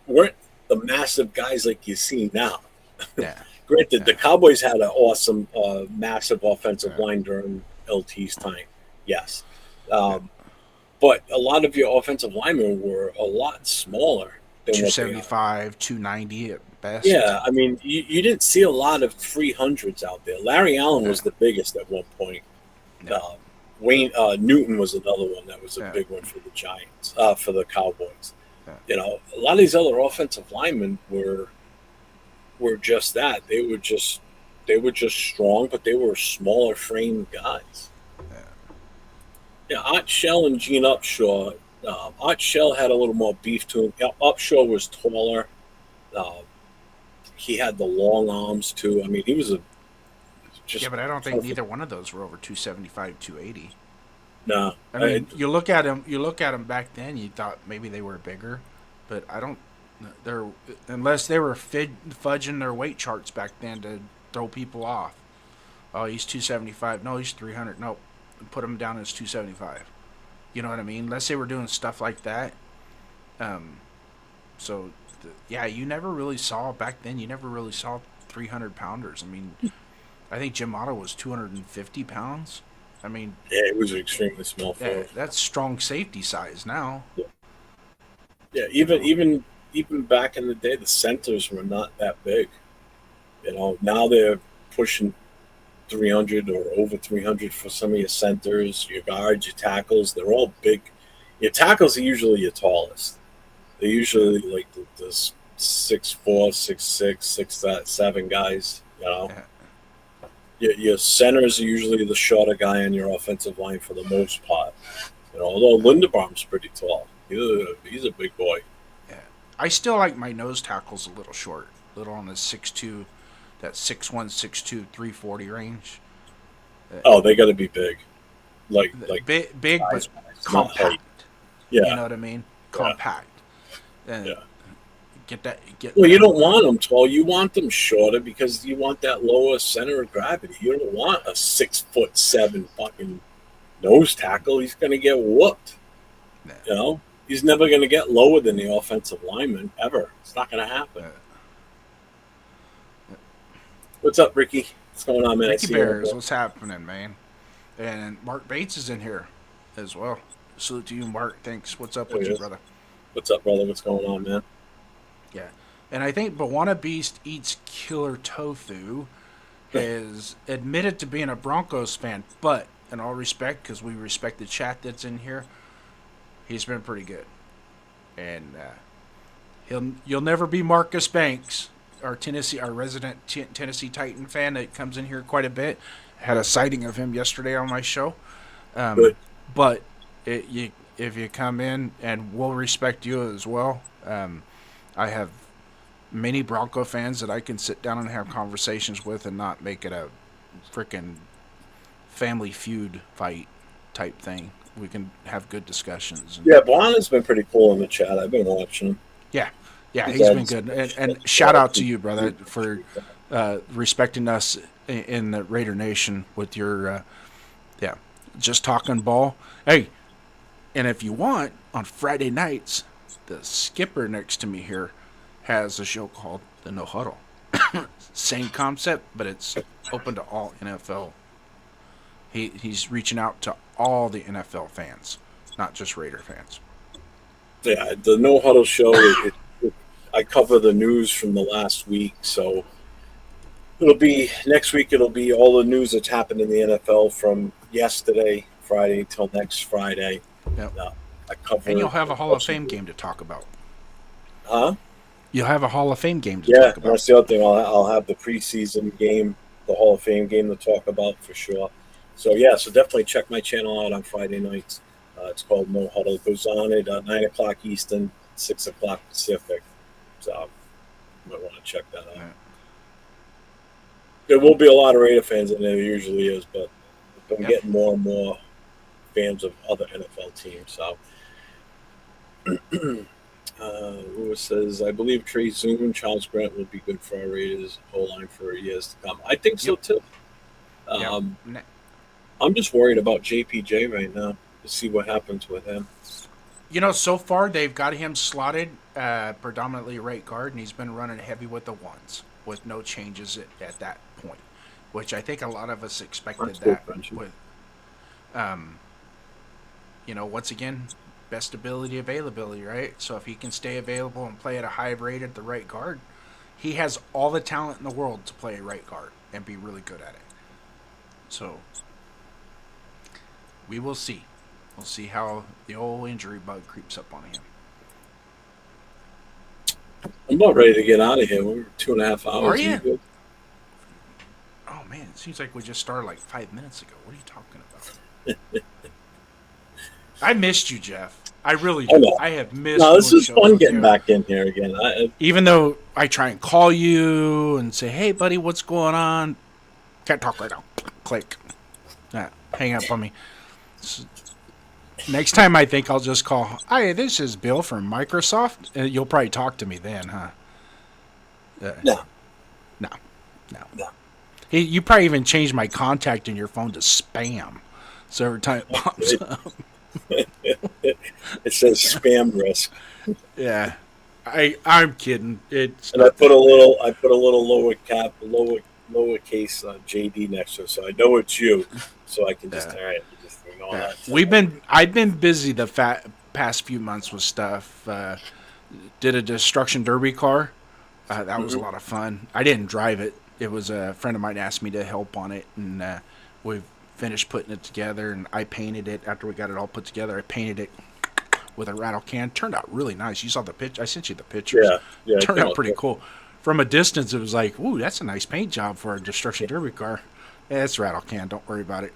weren't the massive guys like you see now. Yeah. Granted, the Cowboys had an awesome, massive offensive line during LT's time. Yes. But a lot of your offensive linemen were a lot smaller than 275, 290 at best. Yeah, I mean, you didn't see a lot of 300s out there. Larry Allen was the biggest at one point. Wayne Newton was another one that was a big one for the Giants, for the Cowboys. Yeah. You know, a lot of these other offensive linemen were just that. They were just strong, but they were smaller framed guys. Yeah, Art Shell and Gene Upshaw. Art Shell had a little more beef to him. Upshaw was taller. He had the long arms too. I mean, he was but I don't think neither one of those were over 275, 280. No, I mean, you look at them back then. You thought maybe they were bigger, but I don't. Unless they were fudging their weight charts back then to throw people off. Oh, he's 275. No, he's 300. Nope. Put him down as 275. You know what I mean? Unless they were doing stuff like that. You never really saw back then. You never really saw 300 pounders. I mean, I think Jim Otto was 250 pounds. I mean, yeah, it was extremely small for him. That's strong safety size now. Yeah, even back in the day, the centers were not that big. You know, now they're pushing 300 or over 300 for some of your centers, your guards, your tackles. They're all big. Your tackles are usually your tallest. They're usually like the 6'4", 6'6", 6'7" guys. You know, your centers are usually the shorter guy on your offensive line for the most part. You know, although Linderbaum's pretty tall, he's a big boy. Yeah. I still like my nose tackles a little short, a little on the 6'2", that 6'1", 6'2", 340 range. Oh, they got to be big, like big but not height. compact. Yeah, you know what I mean. Compact. And yeah. Well, you don't want them tall. You want them shorter because you want that lower center of gravity. You don't want a 6'7" fucking nose tackle. He's going to get whooped. Yeah. You know, he's never going to get lower than the offensive lineman ever. It's not going to happen. What's up, Ricky? What's going on, man? Ricky Bears, what's happening, man? And Mark Bates is in here as well. Salute to you, Mark. Thanks. What's up with you, brother? What's up, brother? What's going on, man? Yeah. And I think Bawana Beast Eats Killer Tofu has admitted to being a Broncos fan, but in all respect, because we respect the chat that's in here, he's been pretty good. And you'll never be Marcus Banks, our resident Tennessee Titan fan that comes in here quite a bit. Had a sighting of him yesterday on my show. But if you come in, and we'll respect you as well. I have many Bronco fans that I can sit down and have conversations with and not make it a freaking Family Feud fight type thing. We can have good discussions. Yeah, Blana's been pretty cool in the chat. I've been watching him. Yeah, he's been good. And shout out to you, brother, for respecting us in the Raider Nation with your, just talking ball. Hey, and if you want, on Friday nights, the skipper next to me here has a show called The No Huddle. Same concept, but it's open to all NFL. He's reaching out to all the NFL fans, not just Raider fans. Yeah, the No Huddle show, I cover the news from the last week, so next week it'll be all the news that's happened in the NFL from yesterday, Friday, till next Friday. Yep. I cover. And you'll have a Hall of Fame game to talk about. Huh? You'll have a Hall of Fame game to talk about. Yeah, that's the other thing. I'll have the preseason game, the Hall of Fame game to talk about for sure. So definitely check my channel out on Friday nights. It's called No Huddle. It goes on at 9 o'clock Eastern, 6 o'clock Pacific. So you might want to check that out. Yeah. There will be a lot of Raider fans in there. There usually is, but I'm getting more and more fans of other NFL teams. So Lewis says, I believe Trey Zoom and Charles Grant will be good for our Raiders whole line for years to come. I think so too. I'm just worried about JPJ right now to see what happens with him. You know, so far they've got him slotted predominantly right guard, and he's been running heavy with the ones with no changes at that point, which I think a lot of us expected that with, once again, best ability availability, right? So if he can stay available and play at a high rate at the right guard, he has all the talent in the world to play right guard and be really good at it. So we will see. We'll see how the old injury bug creeps up on him. I'm about ready to get out of here. We're 2.5 hours. Are you? Oh, man. It seems like we just started like 5 minutes ago. What are you talking about? I missed you, Jeff. I really do. I have missed. No, this is fun getting back in here again. Even though I try and call you and say, hey, buddy, what's going on? Can't talk right now. Click. Hang up on me. Next time I think I'll just call, hi, this is Bill from Microsoft. You'll probably talk to me then, huh? No. Hey, you probably even changed my contact in your phone to spam. So every time it pops up. It says spam risk. Yeah. I'm kidding. I put a little lowercase JD next to it, so I know it's you. So I can just all right. I've been busy the past few months with stuff. Did a destruction derby car. That was a lot of fun. I didn't drive it. It was a friend of mine asked me to help on it, and we finished putting it together. And I painted it after we got it all put together. I painted it with a rattle can. Turned out really nice. You saw the pitch. I sent you the pictures. Yeah. Turned out pretty cool. From a distance, it was like, ooh, that's a nice paint job for a destruction derby car. Yeah, it's a rattle can. Don't worry about it.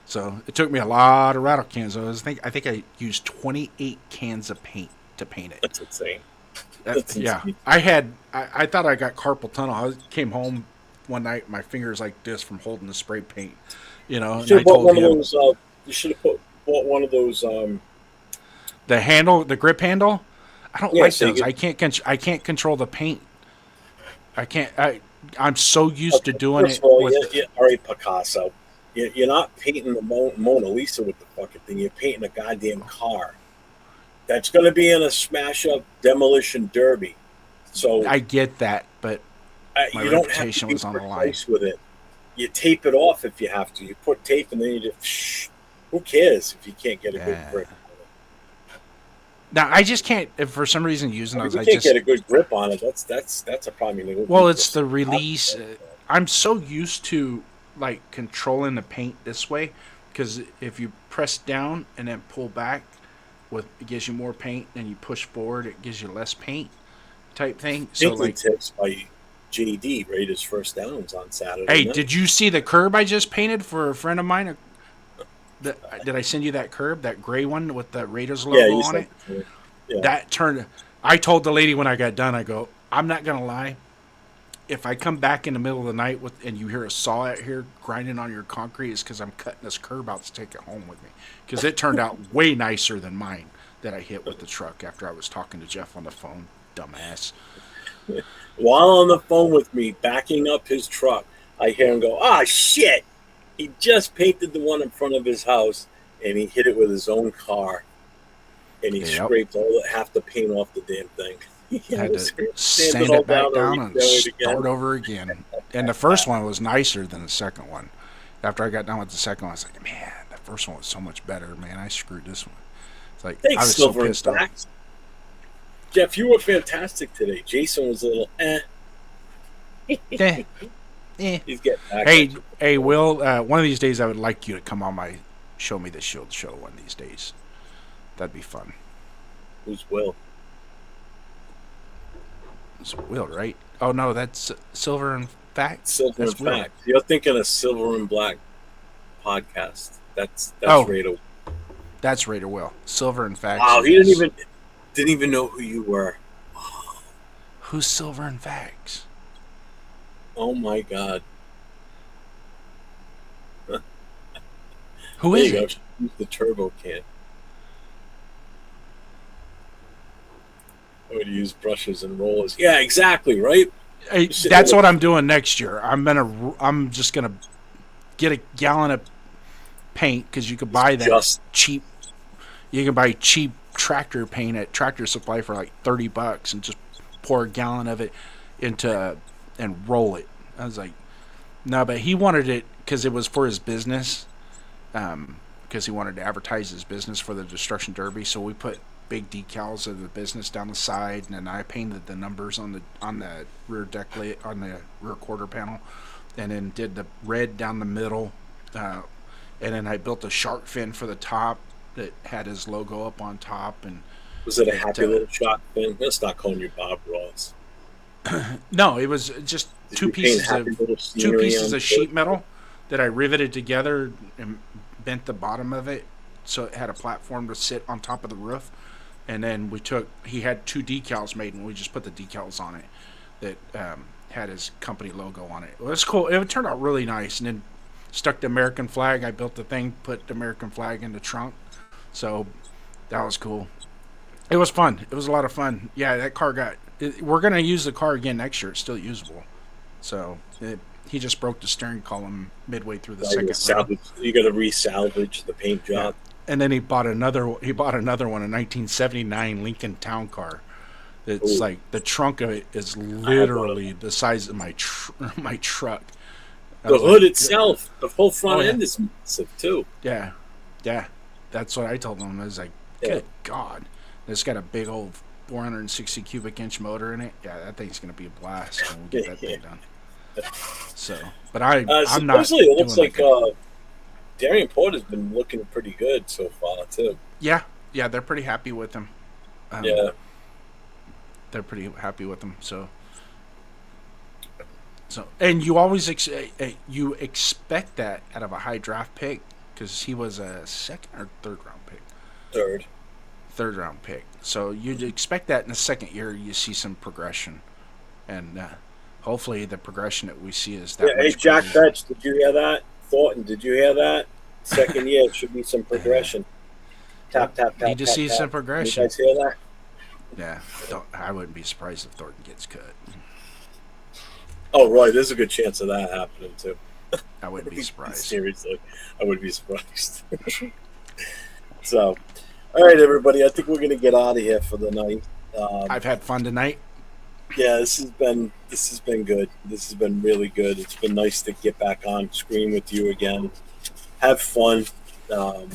So it took me a lot of rattle cans. I think I used 28 cans of paint to paint it. That's insane. Yeah, I thought I got carpal tunnel. I came home one night, my fingers like this from holding the spray paint. You know, You should have bought one of those. You should have bought one of those. The handle, the grip handle. I don't like so those. I can't control the paint. I'm so used to doing it. All right, Picasso. You're not painting the Mona Lisa with the fucking thing. You're painting a goddamn car. That's going to be in a smash-up demolition derby. So I get that, but my you don't reputation have was to on be the line. precise with it. You tape it off if you have to. You put tape and then you just. Who cares if you can't get a good grip? Now I just can't. If for some reason using those, If you can't get a good grip on it, that's a problem. Well, it's the release. I'm so used to like controlling the paint this way because if you press down and then pull back, it gives you more paint, and you push forward, it gives you less paint, type thing. So like tips by JD Raiders first downs on Saturday. Hey, night. did you see the curb I just painted for a friend of mine? Did I send you that curb, that gray one with the Raiders logo on it? Yeah. That turned. I told the lady when I got done, I go, I'm not gonna lie. If I come back in the middle of the night and you hear a saw out here grinding on your concrete, it's because I'm cutting this curb out to take it home with me. Because it turned out way nicer than mine that I hit with the truck after I was talking to Jeff on the phone. Dumbass. While on the phone with me, backing up his truck, I hear him go, "Ah, shit! He just painted the one in front of his house, and he hit it with his own car, and he scraped half the paint off the damn thing." He had to sand it back down and start over again. And the first one was nicer than the second one. After I got done with the second one, I was like, man, the first one was so much better. Man, I screwed this one. It's like, I was so pissed off. Jeff, you were fantastic today. Jason was a little He's getting back. Hey, Will, one of these days I would like you to come on my Show Me the Shield show one of these days. That'd be fun. Who's Will? It's Will, right? Oh, no, that's Silver and Facts. Silver and Facts. You're thinking of Silver and Black podcast. That's Raider. That's Raider Will. Silver and Facts. Wow, he didn't even know who you were. Who's Silver and Facts? Oh my God. Who is it? Use the turbo can. I would use brushes and rollers. Yeah, exactly, right? Hey, that's what I'm doing next year. I'm just gonna get a gallon of paint because you could buy that cheap. You can buy cheap tractor paint at Tractor Supply for like $30 and just pour a gallon of it into and roll it. I was like, no, but he wanted it because it was for his business, because he wanted to advertise his business for the Destruction Derby. So we put big decals of the business down the side, and then I painted the numbers on the rear deck lit on the rear quarter panel, and then did the red down the middle, and then I built a shark fin for the top that had his logo up on top. And was it a happy little shark fin? Let's not call you Bob Ross. No, it was just two pieces of sheet metal that I riveted together and bent the bottom of it so it had a platform to sit on top of the roof. And then he had two decals made, and we just put the decals on it that had his company logo on it. It was cool. It turned out really nice. And then stuck the American flag. I built the thing, put the American flag in the trunk. So that was cool. It was fun. It was a lot of fun. Yeah, that car we're going to use the car again next year. It's still usable. So he just broke the steering column midway through the second round. You got to resalvage the paint job. Yeah. And then he bought another one, a 1979 Lincoln Town Car. It's like the trunk of it is literally the size of my truck. The hood itself, the whole front end is massive too. Yeah. That's what I told him. I was like, good God. It's got a big old 460 cubic inch motor in it. Yeah, that thing's going to be a blast when we get that thing done. So, but I'm not. Supposedly, it looks like Darian Porter's been looking pretty good so far too. Yeah, Yeah, they're pretty happy with him. Yeah. They're pretty happy with him. So, and you always you expect that out of a high draft pick because he was a second or third round pick. Third round pick. So you'd expect that in the second year you see some progression, and hopefully the progression that we see is that. Yeah. Hey, Jack Betch, did you hear that? Thornton, did you hear that? Second year should be some progression. Tap, tap, tap. Need to tap, see tap. some progression. You guys hear that? Yeah, I wouldn't be surprised if Thornton gets cut. Oh, Roy, there's a good chance of that happening too. I wouldn't be surprised. Seriously, I wouldn't be surprised. So, all right, everybody, I think we're going to get out of here for the night. I've had fun tonight. Yeah, this has been good. This has been really good. It's been nice to get back on screen with you again. Have fun. Yeah,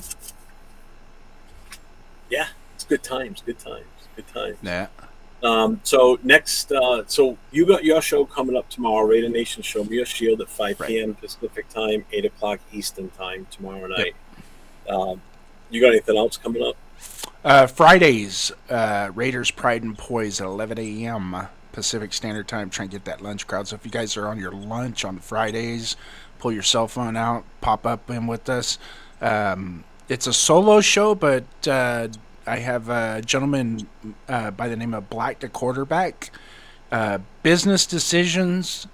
it's good times. Good times. Good times. Yeah. So next, so you got your show coming up tomorrow, Raider Nation Show Me Your Shield at 5 p.m. Pacific time, 8 o'clock Eastern time tomorrow night. Yep. You got anything else coming up? Fridays, Raiders Pride and Poise at 11 a.m. Pacific Standard Time. Try and get that lunch crowd. So if you guys are on your lunch on Fridays, pull your cell phone out, pop up in with us. It's a solo show, but I have a gentleman by the name of Black the Quarterback. Business decisions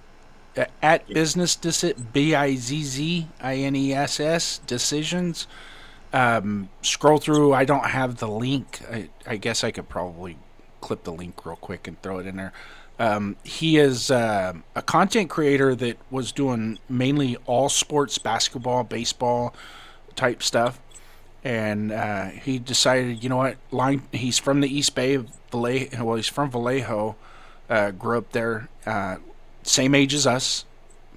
at business BIZZINESS decisions. Scroll through. I don't have the link. I guess I could probably clip the link real quick and throw it in there. He is a content creator that was doing mainly all sports, basketball, baseball type stuff. And he decided, you know what? He's from the East Bay of Vallejo. Well, he's from Vallejo. Grew up there. Same age as us.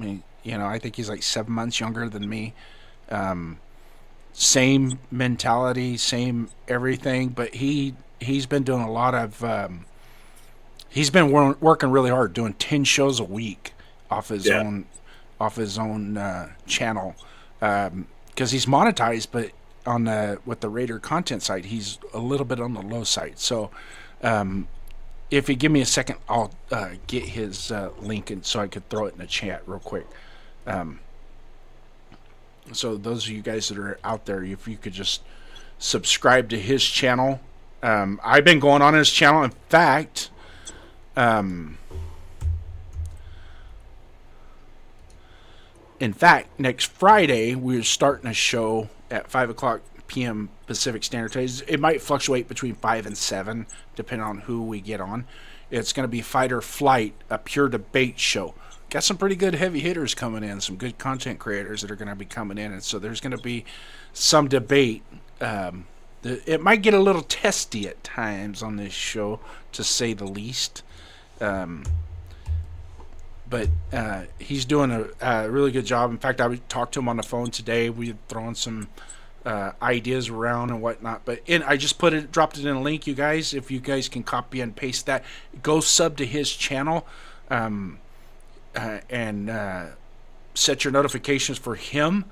I mean, I think he's like 7 months younger than me. Same mentality, same everything. But he's been doing a lot of. He's been working really hard, doing 10 shows a week off his own channel, because he's monetized, but with the Raider content side, he's a little bit on the low side. So, if you give me a second, I'll get his link, and so I could throw it in the chat real quick. So those of you guys that are out there, if you could just subscribe to his channel. I've been going on his channel. In fact, next Friday we're starting a show at 5 o'clock p.m. Pacific Standard Time. It might fluctuate between 5 and 7, depending on who we get on. It's going to be Fight or Flight, a pure debate show. Got some pretty good heavy hitters coming in, some good content creators that are going to be coming in, and so there's going to be some debate. It might get a little testy at times on this show, to say the least. But he's doing a really good job. In fact, I talked to him on the phone today. We're throwing some ideas around and whatnot. But I just dropped it in a link, you guys. If you guys can copy and paste that, go sub to his channel, and set your notifications for him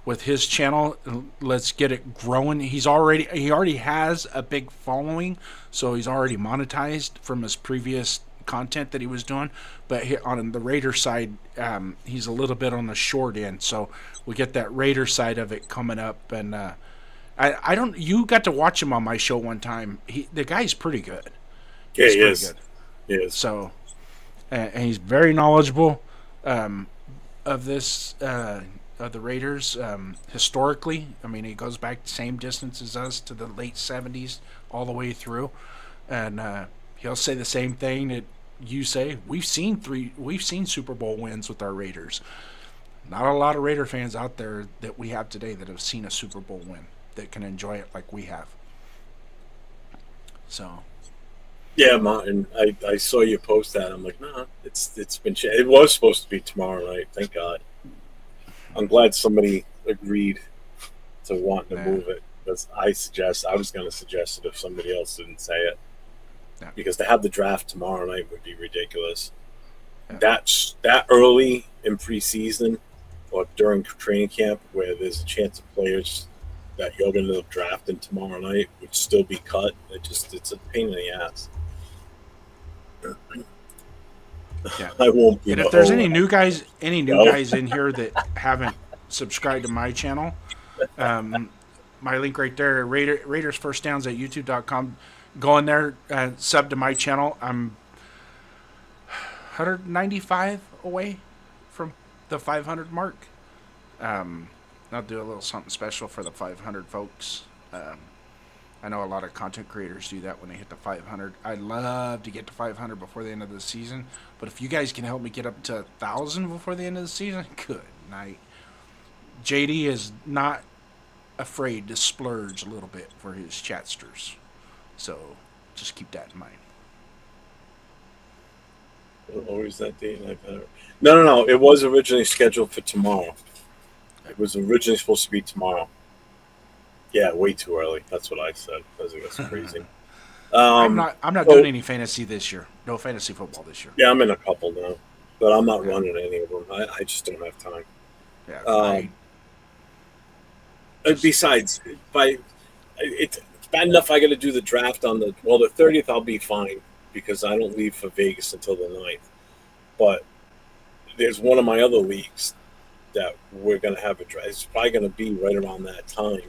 with his channel. Let's get it growing. He already has a big following, so he's already monetized from his previous content that he was doing. But on the Raider side, he's a little bit on the short end, so we get that Raider side of it coming up. And you got to watch him on my show one time. The guy's pretty good. Yeah, he is. He is. So, and he's very knowledgeable of this of the Raiders historically. I mean, he goes back the same distance as us, to the late 70s all the way through, and he'll say the same thing that you say. We've seen Super Bowl wins with our Raiders. Not a lot of Raider fans out there that we have today that have seen a Super Bowl win that can enjoy it like we have. So. Yeah, Martin, I saw you post that. I'm like, nah, it's been. It was supposed to be tomorrow night. Thank God. I'm glad somebody agreed to want to move it, because I was going to suggest it if somebody else didn't say it. Yeah. Because to have the draft tomorrow night would be ridiculous. Yeah. That early in preseason or during training camp, where there's a chance of players that you're going to draft in tomorrow night would still be cut. It's a pain in the ass. Yeah. I won't be. And if there's any new guys in here that haven't subscribed to my channel, my link right there, Raiders First Downs at youtube.com. Go in there, sub to my channel. I'm 195 away from the 500 mark. I'll do a little something special for the 500 folks. I know a lot of content creators do that when they hit the 500. I'd love to get to 500 before the end of the season, but if you guys can help me get up to 1,000 before the end of the season, good night. JD is not afraid to splurge a little bit for his chatsters, so just keep that in mind. Always that date. No. It was originally scheduled for tomorrow. It was originally supposed to be tomorrow. Yeah, way too early. That's what I said. That's crazy. I'm not doing any fantasy this year. No fantasy football this year. Yeah, I'm in a couple now, but I'm not running any of them. I just don't have time. Yeah. Besides, it's bad enough I got to do the draft on the 30th. I'll be fine because I don't leave for Vegas until the 9th. But there's one of my other leagues that we're going to have a draft. It's probably going to be right around that time.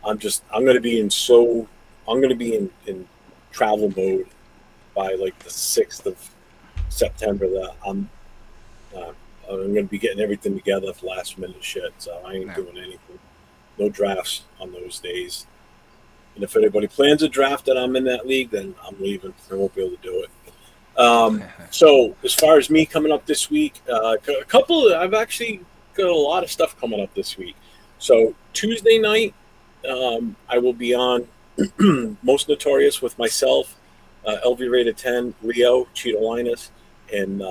I'm going to be in travel mode by like the 6th of September. That I'm going to be getting everything together for last minute shit. So I ain't doing anything. No drafts on those days. And if anybody plans a draft that I'm in that league, then I'm leaving. I won't be able to do it. So as far as me coming up this week, I've actually got a lot of stuff coming up this week. So Tuesday night, I will be on Most Notorious with myself, LV Raider 10, Leo, Cheeto Linus, and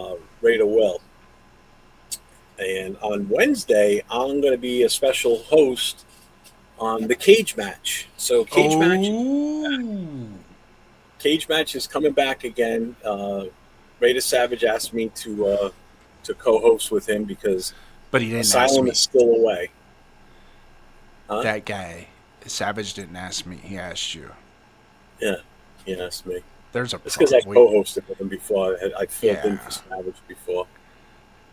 Raider Will. And on Wednesday, I'm going to be a special host on the Cage Match. So Cage Match is coming back again. Raider Savage asked me to co-host with him because but he didn't Asylum is still away. Huh? That guy, Savage, didn't ask me. He asked you. Yeah, he asked me. There's a. It's because I co-hosted with him before. I filled in for Savage before.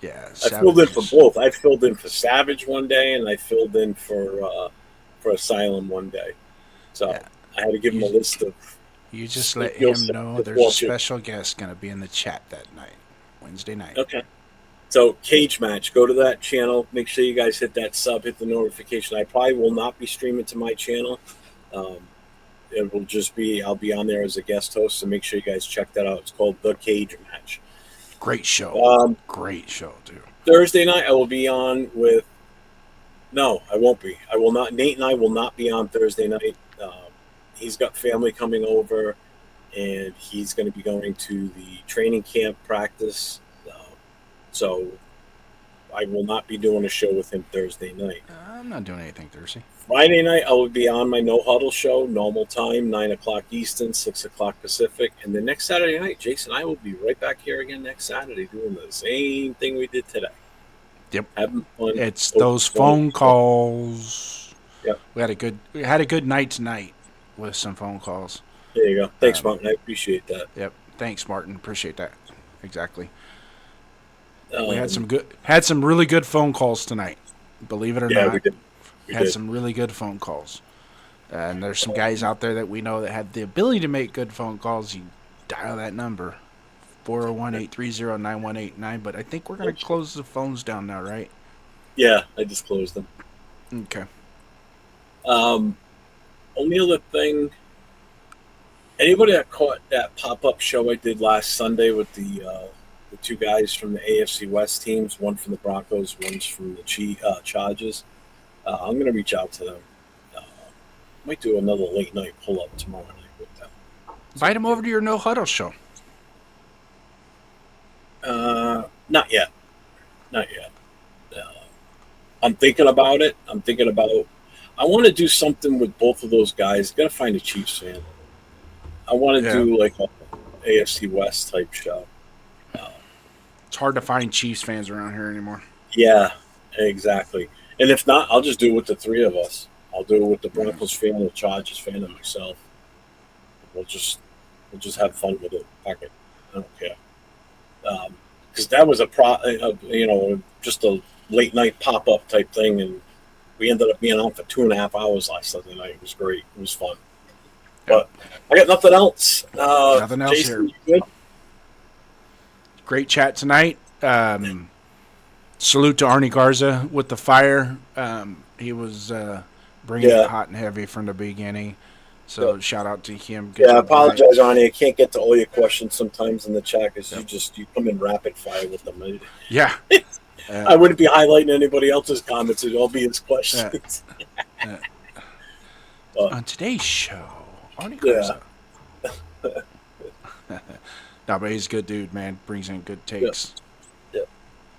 Yeah, I filled in for both. I filled in for Savage one day, and I filled in for Asylum one day. So I had to give him a list of. You just let him know there's a special guest going to be in the chat that night, Wednesday night. Okay. So Cage Match, go to that channel. Make sure you guys hit that sub, hit the notification. I probably will not be streaming to my channel. It will just be, I'll be on there as a guest host, so make sure you guys check that out. It's called The Cage Match. Great show. Great show, too. Thursday night, I will be on with, no, I won't be. I will not, Nate and I will not be on Thursday night. He's got family coming over, and he's going to be going to the training camp practice. So I will not be doing a show with him Thursday night. I'm not doing anything Thursday. Friday night, I will be on my No Huddle show, normal time, 9 o'clock Eastern, 6 o'clock Pacific. And then next Saturday night, Jason and I will be right back here again next Saturday doing the same thing we did today. Yep. Having fun. It's those phone calls. Yep. We had a good night tonight with some phone calls. There you go. Thanks, Martin. I appreciate that. Yep. Thanks, Martin. Appreciate that. Exactly. We had some really good phone calls tonight. Believe it or not. We did. We had some really good phone calls. And there's some guys out there that we know that have the ability to make good phone calls. You dial that number, 401-830-9189. But I think we're going to close the phones down now, right? Yeah, I just closed them. Okay. Only other thing, anybody that caught that pop-up show I did last Sunday with the two guys from the AFC West teams, one from the Broncos, one's from the Chargers. I'm going to reach out to them. Might do another late night pull-up tomorrow night with them. Invite them over to your No Huddle show. Not yet. I'm thinking about it. I want to do something with both of those guys. Got to find a Chiefs fan. I want to do like a AFC West type show. It's hard to find Chiefs fans around here anymore. Yeah, exactly. And if not, I'll just do it with the three of us. I'll do it with the Broncos fan, the Chargers fan, and myself. We'll just have fun with it. Fuck it. I don't care. Because that was just a late night pop up type thing, and we ended up being on for 2.5 hours last Sunday night. It was great. It was fun. But I got nothing else. Nothing else Jason, here. you good? Great chat tonight. Salute to Arnie Garza with the fire. He was bringing it hot and heavy from the beginning. So shout out to him. Good I job, apologize, Arnie. I can't get to all your questions sometimes in the chat because you come in rapid fire with them. Yeah. I wouldn't be highlighting anybody else's comments. It'd all be his questions. On today's show, Arnie Garza. No, but he's a good dude, man. Brings in good takes.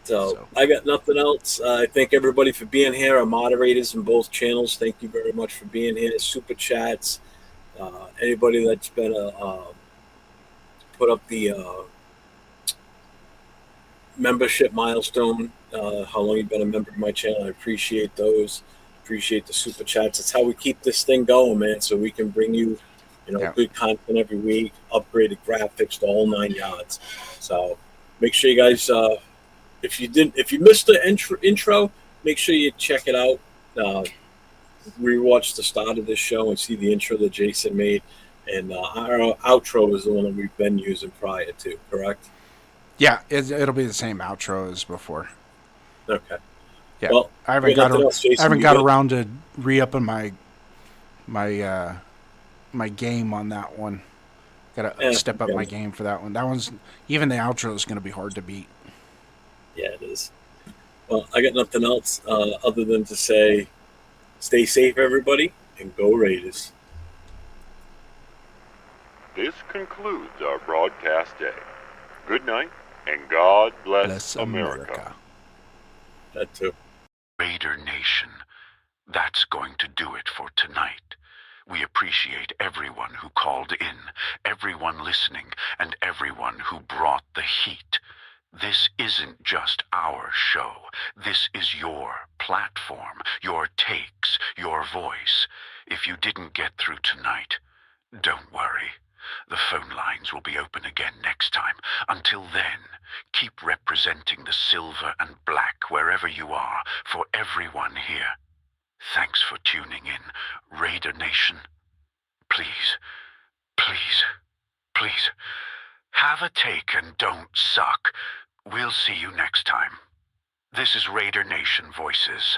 So I got nothing else. I thank everybody for being here. Our moderators in both channels, thank you very much for being here. Super chats. Anybody that's been put up the membership milestone, how long you've been a member of my channel, I appreciate those. Appreciate the super chats. It's how we keep this thing going, man, so we can bring you good content every week, upgraded graphics, the whole 9 yards. So make sure you guys if you missed the intro, make sure you check it out. Rewatch the start of this show and see the intro that Jason made. And our outro is the one that we've been using prior to, correct? Yeah, it'll be the same outro as before. Okay. Yeah. Well, I haven't got around to re-upping my game on that one. Gotta step up my game for that one. That one's even the outro is going to be hard to beat. Yeah, it is. Well, I got nothing else other than to say, stay safe, everybody, and go Raiders. This concludes our broadcast day. Good night, and God bless America. That too. Raider Nation, that's going to do it for tonight. We appreciate everyone who called in, everyone listening, and everyone who brought the heat. This isn't just our show. This is your platform, your takes, your voice. If you didn't get through tonight, don't worry. The phone lines will be open again next time. Until then, keep representing the silver and black wherever you are for everyone here. Thanks for tuning in, Raider Nation. Please, please, please, have a take and don't suck. We'll see you next time. This is Raider Nation Voices.